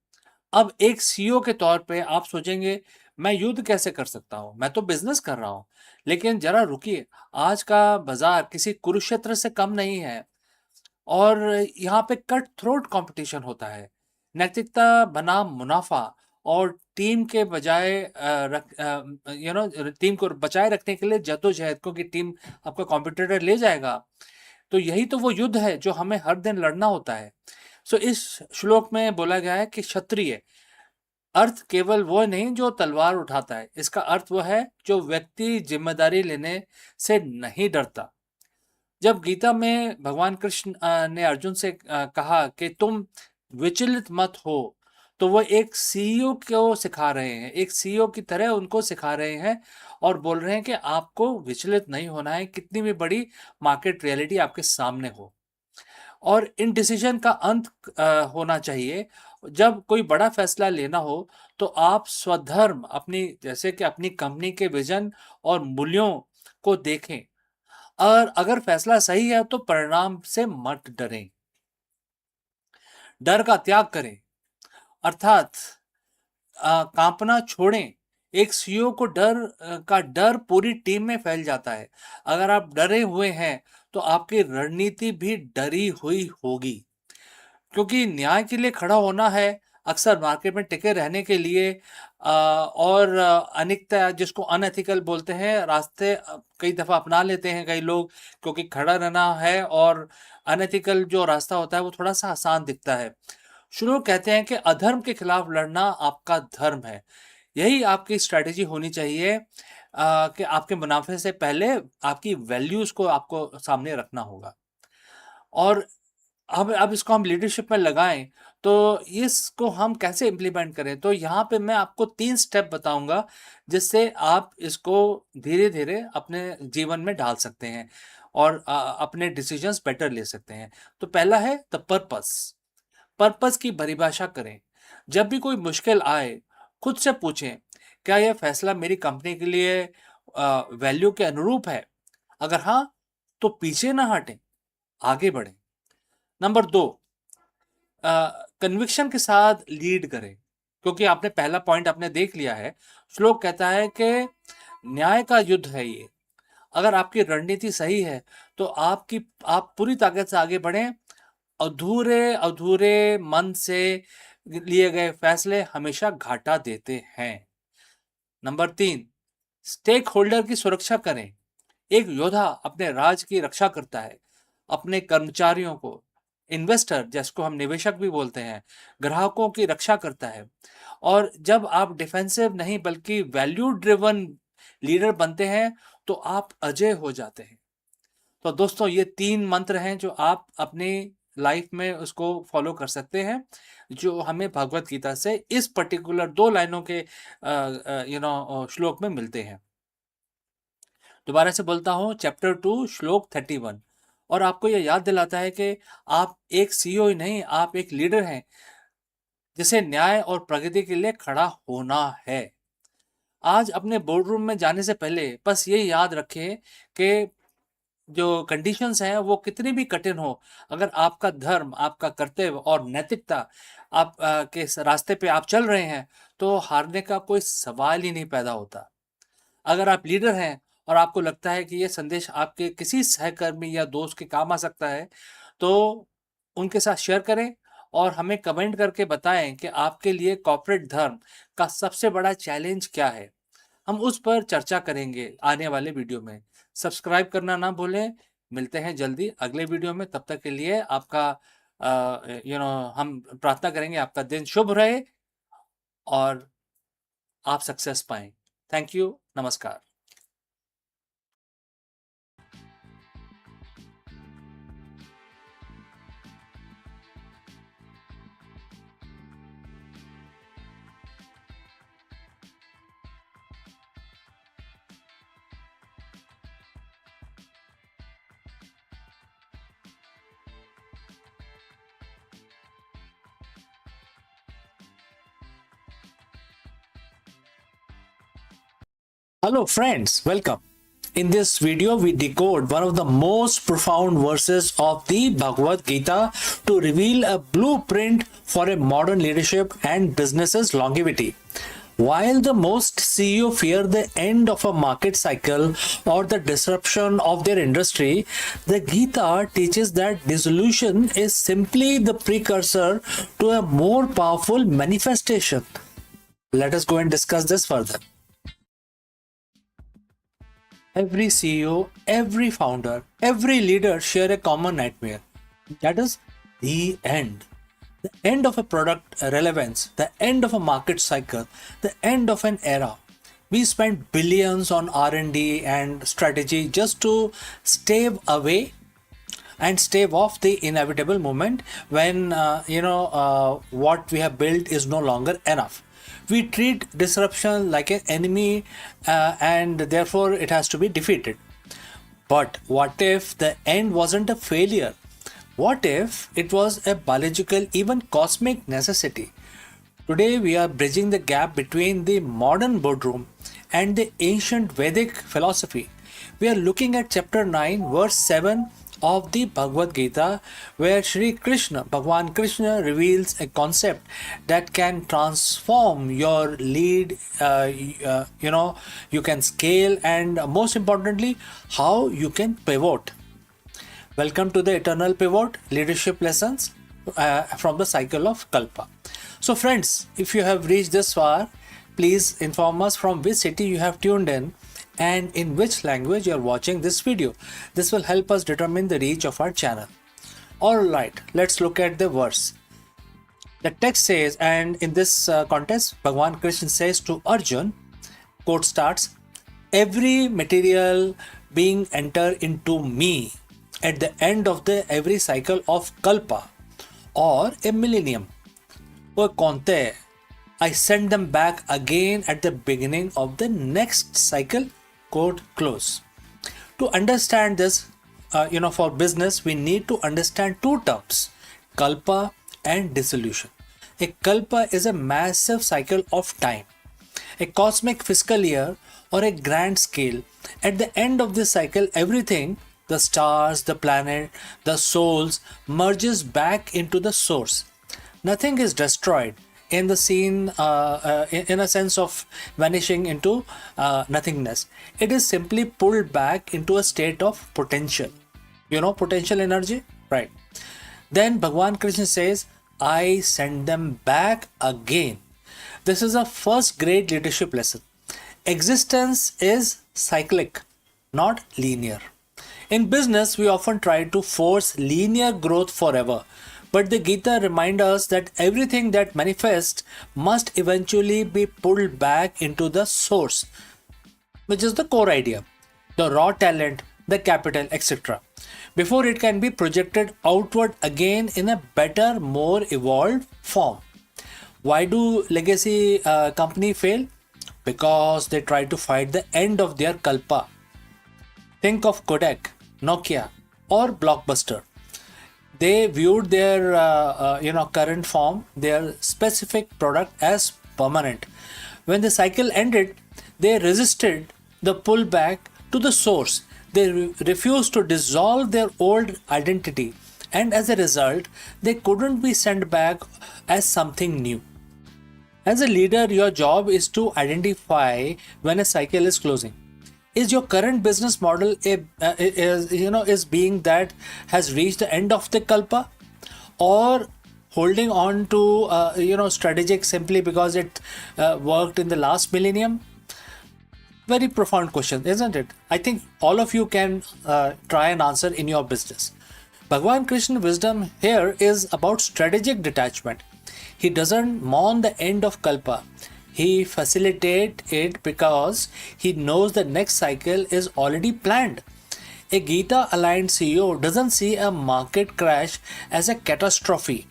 अब एक सीईओ के तौर पे आप सोचेंगे, मैं युद्ध कैसे कर सकता हूँ, मैं तो बिजनेस कर रहा हूँ। लेकिन जरा रुकिए, आज का बाजार किसी कुरुक्षेत्र से कम नहीं है और यहाँ पे कट थ्रोट कंपटीशन होता है। नैतिकता बनाम मुनाफा और टीम के बजाय टीम को बचाए रखने के लिए जद्दोजहद, क्योंकि टीम आपका कॉम्पिटिटर ले जाएगा। तो यही तो वो युद्ध है जो हमें हर दिन लड़ना होता है। सो इस श्लोक में बोला गया है कि क्षत्रिय अर्थ केवल वो नहीं जो तलवार उठाता है, इसका अर्थ वो है जो व्यक्ति जिम्मेदारी लेने से नहीं डरता। जब गीता में भगवान कृष्ण ने अर्जुन से कहा कि तुम विचलित मत हो, तो वो एक सीईओ को सिखा रहे हैं, एक सीईओ की तरह उनको सिखा रहे हैं और बोल रहे हैं कि आपको विचलित नहीं होना है, कितनी भी बड़ी मार्केट रियलिटी आपके सामने हो। और इन डिसीजन का अंत होना चाहिए। जब कोई बड़ा फैसला लेना हो तो आप स्वधर्म, अपनी जैसे कि अपनी कंपनी के विजन और मूल्यों को देखें, और अगर फैसला सही है तो परिणाम से मत डरें, डर का त्याग करें, अर्थात कांपना छोड़ें। एक सीईओ को का डर पूरी टीम में फैल जाता है। अगर आप डरे हुए हैं तो आपकी रणनीति भी डरी हुई होगी, क्योंकि न्याय के लिए खड़ा होना है, अक्सर मार्केट में टिके रहने के लिए और अनिकता, जिसको अनएथिकल बोलते हैं, रास्ते कई दफ़ा अपना लेते हैं कई लोग, क्योंकि खड़ा रहना है और अनएथिकल जो रास्ता होता है वो थोड़ा सा आसान दिखता है। श्लोक कहते हैं कि अधर्म के खिलाफ लड़ना आपका धर्म है। यही आपकी स्ट्रैटेजी होनी चाहिए कि आपके मुनाफे से पहले आपकी वैल्यूज़ को आपको सामने रखना होगा। और अब इसको हम लीडरशिप में लगाएं तो इसको हम कैसे इम्प्लीमेंट करें, तो यहाँ पे मैं आपको 3 स्टेप बताऊंगा जिससे आप इसको धीरे धीरे अपने जीवन में डाल सकते हैं और अपने डिसीजंस बेटर ले सकते हैं। तो पहला है द पर्पस। पर्पस की परिभाषा करें। जब भी कोई मुश्किल आए, खुद से पूछें, क्या यह फैसला मेरी कंपनी के लिए वैल्यू के अनुरूप है? अगर हाँ, तो पीछे ना हटें, आगे बढ़ें। नंबर 2, कन्विक्शन के साथ लीड करें, क्योंकि आपने पहला पॉइंट आपने देख लिया है। श्लोक कहता है कि न्याय का युद्ध है ये। अगर आपकी रणनीति सही है तो आप पूरी ताकत से आगे बढ़ें। अधूरे अधूरे मन से लिए गए फैसले हमेशा घाटा देते हैं। नंबर 3, स्टेक होल्डर की सुरक्षा करें। एक योद्धा अपने राज की रक्षा करता है, अपने कर्मचारियों को, इन्वेस्टर जिसको हम निवेशक भी बोलते हैं, ग्राहकों की रक्षा करता है। और जब आप डिफेंसिव नहीं बल्कि वैल्यू ड्रिवन लीडर बनते हैं तो आप अजय हो जाते हैं। तो दोस्तों, ये 3 मंत्र हैं जो आप अपनी लाइफ में उसको फॉलो कर सकते हैं, जो हमें भगवत गीता से इस पर्टिकुलर 2 लाइनों के श्लोक में मिलते हैं। दोबारा से बोलता हूँ, चैप्टर 2 श्लोक 31, और आपको यह याद दिलाता है कि आप एक सीईओ ही नहीं, आप एक लीडर हैं जिसे न्याय और प्रगति के लिए खड़ा होना है। आज अपने बोर्ड रूम में जाने से पहले बस ये याद रखें कि जो कंडीशंस हैं वो कितनी भी कठिन हो, अगर आपका धर्म, आपका कर्तव्य और नैतिकता आप के रास्ते पे आप चल रहे हैं तो हारने का कोई सवाल ही नहीं पैदा होता। अगर आप लीडर हैं और आपको लगता है कि ये संदेश आपके किसी सहकर्मी या दोस्त के काम आ सकता है, तो उनके साथ शेयर करें और हमें कमेंट करके बताएं कि आपके लिए कॉर्पोरेट धर्म का सबसे बड़ा चैलेंज क्या है। हम उस पर चर्चा करेंगे आने वाले वीडियो में। सब्सक्राइब करना ना भूलें। मिलते हैं जल्दी अगले वीडियो में। तब तक के लिए आपका हम प्रार्थना करेंगे आपका दिन शुभ रहे और आप सक्सेस पाएं। Thank you. नमस्कार। Hello friends, welcome. In this video, we decode one of the most profound verses of the Bhagavad Gita to reveal a blueprint for a modern leadership and business's longevity. While the most CEO fear the end of a market cycle or the disruption of their industry, the Gita teaches that dissolution is simply the precursor to a more powerful manifestation. Let us go and discuss this further. Every CEO, every founder, every leader share a common nightmare. That is the end. The end of a product relevance, the end of a market cycle, the end of an era. We spend billions on R&D and strategy just to stave away and stave off the inevitable moment when what we have built is no longer enough. We treat disruption like an enemy and therefore it has to be defeated. But what if the end wasn't a failure? What if it was a biological, even cosmic necessity? Today we are bridging the gap between the modern boardroom and the ancient Vedic philosophy. We are looking at chapter 9, verse 7 of the Bhagavad Gita, where Bhagwan Krishna reveals a concept that can transform your lead, you can scale, and most importantly, how you can pivot. Welcome to the Eternal Pivot Leadership Lessons from the Cycle of Kalpa. So friends, if you have reached this far, please inform us from which city you have tuned in and in which language you are watching this video. This will help us determine the reach of our channel. Alright, let's look at the verse. The text says, and in this context, Bhagwan Krishna says to Arjun, quote starts, every material being enter into me at the end of every cycle of Kalpa or a millennium. O Kaunteya, I send them back again at the beginning of the next cycle. Quote close. To understand this, for business, we need to understand two terms, Kalpa and dissolution. A Kalpa is a massive cycle of time, a cosmic fiscal year or a grand scale. At the end of this cycle, everything, the stars, the planet, the souls, merges back into the source. Nothing is destroyed in the scene, in a sense of vanishing into nothingness. It is simply pulled back into a state of potential. You know potential energy? Right. Then Bhagwan Krishna says, I send them back again. This is a first great leadership lesson. Existence is cyclic, not linear. In business, we often try to force linear growth forever. But the Gita reminds us that everything that manifests must eventually be pulled back into the source, which is the core idea, the raw talent, the capital, etc., before it can be projected outward again in a better, more evolved form. Why do legacy companies fail? Because they try to fight the end of their kalpa. Think of Kodak, Nokia, or Blockbuster. They viewed their current form, their specific product, as permanent. When the cycle ended, they resisted the pullback to the source. They refused to dissolve their old identity, and as a result, they couldn't be sent back as something new. As a leader, your job is to identify when a cycle is closing. Is your current business model is being that has reached the end of the kalpa, or holding on to strategic simply because it worked in the last millennium? Very profound question, isn't it? I think all of you can try and answer in your business. Bhagwan Krishna wisdom here is about strategic detachment. He doesn't mourn the end of kalpa. He facilitates it because he knows the next cycle is already planned. A Gita aligned CEO doesn't see a market crash as a catastrophe.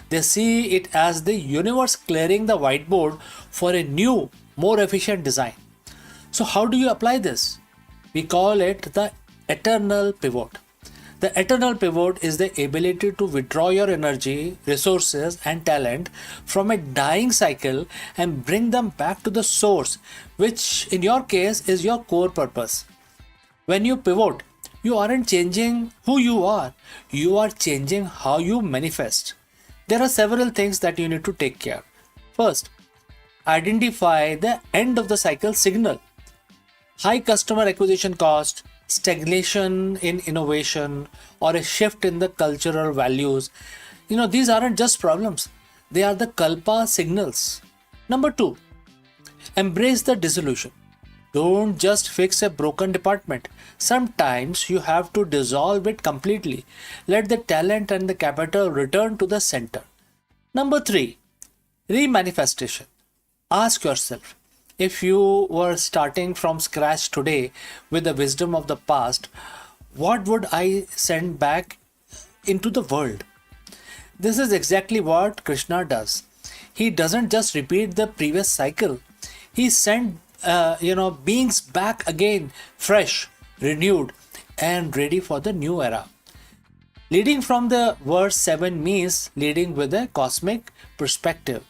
They see it as the universe clearing the whiteboard for a new, more efficient design. So how do you apply this? We call it the eternal pivot. The eternal pivot is the ability to withdraw your energy, resources, and talent from a dying cycle and bring them back to the source, which in your case is your core purpose. When you pivot, you aren't changing who you are changing how you manifest. There are several things that you need to take care. First, identify the end of the cycle signal. High customer acquisition cost, stagnation in innovation, or a shift in the cultural values. These aren't just problems, they are the kalpa signals. Number two, embrace the dissolution. Don't just fix a broken department. Sometimes you have to dissolve it completely. Let the talent and the capital return to the center. Number three, remanifestation. Ask yourself, if you were starting from scratch today with the wisdom of the past, what would I send back into the world? This is exactly what Krishna does. He doesn't just repeat the previous cycle. He sent beings back again, fresh, renewed, and ready for the new era. Leading from the verse 7 means leading with a cosmic perspective.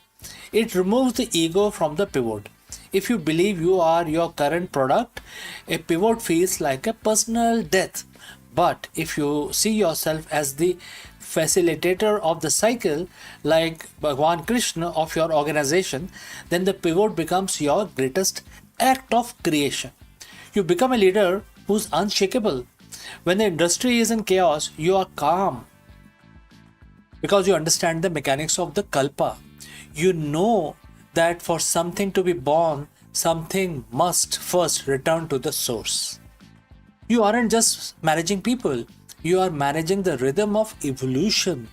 It removes the ego from the pivot. If you believe you are your current product, a pivot feels like a personal death. But if you see yourself as the facilitator of the cycle, like Bhagwan Krishna of your organization, then the pivot becomes your greatest act of creation. You become a leader who's unshakable. When the industry is in chaos, you are calm because you understand the mechanics of the kalpa. You know that for something to be born, something must first return to the source. You aren't just managing people, you are managing the rhythm of evolution.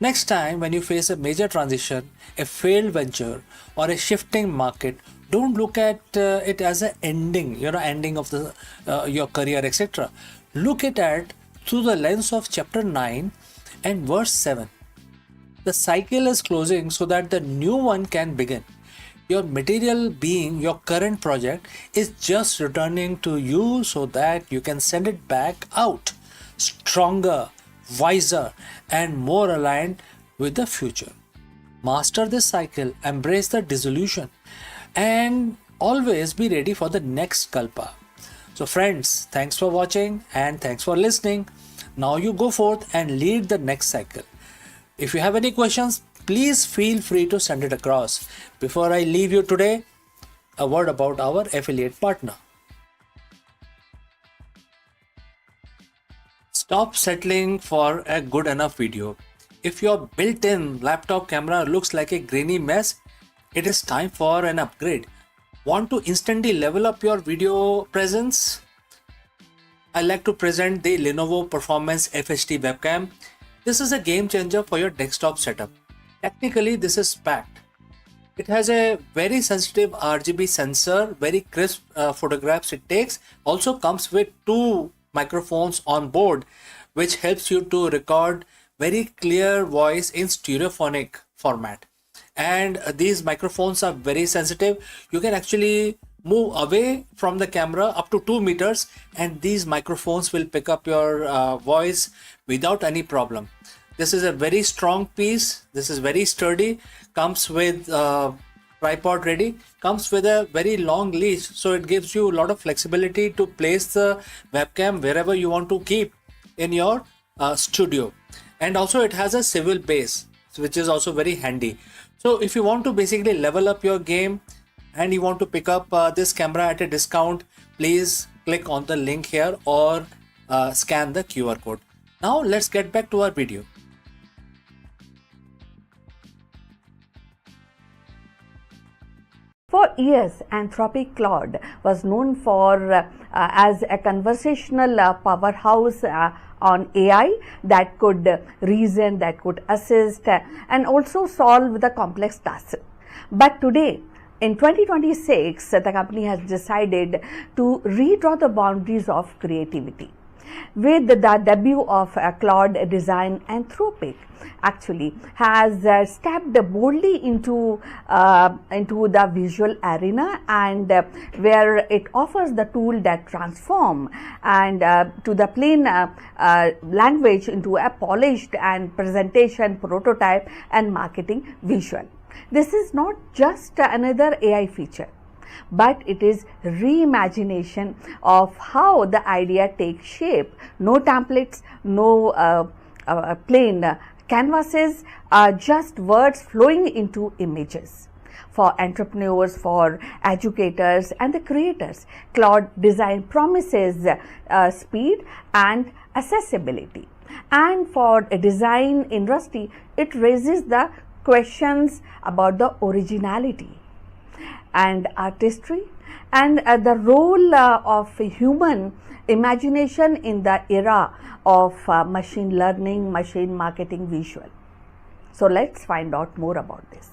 Next time when you face a major transition, a failed venture, or a shifting market, don't look at it as an ending of the your career, etc. Look at it through the lens of chapter 9 and verse 7. The cycle is closing so that the new one can begin. Your material being, your current project, is just returning to you so that you can send it back out, stronger, wiser, and more aligned with the future. Master this cycle, embrace the dissolution, and always be ready for the next kalpa. So friends, thanks for watching and thanks for listening. Now you go forth and lead the next cycle. If you have any questions, please feel free to send it across. Before I leave you today, a word about our affiliate partner. Stop settling for a good enough video. If your built-in laptop camera looks like a grainy mess, it is time for an upgrade. Want to instantly level up your video presence? I like to present the Lenovo Performance FHD webcam. This is a game changer for your desktop setup. Technically, this is packed. It has a very sensitive RGB sensor, very crisp photographs it takes. Also comes with 2 microphones on board, which helps you to record very clear voice in stereophonic format. And these microphones are very sensitive. You can actually move away from the camera up to 2 meters and these microphones will pick up your voice without any problem. This is a very strong piece. This is very sturdy. Comes with tripod ready. Comes with a very long leash, so it gives you a lot of flexibility to place the webcam wherever you want to keep in your studio. And also it has a swivel base, which is also very handy. So if you want to basically level up your game and you want to pick up this camera at a discount, please click on the link here or scan the QR code. Now let's get back to our video. For years, Anthropic Claude was known for as a conversational powerhouse on AI that could reason, that could assist, and also solve the complex tasks. But today, in 2026, the company has decided to redraw the boundaries of creativity. With the debut of Claude Design, Anthropic actually has stepped boldly into the visual arena, and where it offers the tool that transform and to the plain language into a polished and presentation prototype and marketing visual. This is not just another AI feature, but it is reimagination of how the idea takes shape. No templates, no plain canvases, just words flowing into images. For entrepreneurs, for educators and the creators, Claude Design promises speed and accessibility. And for a design industry, it raises the questions about the originality and artistry, and the role of human imagination in the era of machine learning, machine marketing, visual. So let's find out more about this.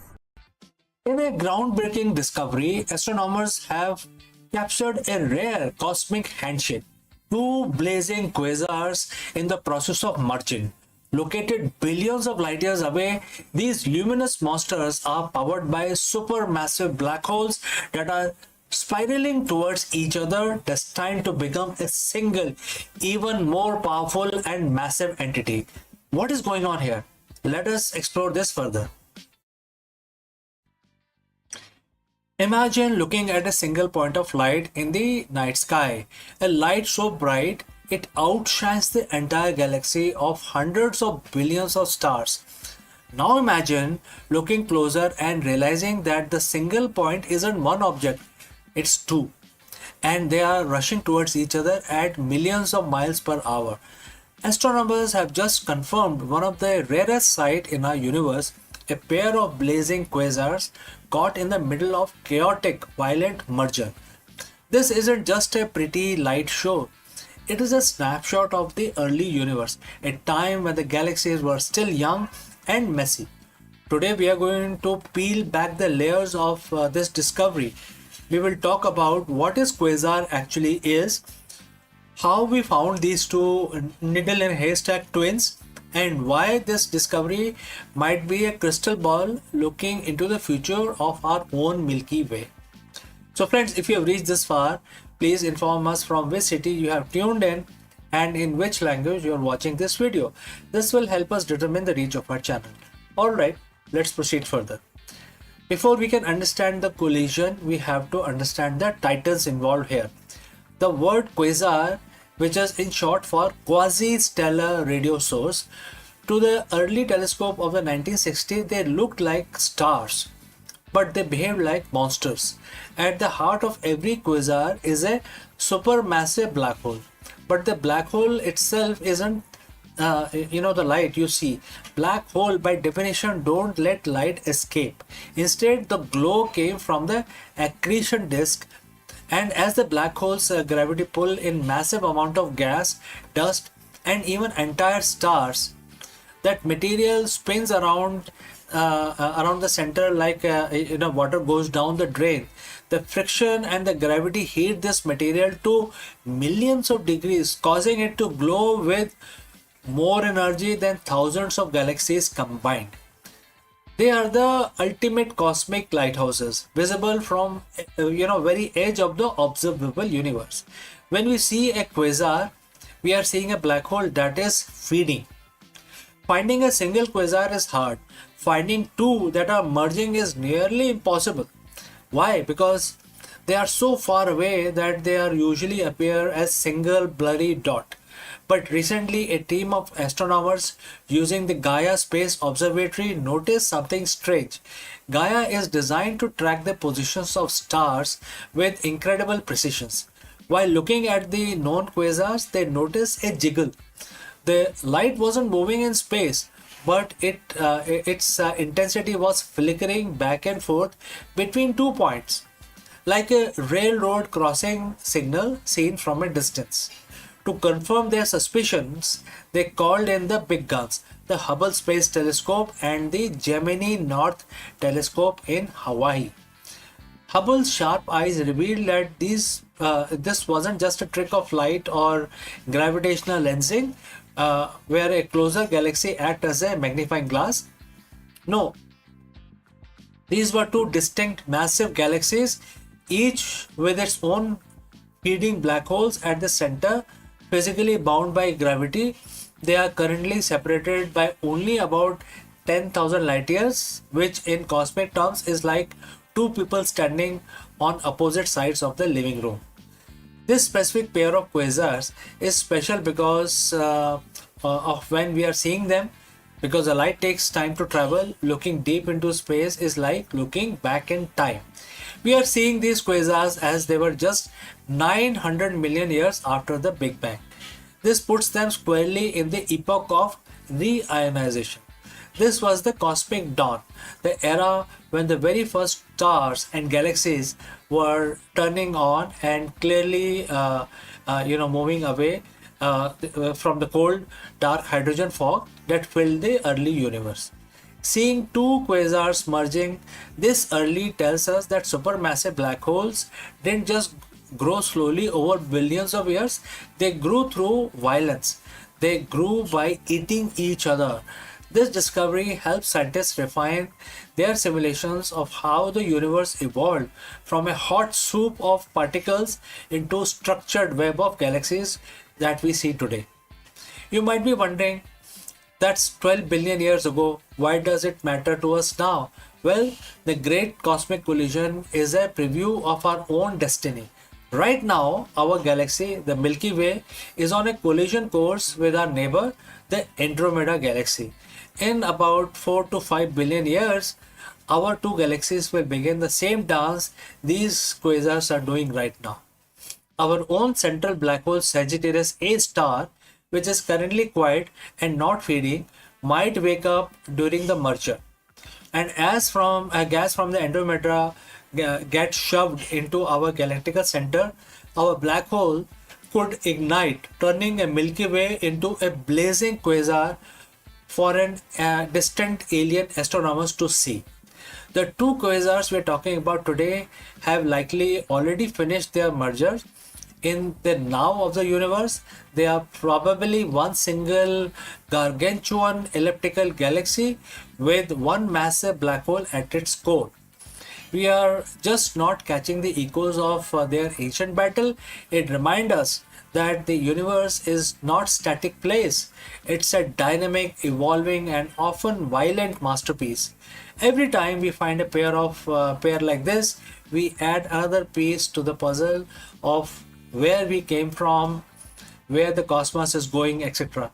In a groundbreaking discovery, astronomers have captured a rare cosmic handshake. Two blazing quasars in the process of merging. Located billions of light years away, these luminous monsters are powered by supermassive black holes that are spiraling towards each other, destined to become a single, even more powerful and massive entity. What is going on here? Let us explore this further. Imagine looking at a single point of light in the night sky. A light so bright it outshines the entire galaxy of hundreds of billions of stars. Now imagine looking closer and realizing that the single point isn't one object, it's two. And they are rushing towards each other at millions of miles per hour. Astronomers have just confirmed one of the rarest sights in our universe, a pair of blazing quasars caught in the middle of chaotic, violent merger. This isn't just a pretty light show. It is a snapshot of the early universe, a time when the galaxies were still young and messy. Today we are going to peel back the layers of this discovery. We will talk about what is quasar actually is, how we found these two needle and haystack twins, and why this discovery might be a crystal ball looking into the future of our own Milky Way. So friends, if you have reached this far, please inform us from which city you have tuned in and in which language you are watching this video. This will help us determine the reach of our channel. Alright, let's proceed further. Before we can understand the collision, we have to understand the titans involved here. The word quasar, which is in short for quasi-stellar radio source, to the early telescope of the 1960s, they looked like stars, but they behaved like monsters. At the heart of every quasar is a supermassive black hole, but the black hole itself isn't the light you see. Black hole by definition don't let light escape. Instead, the glow came from the accretion disk, and as the black hole's gravity pull in massive amount of gas, dust and even entire stars, that material spins around the center like water goes down the drain. The friction and the gravity heat this material to millions of degrees, causing it to glow with more energy than thousands of galaxies combined. They are the ultimate cosmic lighthouses, visible from very edge of the observable universe. When we see a quasar, we are seeing a black hole that is feeding. Finding a single quasar is hard. Finding two that are merging is nearly impossible. Why? Because they are so far away that they are usually appear as single blurry dot. But recently, a team of astronomers using the Gaia Space Observatory noticed something strange. Gaia is designed to track the positions of stars with incredible precision. While looking at the known quasars, they noticed a jiggle. The light wasn't moving in space, but its intensity was flickering back and forth between 2 points, like a railroad crossing signal seen from a distance. To confirm their suspicions, they called in the big guns, the Hubble Space Telescope and the Gemini North Telescope in Hawaii. Hubble's sharp eyes revealed that this wasn't just a trick of light or gravitational lensing, where a closer galaxy acts as a magnifying glass. No, these were two distinct massive galaxies, each with its own feeding black holes at the center, physically bound by gravity. They are currently separated by only about 10,000 light years, which in cosmic terms is like two people standing on opposite sides of the living room. This specific pair of quasars is special because of when we are seeing them, because the light takes time to travel. Looking deep into space is like looking back in time. We are seeing these quasars as they were just 900 million years after the Big Bang. This puts them squarely in the epoch of reionization. This was the cosmic dawn, the era when the very first stars and galaxies were turning on and clearly, moving away from the cold, dark hydrogen fog that filled the early universe. Seeing two quasars merging this early tells us that supermassive black holes didn't just grow slowly over billions of years, they grew through violence. They grew by eating each other. This discovery helps scientists refine their simulations of how the universe evolved from a hot soup of particles into a structured web of galaxies that we see today. You might be wondering, that's 12 billion years ago. Why does it matter to us now? Well, the Great Cosmic Collision is a preview of our own destiny. Right now, our galaxy, the Milky Way, is on a collision course with our neighbor, the Andromeda Galaxy. In about 4 to 5 billion years, our two galaxies will begin the same dance these quasars are doing right now. Our own central black hole Sagittarius A star, which is currently quiet and not feeding, might wake up during the merger. And as from a gas from the Andromeda gets shoved into our galactical center, our black hole could ignite, turning a Milky Way into a blazing quasar for an distant alien astronomers to see. The two quasars we're talking about today have likely already finished their merger. In the now of the universe, they are probably one single gargantuan elliptical galaxy with one massive black hole at its core. We are just not catching the echoes of their ancient battle. It reminds us that the universe is not static place. It's a dynamic, evolving, and often violent masterpiece. Every time we find a pair like this, we add another piece to the puzzle of where we came from, where the cosmos is going, etc.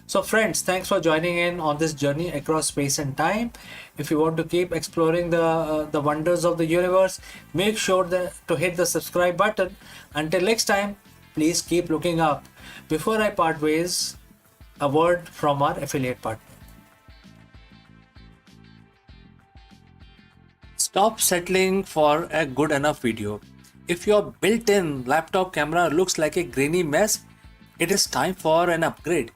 So friends, thanks for joining in on this journey across space and time. If you want to keep exploring the wonders of the universe, make sure to hit the subscribe button. Until next time, please keep looking up. Before I part ways, a word from our affiliate partner. Stop settling for a good enough video. If your built-in laptop camera looks like a grainy mess, it is time for an upgrade.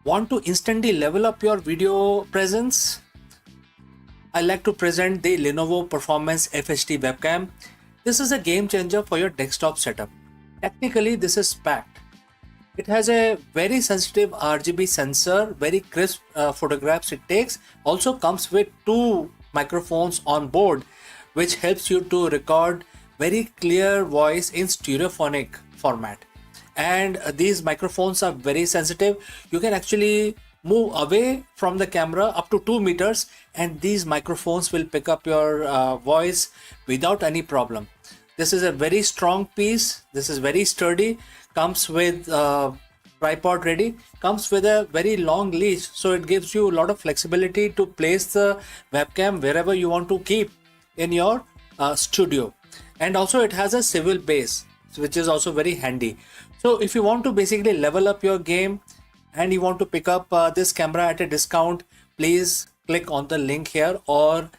Want to instantly level up your video presence? I like to present the Lenovo Performance FHD webcam. This is a game changer for your desktop setup. Technically, this is packed. It has a very sensitive RGB sensor, very crisp photographs it takes. Also comes with two microphones on board, which helps you to record very clear voice in stereophonic format. And these microphones are very sensitive. You can actually move away from the camera up to 2 meters and these microphones will pick up your voice without any problem. This is a very strong piece. This is very sturdy. Comes with tripod ready. Comes with a very long leash, so it gives you a lot of flexibility to place the webcam wherever you want to keep in your studio. And also it has a swivel base, which is also very handy. So if you want to basically level up your game and you want to pick up this camera at a discount, please click on the link here or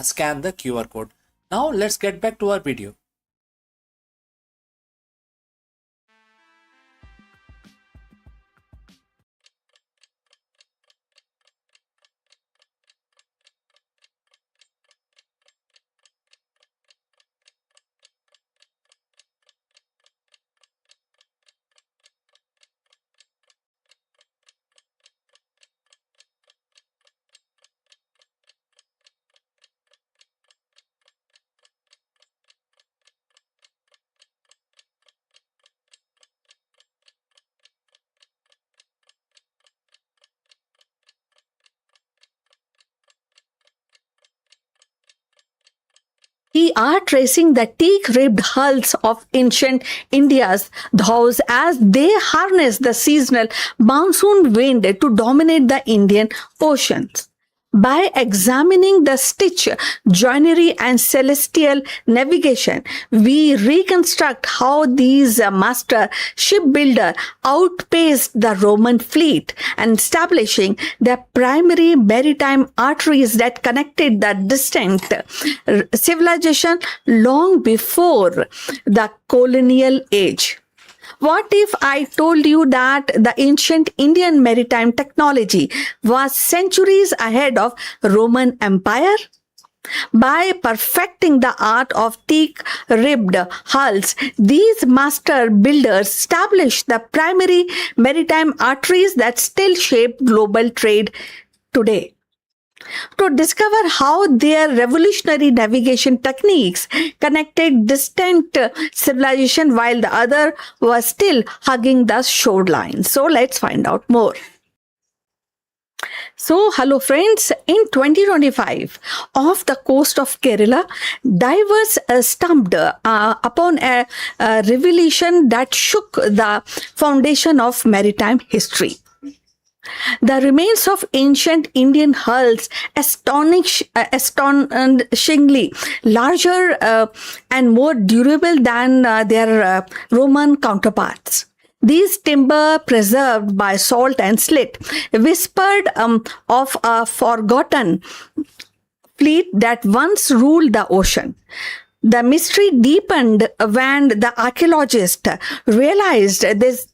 scan the QR code. Now let's get back to our video. are tracing the teak-ribbed hulls of ancient India's dhows as they harness the seasonal monsoon wind to dominate the Indian Oceans. By examining the stitch, joinery, and celestial navigation, we reconstruct how these master shipbuilder outpaced the Roman fleet and establishing the primary maritime arteries that connected the distant civilization long before the colonial age. What if I told you that the ancient Indian maritime technology was centuries ahead of Roman Empire? By perfecting the art of teak-ribbed hulls, these master builders established the primary maritime arteries that still shape global trade today. To discover how their revolutionary navigation techniques connected distant civilization while the other was still hugging the shoreline. So let's find out more. So, hello friends, in 2025, off the coast of Kerala, divers stumbled upon a revelation that shook the foundation of maritime history. The remains of ancient Indian hulls, astonishingly larger and more durable than their Roman counterparts. These timber preserved by salt and slit whispered of a forgotten fleet that once ruled the ocean. The mystery deepened when the archaeologists realized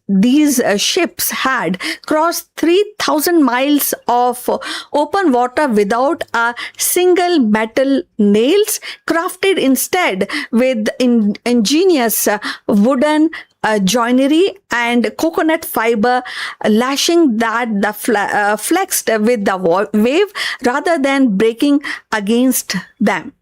these ships had crossed 3,000 miles of open water without a single metal nails, crafted instead with ingenious wooden joinery and coconut fiber lashing that flexed with the wave rather than breaking against them.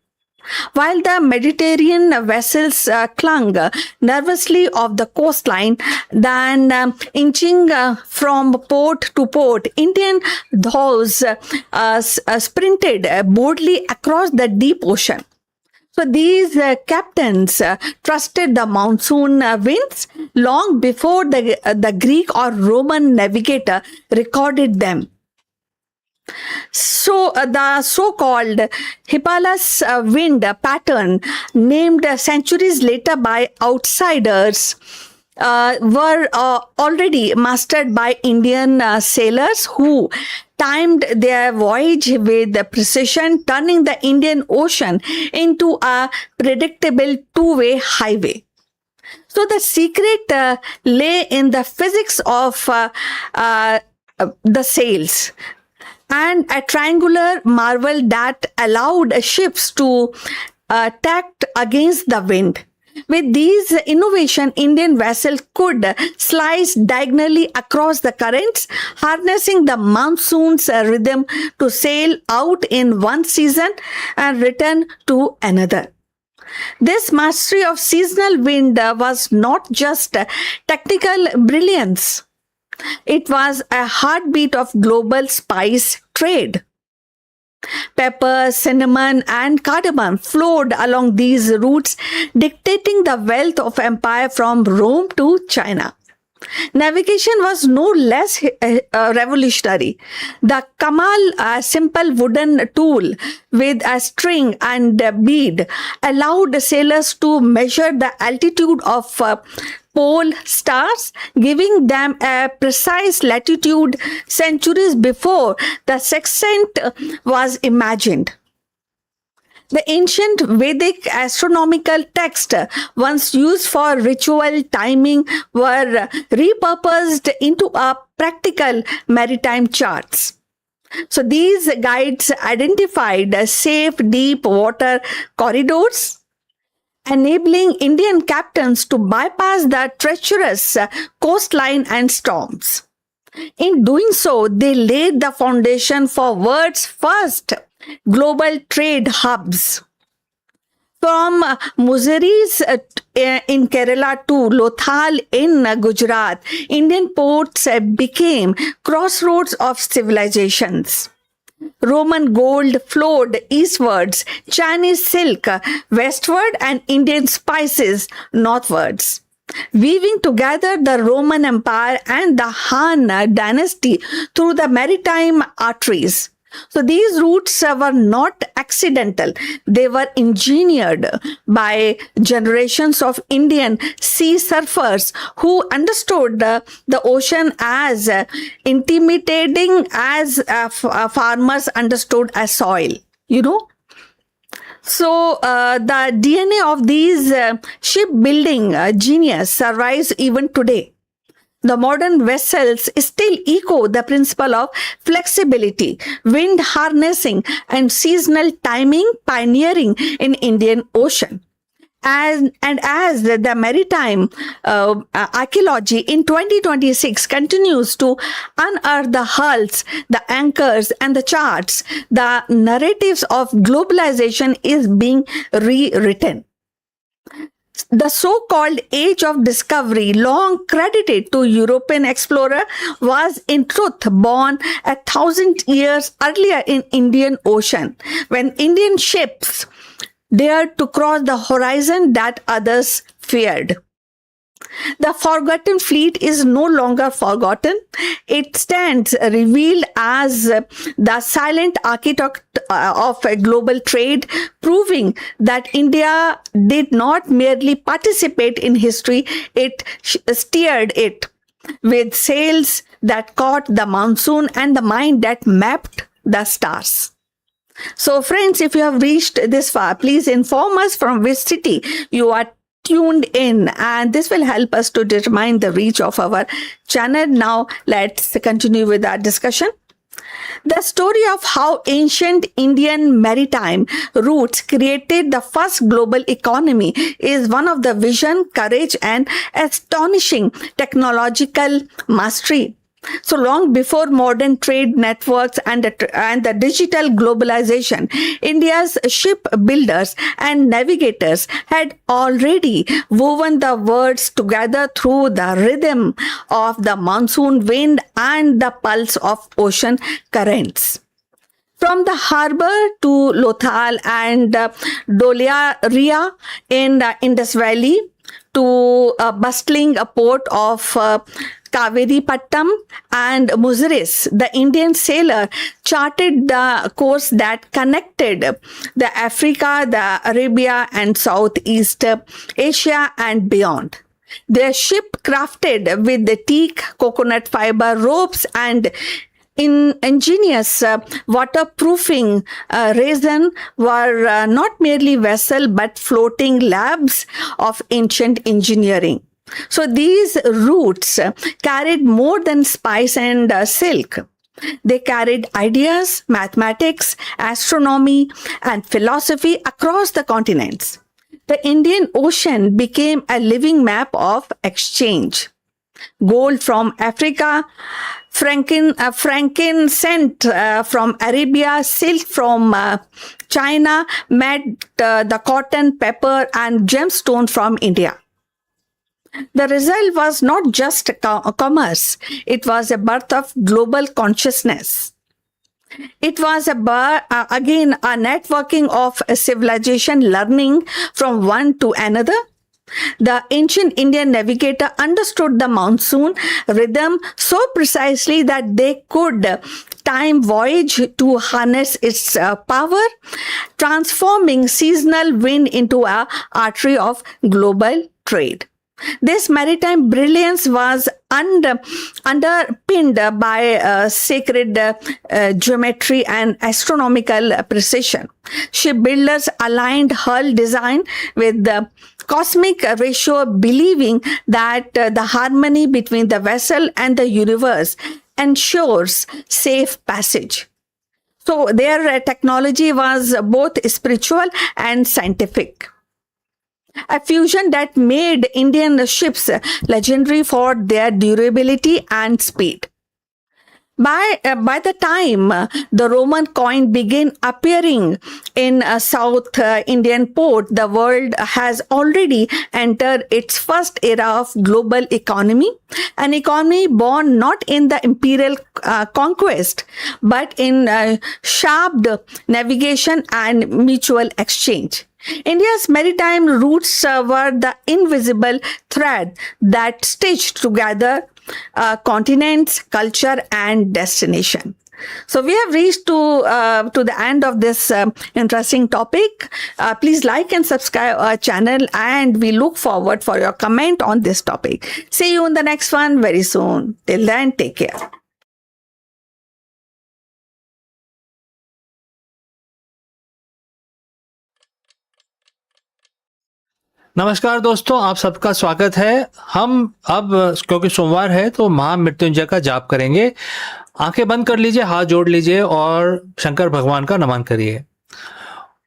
While the Mediterranean vessels clung nervously off the coastline, then inching from port to port, Indian dhows sprinted boldly across the deep ocean. So these captains trusted the monsoon winds long before the Greek or Roman navigator recorded them. So the so-called Hippolytus wind pattern, named centuries later by outsiders, were already mastered by Indian sailors who timed their voyage with precision, turning the Indian Ocean into a predictable two-way highway. So the secret lay in the physics of the sails, and a triangular marvel that allowed ships to tack against the wind. With these innovations, Indian vessels could slice diagonally across the currents, harnessing the monsoon's rhythm to sail out in one season and return to another. This mastery of seasonal wind was not just technical brilliance. It was a heartbeat of global spice trade. Pepper, cinnamon, and cardamom flowed along these routes, dictating the wealth of empire from Rome to China. Navigation was no less revolutionary. The kamal, a simple wooden tool with a string and a bead, allowed sailors to measure the altitude of pole stars, giving them a precise latitude centuries before the sextant was imagined. The ancient Vedic astronomical texts, once used for ritual timing, were repurposed into a practical maritime charts. So these guides identified safe deep water corridors, enabling Indian captains to bypass the treacherous coastline and storms. In doing so, they laid the foundation for world's first global trade hubs. From Muzeris in Kerala to Lothal in Gujarat, Indian ports became crossroads of civilizations. Roman gold flowed eastwards, Chinese silk westward, and Indian spices northwards, weaving together the Roman Empire and the Han dynasty through the maritime arteries. So these routes were not accidental. They were engineered by generations of Indian sea surfers who understood the ocean as intimidating as farmers understood as soil, you know. So the DNA of these shipbuilding genius survives even today. The modern vessels still echo the principle of flexibility, wind harnessing, and seasonal timing pioneering in Indian Ocean. And as the maritime archaeology in 2026 continues to unearth the hulls, the anchors, and the charts, the narratives of globalization is being rewritten. The so-called Age of Discovery, long credited to European explorer, was in truth born 1,000 years earlier in Indian Ocean, when Indian ships dared to cross the horizon that others feared. The forgotten fleet is no longer forgotten. It stands revealed as the silent architect of a global trade, proving that India did not merely participate in history, it steered it with sails that caught the monsoon and the mind that mapped the stars. So friends, if you have reached this far, please inform us from which city you are tuned in, and this will help us to determine the reach of our channel. Now let's continue with our discussion. The story of how ancient Indian maritime routes created the first global economy is one of the vision, courage, and astonishing technological mastery. So long before modern trade networks and the digital globalization, India's shipbuilders and navigators had already woven the worlds together through the rhythm of the monsoon wind and the pulse of ocean currents. From the harbor to Lothal and Dolaria in the Indus Valley to a bustling port of Kaviripattam and Muziris, the Indian sailor charted the course that connected the Africa, the Arabia, and Southeast Asia and beyond. Their ship crafted with the teak, coconut fiber ropes, and ingenious waterproofing resin were not merely vessels but floating labs of ancient engineering. So these routes carried more than spice and silk. They carried ideas, mathematics, astronomy, and philosophy across the continents. The Indian Ocean became a living map of exchange. Gold from Africa, frankincense from Arabia, silk from China met the cotton, pepper, and gemstone from India. The result was not just commerce, it was a birth of global consciousness. It was again a networking of civilization learning from one to another. The ancient Indian navigator understood the monsoon rhythm so precisely that they could time voyage to harness its power, transforming seasonal wind into an artery of global trade. This maritime brilliance was underpinned by sacred geometry and astronomical precision. Shipbuilders aligned hull design with the cosmic ratio, believing that the harmony between the vessel and the universe ensures safe passage. So their technology was both spiritual and scientific. A fusion that made Indian ships legendary for their durability and speed. By the time the Roman coin began appearing in South Indian port, the world has already entered its first era of global economy, an economy born not in the imperial conquest, but in sharp navigation and mutual exchange. India's maritime routes were the invisible thread that stitched together continents, culture, and destination. So we have reached to the end of this interesting topic. Please like and subscribe our channel, and we look forward for your comment on this topic. See you in the next one very soon. Till then, take care. नमस्कार दोस्तों, आप सबका स्वागत है। हम अब क्योंकि सोमवार है तो महामृत्युंजय का जाप करेंगे। आंखें बंद कर लीजिए, हाथ जोड़ लीजिए और शंकर भगवान का नमन करिए।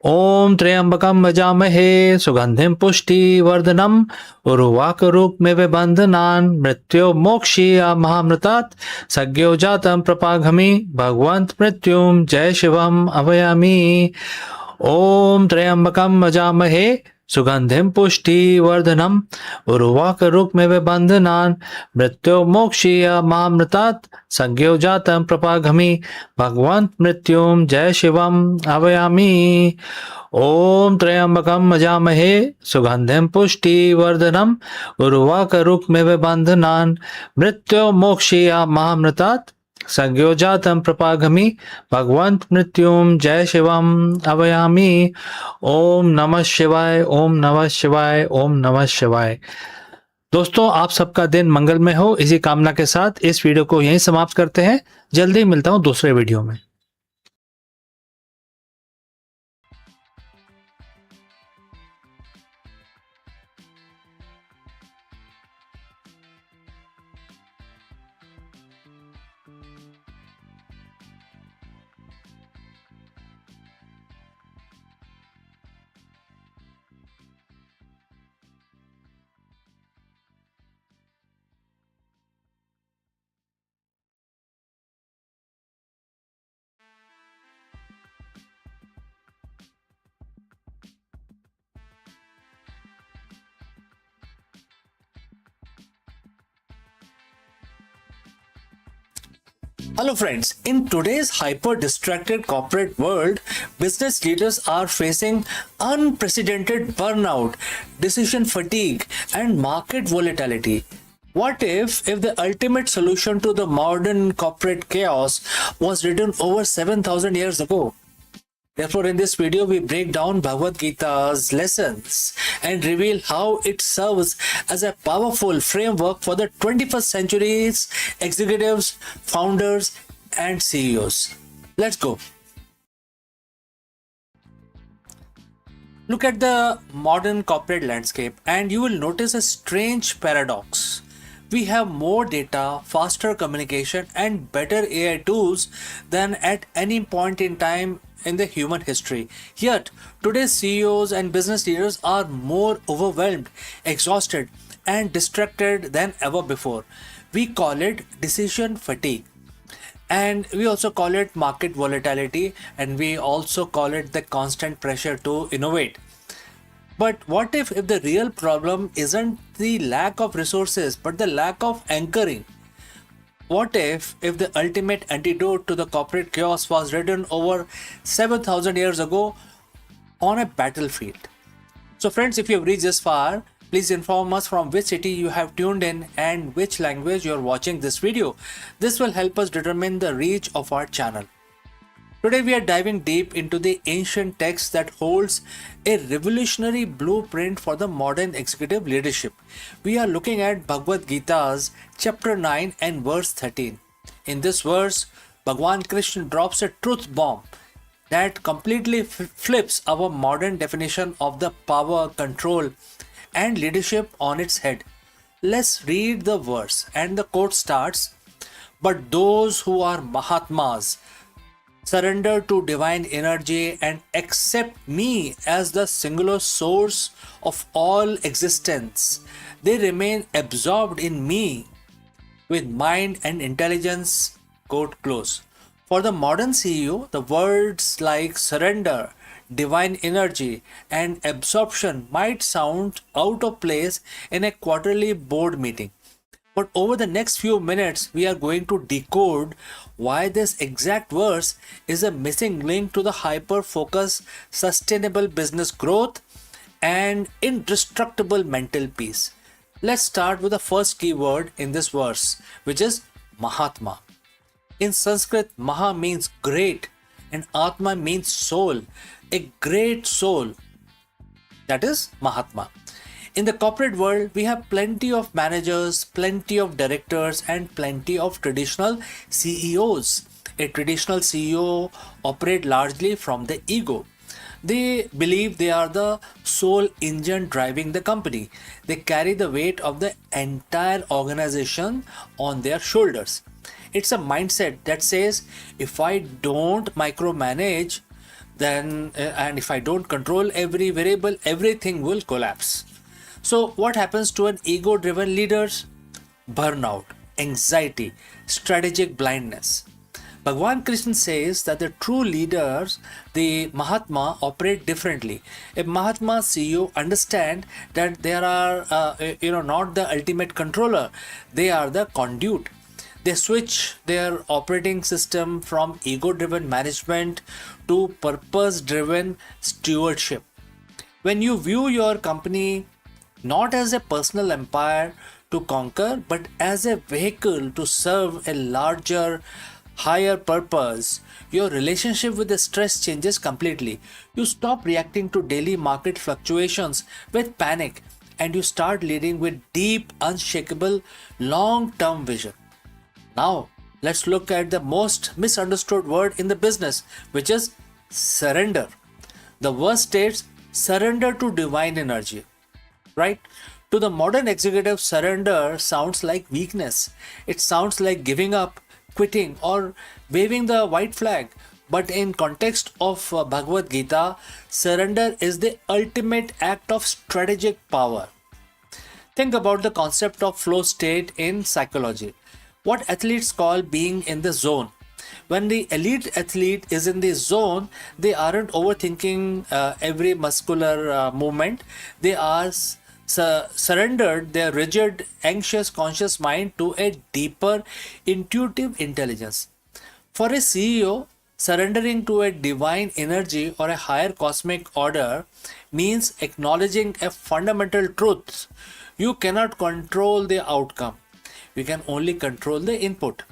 ओम त्र्यंबकम यजामहे सुगंधिम पुष्टिवर्धनम उर्वारुकमिव बंधनान् मृत्यो मोक्षीय महामृतात् सज्ञो जातम प्रपाघमि भगवंत मृत्युम जय शिवम अभयामि। ओम त्र्यंबकम यजामहे सुगंधिम पुष्टिवर्धनम उर्वारुकमिव बंधनान् मृत्यो मोक्षीय महामृतात् सज्ञो जातम प्रपाघमि भगवंत मृत्युम जय शिवम अभयामि। ओम त्र्यंबकम यजामहे सुगंधिम पुष्टिवर्धनम उर्वारुकमिव बंधनान् मृत्यो मोक्षीय महामृतात् सज्ञो जातम प्रपाघमि भगवंत मृत्युम जय शिवम अभयामि। ओम नमः शिवाय, ओम नमः शिवाय, ओम नमः शिवाय। दोस्तों, आप सबका दिन मंगलमय हो, इसी कामना के साथ इस वीडियो को यहीं समाप्त करते हैं। जल्दी मिलता हूं दूसरे वीडियो में। Hello friends, in today's hyper-distracted corporate world, business leaders are facing unprecedented burnout, decision fatigue, and market volatility. What if the ultimate solution to the modern corporate chaos was written over 7,000 years ago? Therefore, in this video, we break down Bhagavad Gita's lessons and reveal how it serves as a powerful framework for the 21st century's executives, founders, and CEOs. Let's go. Look at the modern corporate landscape and you will notice a strange paradox. We have more data, faster communication, and better AI tools than at any point in time in the human history. Yet, today's CEOs and business leaders are more overwhelmed, exhausted, and distracted than ever before. We call it decision fatigue. And we also call it market volatility, and we also call it the constant pressure to innovate. But what if the real problem isn't the lack of resources, but the lack of anchoring? What if the ultimate antidote to the corporate chaos was written over 7,000 years ago on a battlefield? So friends, if you have reached this far, please inform us from which city you have tuned in and which language you are watching this video. This will help us determine the reach of our channel. Today we are diving deep into the ancient text that holds a revolutionary blueprint for the modern executive leadership. We are looking at Bhagavad Gita's chapter 9 and verse 13. In this verse, Bhagwan Krishna drops a truth bomb that completely flips our modern definition of the power, control, and leadership on its head. Let's read the verse, and the quote starts, "But those who are Mahatmas surrender to divine energy and accept me as the singular source of all existence. They remain absorbed in me with mind and intelligence Quote close. For the modern CEO, the words like surrender, divine energy, and absorption might sound out of place in a quarterly board meeting. But over the next few minutes, we are going to decode why this exact verse is a missing link to the hyper focused, sustainable business growth and indestructible mental peace. Let's start with the first key word in this verse, which is Mahatma. In Sanskrit, Maha means great and Atma means soul, a great soul. That is Mahatma. In the corporate world, we have plenty of managers, plenty of directors, and plenty of traditional CEOs. A traditional CEO operates largely from the ego. They believe they are the sole engine driving the company. They carry the weight of the entire organization on their shoulders. It's a mindset that says if I don't micromanage, then and if I don't control every variable, everything will collapse. So what happens to an ego driven leader? Burnout, anxiety, strategic blindness. Bhagwan Krishna says that the true leaders, the Mahatma, operate differently. A Mahatma CEO understand that they are not the ultimate controller, they are the conduit. They switch their operating system from ego driven management to purpose driven stewardship. When you view your company not as a personal empire to conquer, but as a vehicle to serve a larger, higher purpose, your relationship with the stress changes completely. You stop reacting to daily market fluctuations with panic and you start leading with deep, unshakable, long term vision. Now, let's look at the most misunderstood word in the business, which is surrender. The verse states surrender to divine energy, right? To the modern executive, surrender sounds like weakness. It sounds like giving up, quitting, or waving the white flag. But in context of Bhagavad Gita, surrender is the ultimate act of strategic power. Think about the concept of flow state in psychology. What athletes call being in the zone. When the elite athlete is in the zone, they aren't overthinking every muscular movement. They are surrendered their rigid, anxious, conscious mind to a deeper, intuitive intelligence. For a CEO, surrendering to a divine energy or a higher cosmic order means acknowledging a fundamental truth. You cannot control the outcome. You can only control the input.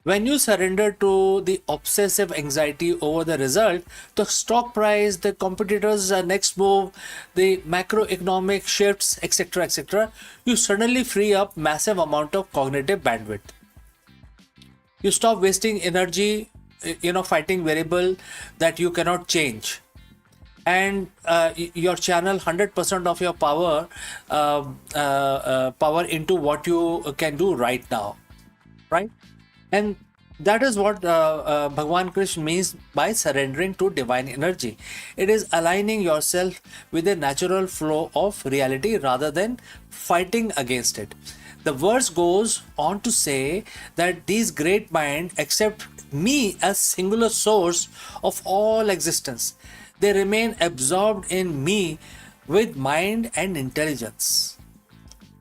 When you surrender to the obsessive anxiety over the result, the stock price, the competitor's next move, the macroeconomic shifts, etc., you suddenly free up massive amount of cognitive bandwidth. You stop wasting energy, fighting variable that you cannot change. And your channel 100% of your power into what you can do right now, right? And that is what Bhagwan Krishna means by surrendering to divine energy. It is aligning yourself with the natural flow of reality rather than fighting against it. The verse goes on to say that these great minds accept me as singular source of all existence. They remain absorbed in me with mind and intelligence.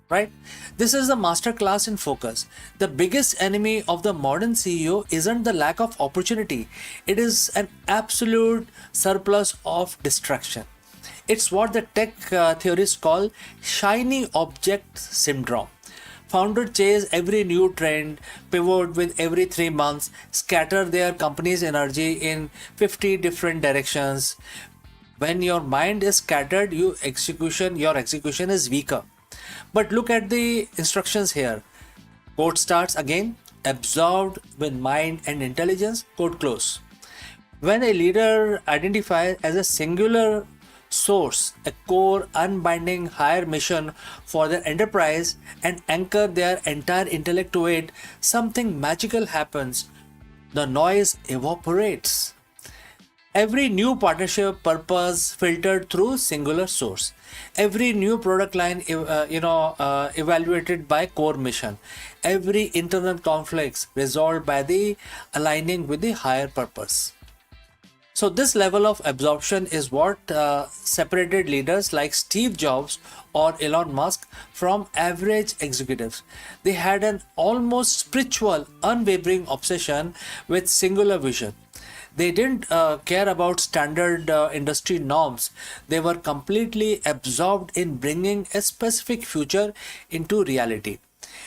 Right? This is a masterclass in focus. The biggest enemy of the modern CEO isn't the lack of opportunity. It is an absolute surplus of distraction. It's what the tech theorists call shiny object syndrome. Founders chase every new trend, pivot with every 3 months, scatter their company's energy in 50 different directions. When your mind is scattered, your execution is weaker. But look at the instructions here. Quote starts again, absorbed with mind and intelligence, quote close. When a leader identifies as a singular source, a core, unbinding higher mission for their enterprise and anchor their entire intellect to it, something magical happens. The noise evaporates. Every new partnership purpose filtered through singular source. Every new product line evaluated by core mission. every internal conflicts resolved by the aligning with the higher purpose. So this level of absorption is what separated leaders like Steve Jobs or Elon Musk from average executives. They had an almost spiritual, unwavering obsession with singular vision. They didn't care about standard industry norms. They were completely absorbed in bringing a specific future into reality.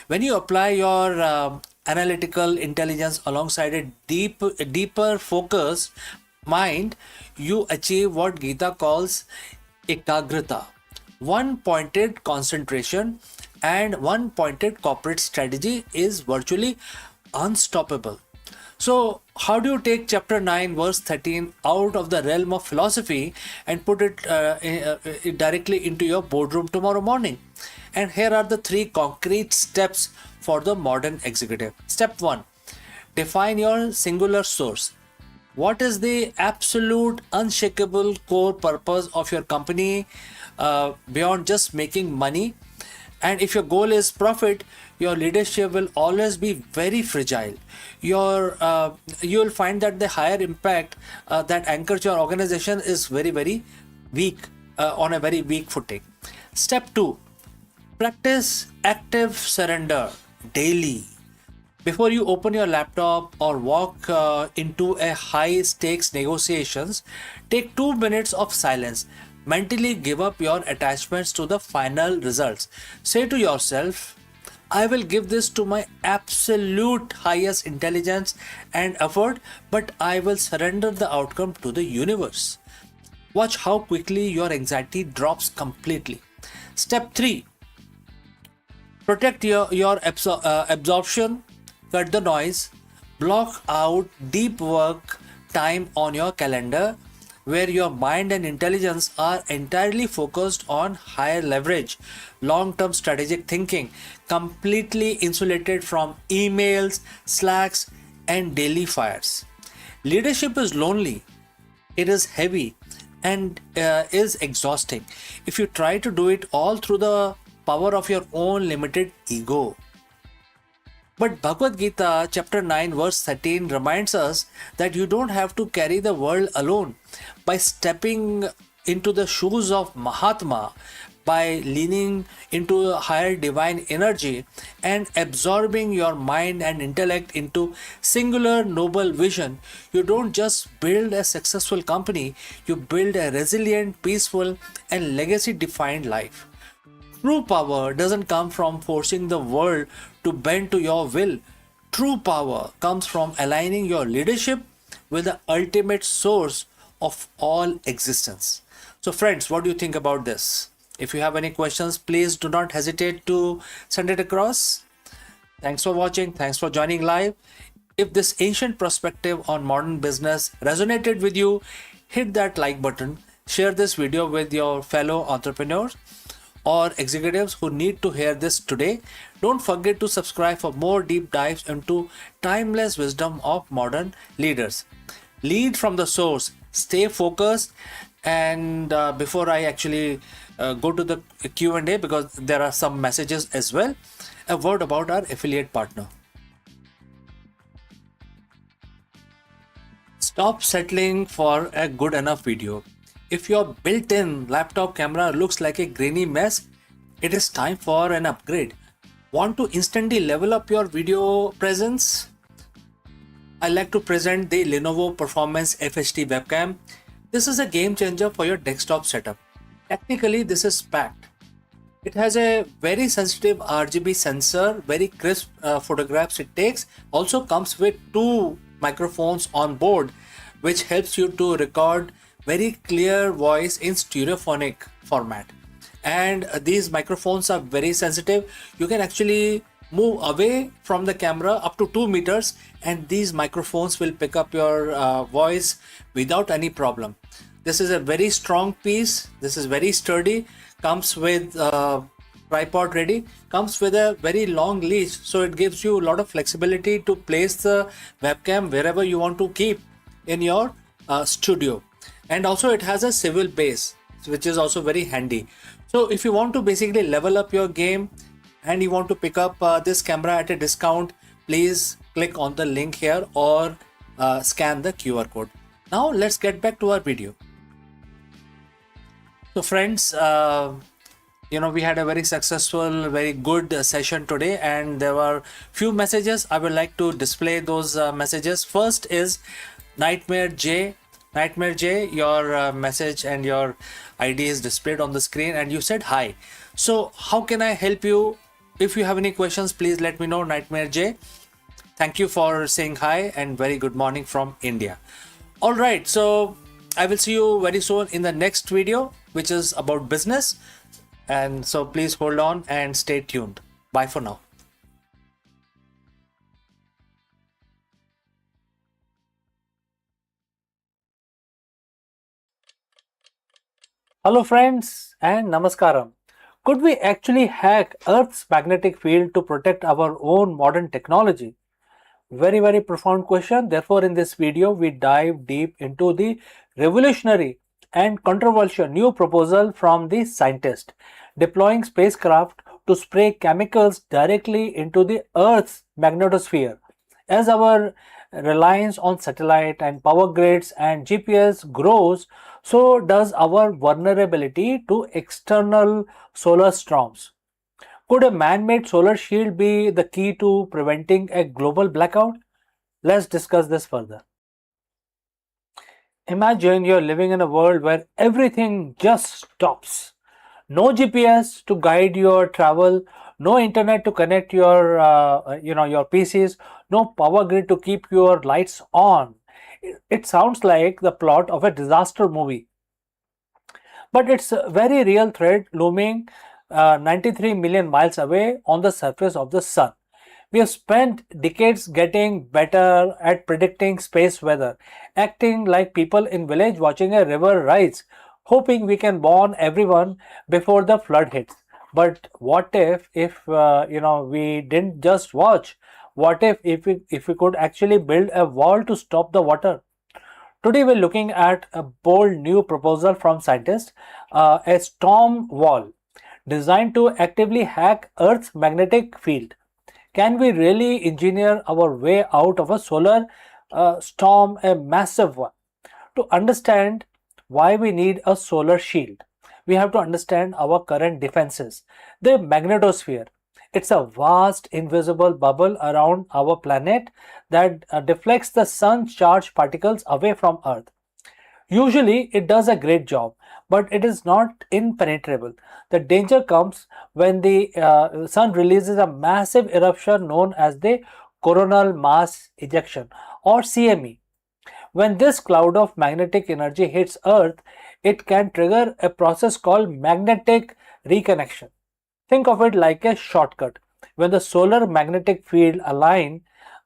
When you apply your analytical intelligence alongside a deeper focus mind, you achieve what Gita calls ekagrata, one pointed concentration, and one pointed corporate strategy is virtually unstoppable. So, how do you take chapter 9, verse 13 out of the realm of philosophy and put it directly into your boardroom tomorrow morning? And here are the 3 concrete steps for the modern executive. Step 1, define your singular source. What is the absolute unshakable core purpose of your company beyond just making money? And if your goal is profit, your leadership will always be very fragile. You'll find that the higher impact that anchors your organization is very weak, on a very weak footing. Step 2, practice active surrender daily. Before you open your laptop or walk into a high stakes negotiations, take 2 minutes of silence. Mentally give up your attachments to the final results. Say to yourself, I will give this to my absolute highest intelligence and effort, but I will surrender the outcome to the universe. Watch how quickly your anxiety drops completely. Step 3, protect your absorption. Cut the noise, block out deep work time on your calendar where your mind and intelligence are entirely focused on higher leverage, long-term strategic thinking, completely insulated from emails, slacks, and daily fires. Leadership is lonely, it is heavy, and is exhausting if you try to do it all through the power of your own limited ego. But Bhagavad Gita chapter 9 verse 13 reminds us that you don't have to carry the world alone. By stepping into the shoes of Mahatma, by leaning into a higher divine energy and absorbing your mind and intellect into singular noble vision, you don't just build a successful company, you build a resilient, peaceful, and legacy defined life. True power doesn't come from forcing the world to bend to your will. True power comes from aligning your leadership with the ultimate source of all existence. So friends, what do you think about this? If you have any questions, please do not hesitate to send it across. Thanks for watching. Thanks for joining live. If this ancient perspective on modern business resonated with you, hit that like button. Share this video with your fellow entrepreneurs or executives who need to hear this today. Don't forget to subscribe for more deep dives into timeless wisdom of modern leaders. Lead from the source, stay focused, and before I actually go to the Q&A, because there are some messages as well, a word about our affiliate partner. Stop settling for a good enough video. If your built-in laptop camera looks like a grainy mess, it is time for an upgrade. Want to instantly level up your video presence? I like to present the Lenovo Performance FHD webcam. This is a game changer for your desktop setup. Technically, this is packed. It has a very sensitive RGB sensor, very crisp photographs it takes. Also comes with 2 microphones on board, which helps you to record very clear voice in stereophonic format. And these microphones are very sensitive. You can actually move away from the camera up to 2 meters and these microphones will pick up your voice without any problem. This is a very strong piece. This is very sturdy. Comes with tripod ready. Comes with a very long leash, so it gives you a lot of flexibility to place the webcam wherever you want to keep in your studio. And also it has a swivel base, which is also very handy. So if you want to basically level up your game, and you want to pick up this camera at a discount, please click on the link here or scan the QR code. Now let's get back to our video. So friends, we had a very successful, very good session today, and there were few messages. I would like to display those messages. First is Nightmare J. Nightmare J, your message and your ID is displayed on the screen, and you said hi. So how can I help you? If you have any questions, please let me know, Nightmare J. Thank you for saying hi and very good morning from India. All right, so I will see you very soon in the next video, which is about business. And so please hold on and stay tuned. Bye for now. Hello friends and namaskaram. Could we actually hack Earth's magnetic field to protect our own modern technology? Very, very profound question. Therefore, in this video, we dive deep into the revolutionary and controversial new proposal from the scientist deploying spacecraft to spray chemicals directly into the Earth's magnetosphere. As our reliance on satellite and power grids and GPS grows, so does our vulnerability to external solar storms. Could a man-made solar shield be the key to preventing a global blackout? Let's discuss this further. Imagine you're living in a world where everything just stops. No GPS to guide your travel, no internet to connect your your PCs, no power grid to keep your lights on. It sounds like the plot of a disaster movie. But it's a very real threat looming 93 million miles away on the surface of the sun. We have spent decades getting better at predicting space weather, acting like people in village watching a river rise, hoping we can warn everyone before the flood hits. But what if we didn't just watch? What if we could actually build a wall to stop the water? Today we're looking at a bold new proposal from scientists, a storm wall designed to actively hack Earth's magnetic field. Can we really engineer our way out of a solar storm, a massive one? To understand why we need a solar shield, we have to understand our current defenses. The magnetosphere. It's a vast invisible bubble around our planet that deflects the sun's charged particles away from Earth. Usually it does a great job, but it is not impenetrable. The danger comes when the sun releases a massive eruption known as the coronal mass ejection or CME. When this cloud of magnetic energy hits Earth, it can trigger a process called magnetic reconnection. Think of it like a shortcut. When the solar magnetic field aligns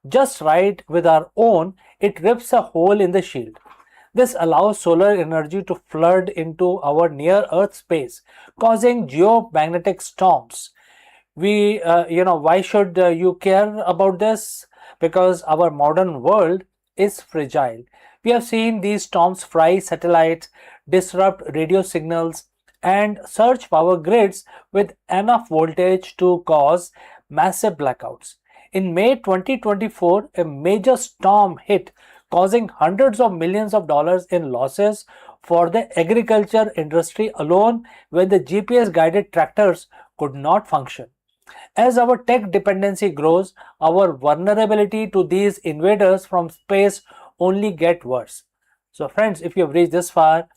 just right with our own, it rips a hole in the shield. This allows solar energy to flood into our near-Earth space, causing geomagnetic storms. Why should you care about this? Because our modern world is fragile. We have seen these storms fry satellites, disrupt radio signals, and surge power grids with enough voltage to cause massive blackouts. In May 2024, a major storm hit, causing hundreds of millions of dollars in losses for the agriculture industry alone when the GPS guided tractors could not function. As our tech dependency grows, our vulnerability to these invaders from space only get worse. So friends, if you have reached this far,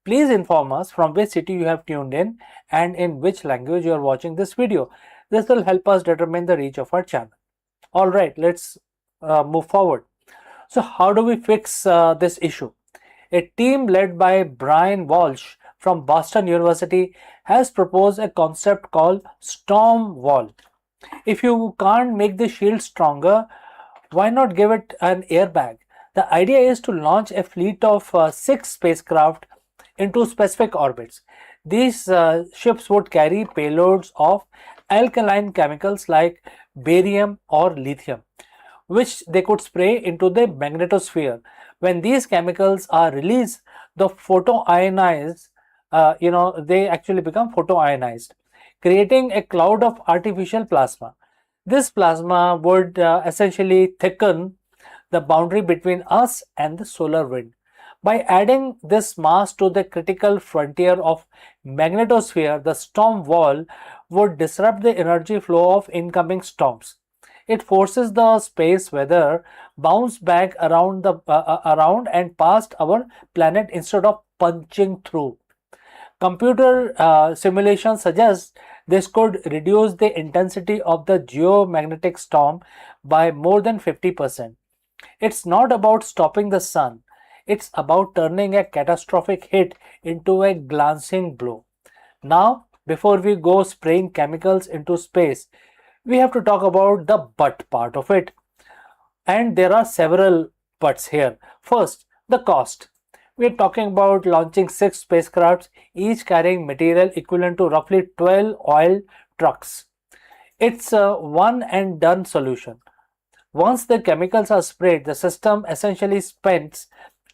please inform us from which city you have tuned in and in which language you are watching this video. This will help us determine the reach of our channel. Alright, let's move forward. So how do we fix this issue? A team led by Brian Walsh from Boston University has proposed a concept called storm wall. If you can't make the shield stronger, why not give it an airbag? The idea is to launch a fleet of 6 spacecraft into specific orbits. These ships would carry payloads of alkaline chemicals like barium or lithium, which they could spray into the magnetosphere. When these chemicals are released, the photoionized, they actually become photoionized, creating a cloud of artificial plasma. This plasma would essentially thicken the boundary between us and the solar wind. By adding this mass to the critical frontier of magnetosphere, the storm wall would disrupt the energy flow of incoming storms. It forces the space weather bounce back around and past our planet instead of punching through. Computer simulation suggests this could reduce the intensity of the geomagnetic storm by more than 50%. It's not about stopping the sun, it's about turning a catastrophic hit into a glancing blow. Now, before we go spraying chemicals into space, we have to talk about the but part of it. And there are several buts here. First, the cost. We are talking about launching 6 spacecrafts, each carrying material equivalent to roughly 12 oil trucks. It's a one and done solution. Once the chemicals are sprayed, the system essentially spends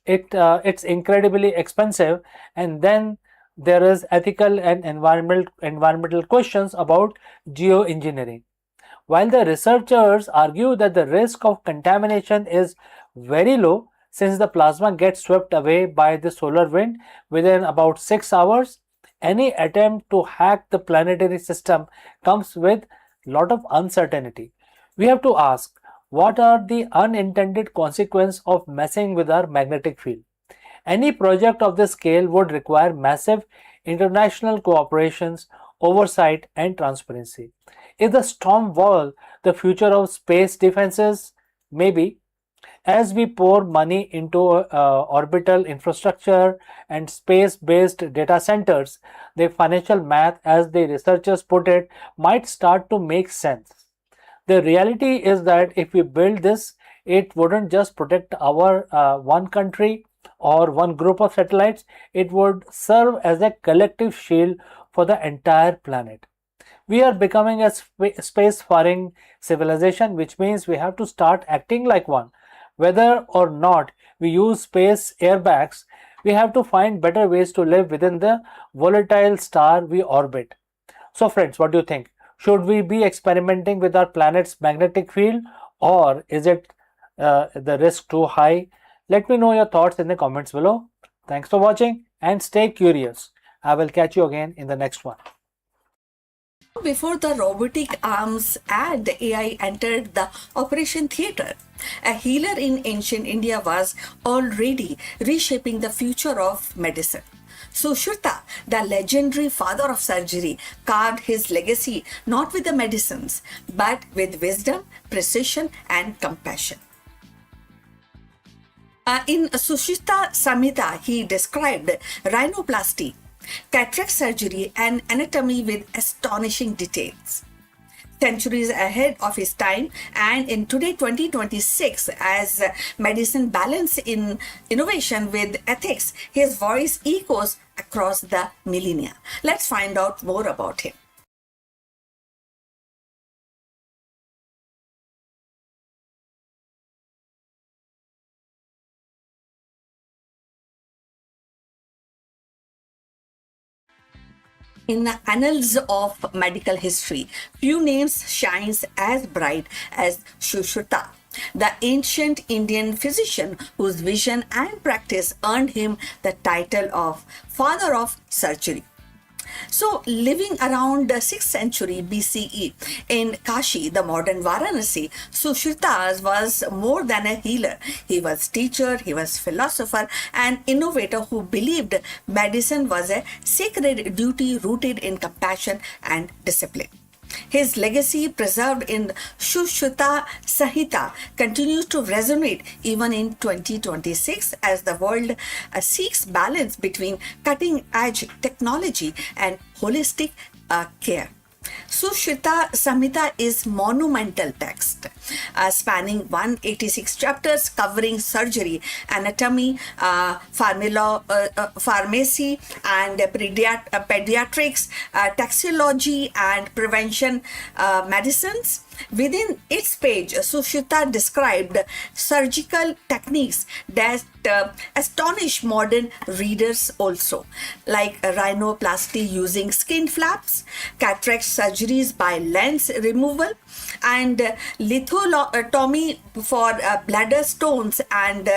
it. It's incredibly expensive, and then there is ethical and environmental questions about geoengineering. While the researchers argue that the risk of contamination is very low, since the plasma gets swept away by the solar wind within about 6 hours, any attempt to hack the planetary system comes with a lot of uncertainty. We have to ask, what are the unintended consequences of messing with our magnetic field? Any project of this scale would require massive international cooperations, oversight, and transparency. Is the storm wall the future of space defenses? Maybe. As we pour money into orbital infrastructure and space-based data centers, the financial math, as the researchers put it, might start to make sense. The reality is that if we build this, it wouldn't just protect our one country or one group of satellites, it would serve as a collective shield for the entire planet. We are becoming a space-faring civilization, which means we have to start acting like one. Whether or not we use space airbags, we have to find better ways to live within the volatile star we orbit. So friends, what do you think? Should we be experimenting with our planet's magnetic field, or is it the risk too high? Let me know your thoughts in the comments below. Thanks for watching and stay curious. I will catch you again in the next one. Before the robotic arms and the AI entered the operation theatre, a healer in ancient India was already reshaping the future of medicine. Sushruta, the legendary father of surgery, carved his legacy not with the medicines, but with wisdom, precision, and compassion. In Sushruta Samhita, he described rhinoplasty, cataract surgery, and anatomy with astonishing details. Centuries ahead of his time, and in today 2026, as medicine balance in innovation with ethics, his voice echoes across the millennia. Let's find out more about him. In the annals of medical history, few names shines as bright as Sushruta, the ancient Indian physician whose vision and practice earned him the title of Father of Surgery. So, living around the 6th century BCE in Kashi, the modern Varanasi, Sushruta was more than a healer. He was teacher, he was philosopher and innovator who believed medicine was a sacred duty rooted in compassion and discipline. His legacy, preserved in Sushruta Samhita, continues to resonate even in 2026 as the world seeks balance between cutting-edge technology and holistic care. Sushruta Samhita is monumental text. spanning 186 chapters covering surgery, anatomy, pharmacy, and pediatrics, toxicology, and prevention medicines. Within its page, Sushruta described surgical techniques that astonish modern readers also, like rhinoplasty using skin flaps, cataract surgeries by lens removal, and lithotomy for bladder stones and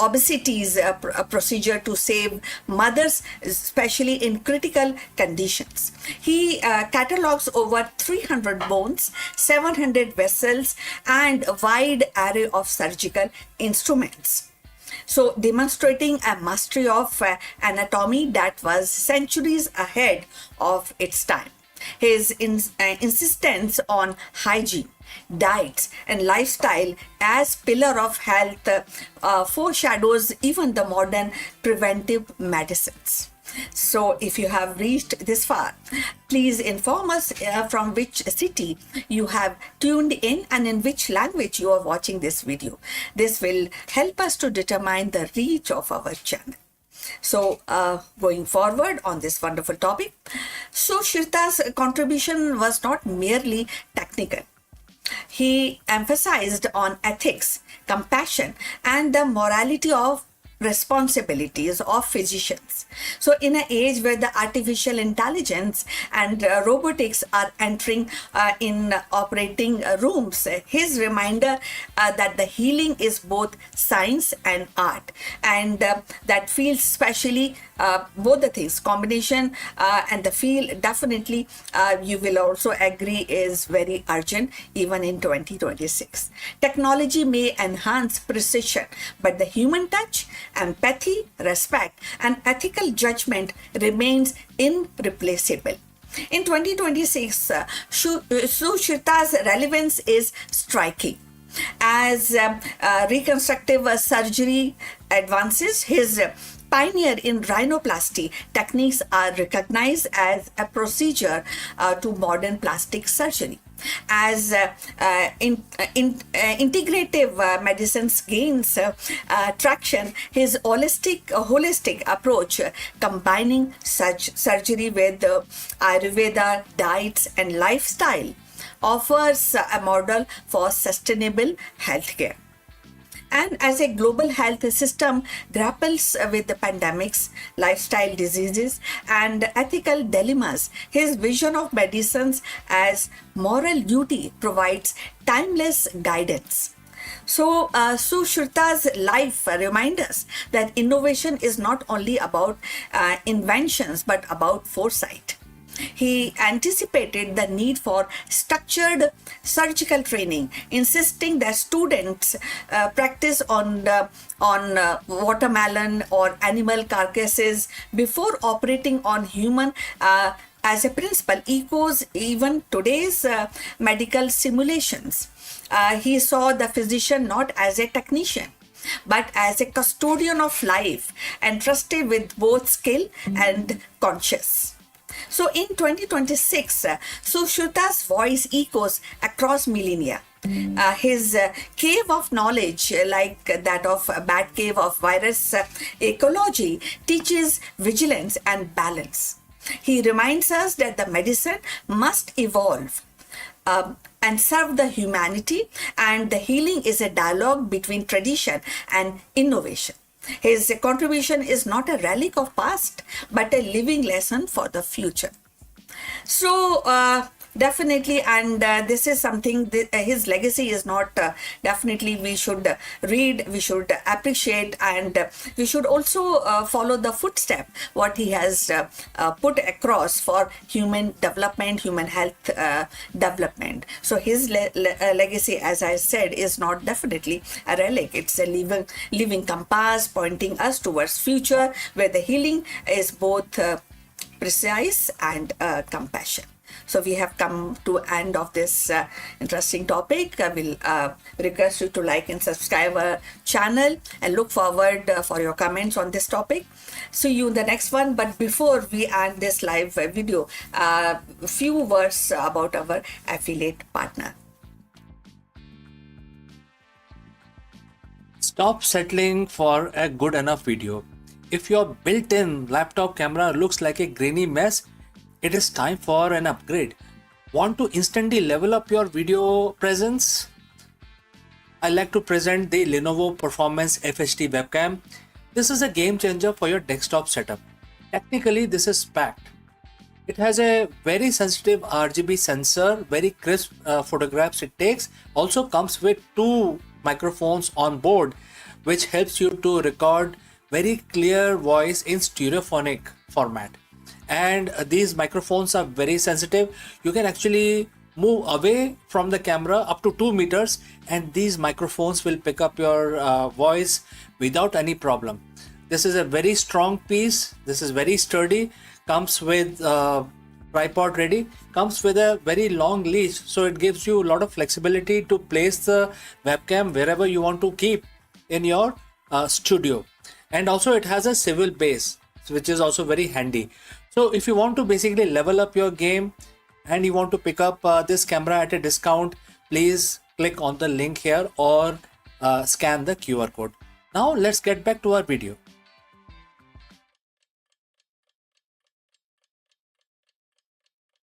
obesities, a procedure to save mothers, especially in critical conditions. He catalogs over 300 bones, 700 vessels, and a wide array of surgical instruments. So, demonstrating a mastery of anatomy that was centuries ahead of its time. His insistence on hygiene, diets, and lifestyle as pillar of health foreshadows even the modern preventive medicines. So, if you have reached this far, please inform us from which city you have tuned in and in which language you are watching this video. This will help us to determine the reach of our channel. So, going forward on this wonderful topic, Sushruta's contribution was not merely technical. He emphasized on ethics, compassion, and the morality of responsibilities of physicians. So, in an age where the artificial intelligence and robotics are entering in operating rooms, his reminder that the healing is both science and art, and that feels especially both the things, combination and the field, definitely you will also agree is very urgent even in 2026. Technology may enhance precision, but the human touch, empathy, respect, and ethical judgment remains irreplaceable. In 2026, Sushruta's relevance is striking. As reconstructive surgery advances, his pioneer in rhinoplasty techniques are recognized as a procedure to modern plastic surgery. As integrative medicines gains traction, his holistic approach, combining such surgery with Ayurveda, diets, and lifestyle, offers a model for sustainable healthcare. And as a global health system grapples with the pandemics, lifestyle diseases, and ethical dilemmas, his vision of medicines as moral duty provides timeless guidance. So, Sushruta's life reminds us that innovation is not only about inventions but about foresight. He anticipated the need for structured surgical training, insisting that students practice on watermelon or animal carcasses before operating on human. As a principle, echoes even today's medical simulations. He saw the physician not as a technician, but as a custodian of life, entrusted with both skill and conscience. So in 2026, Sushruta's voice echoes across millennia. His cave of knowledge, like that of Batcave of virus ecology, teaches vigilance and balance. He reminds us that the medicine must evolve and serve the humanity, and the healing is a dialogue between tradition and innovation. His contribution is not a relic of past, but a living lesson for the future. So, definitely, and this is something, his legacy is not definitely we should read, we should appreciate, and we should also follow the footstep what he has put across for human development, human health development. So his legacy, as I said, is not definitely a relic. It's a living compass pointing us towards future where the healing is both precise and compassion. So we have come to end of this interesting topic. I will request you to like and subscribe our channel and look forward for your comments on this topic. See you in the next one. But before we end this live video, a few words about our affiliate partner. Stop settling for a good enough video. If your built-in laptop camera looks like a grainy mess, it is time for an upgrade. Want to instantly level up your video presence? I like to present the Lenovo Performance FHD webcam. This is a game changer for your desktop setup. Technically, this is packed. It has a very sensitive RGB sensor, very crisp photographs it takes. Also comes with 2 microphones on board, which helps you to record very clear voice in stereophonic format. And these microphones are very sensitive. You can actually move away from the camera up to 2 meters and these microphones will pick up your voice without any problem. This is a very strong piece. This is very sturdy. Comes with tripod ready. Comes with a very long leash, so it gives you a lot of flexibility to place the webcam wherever you want to keep in your studio. And also it has a swivel base, which is also very handy. So if you want to basically level up your game and you want to pick up this camera at a discount, please click on the link here or scan the QR code. Now let's get back to our video.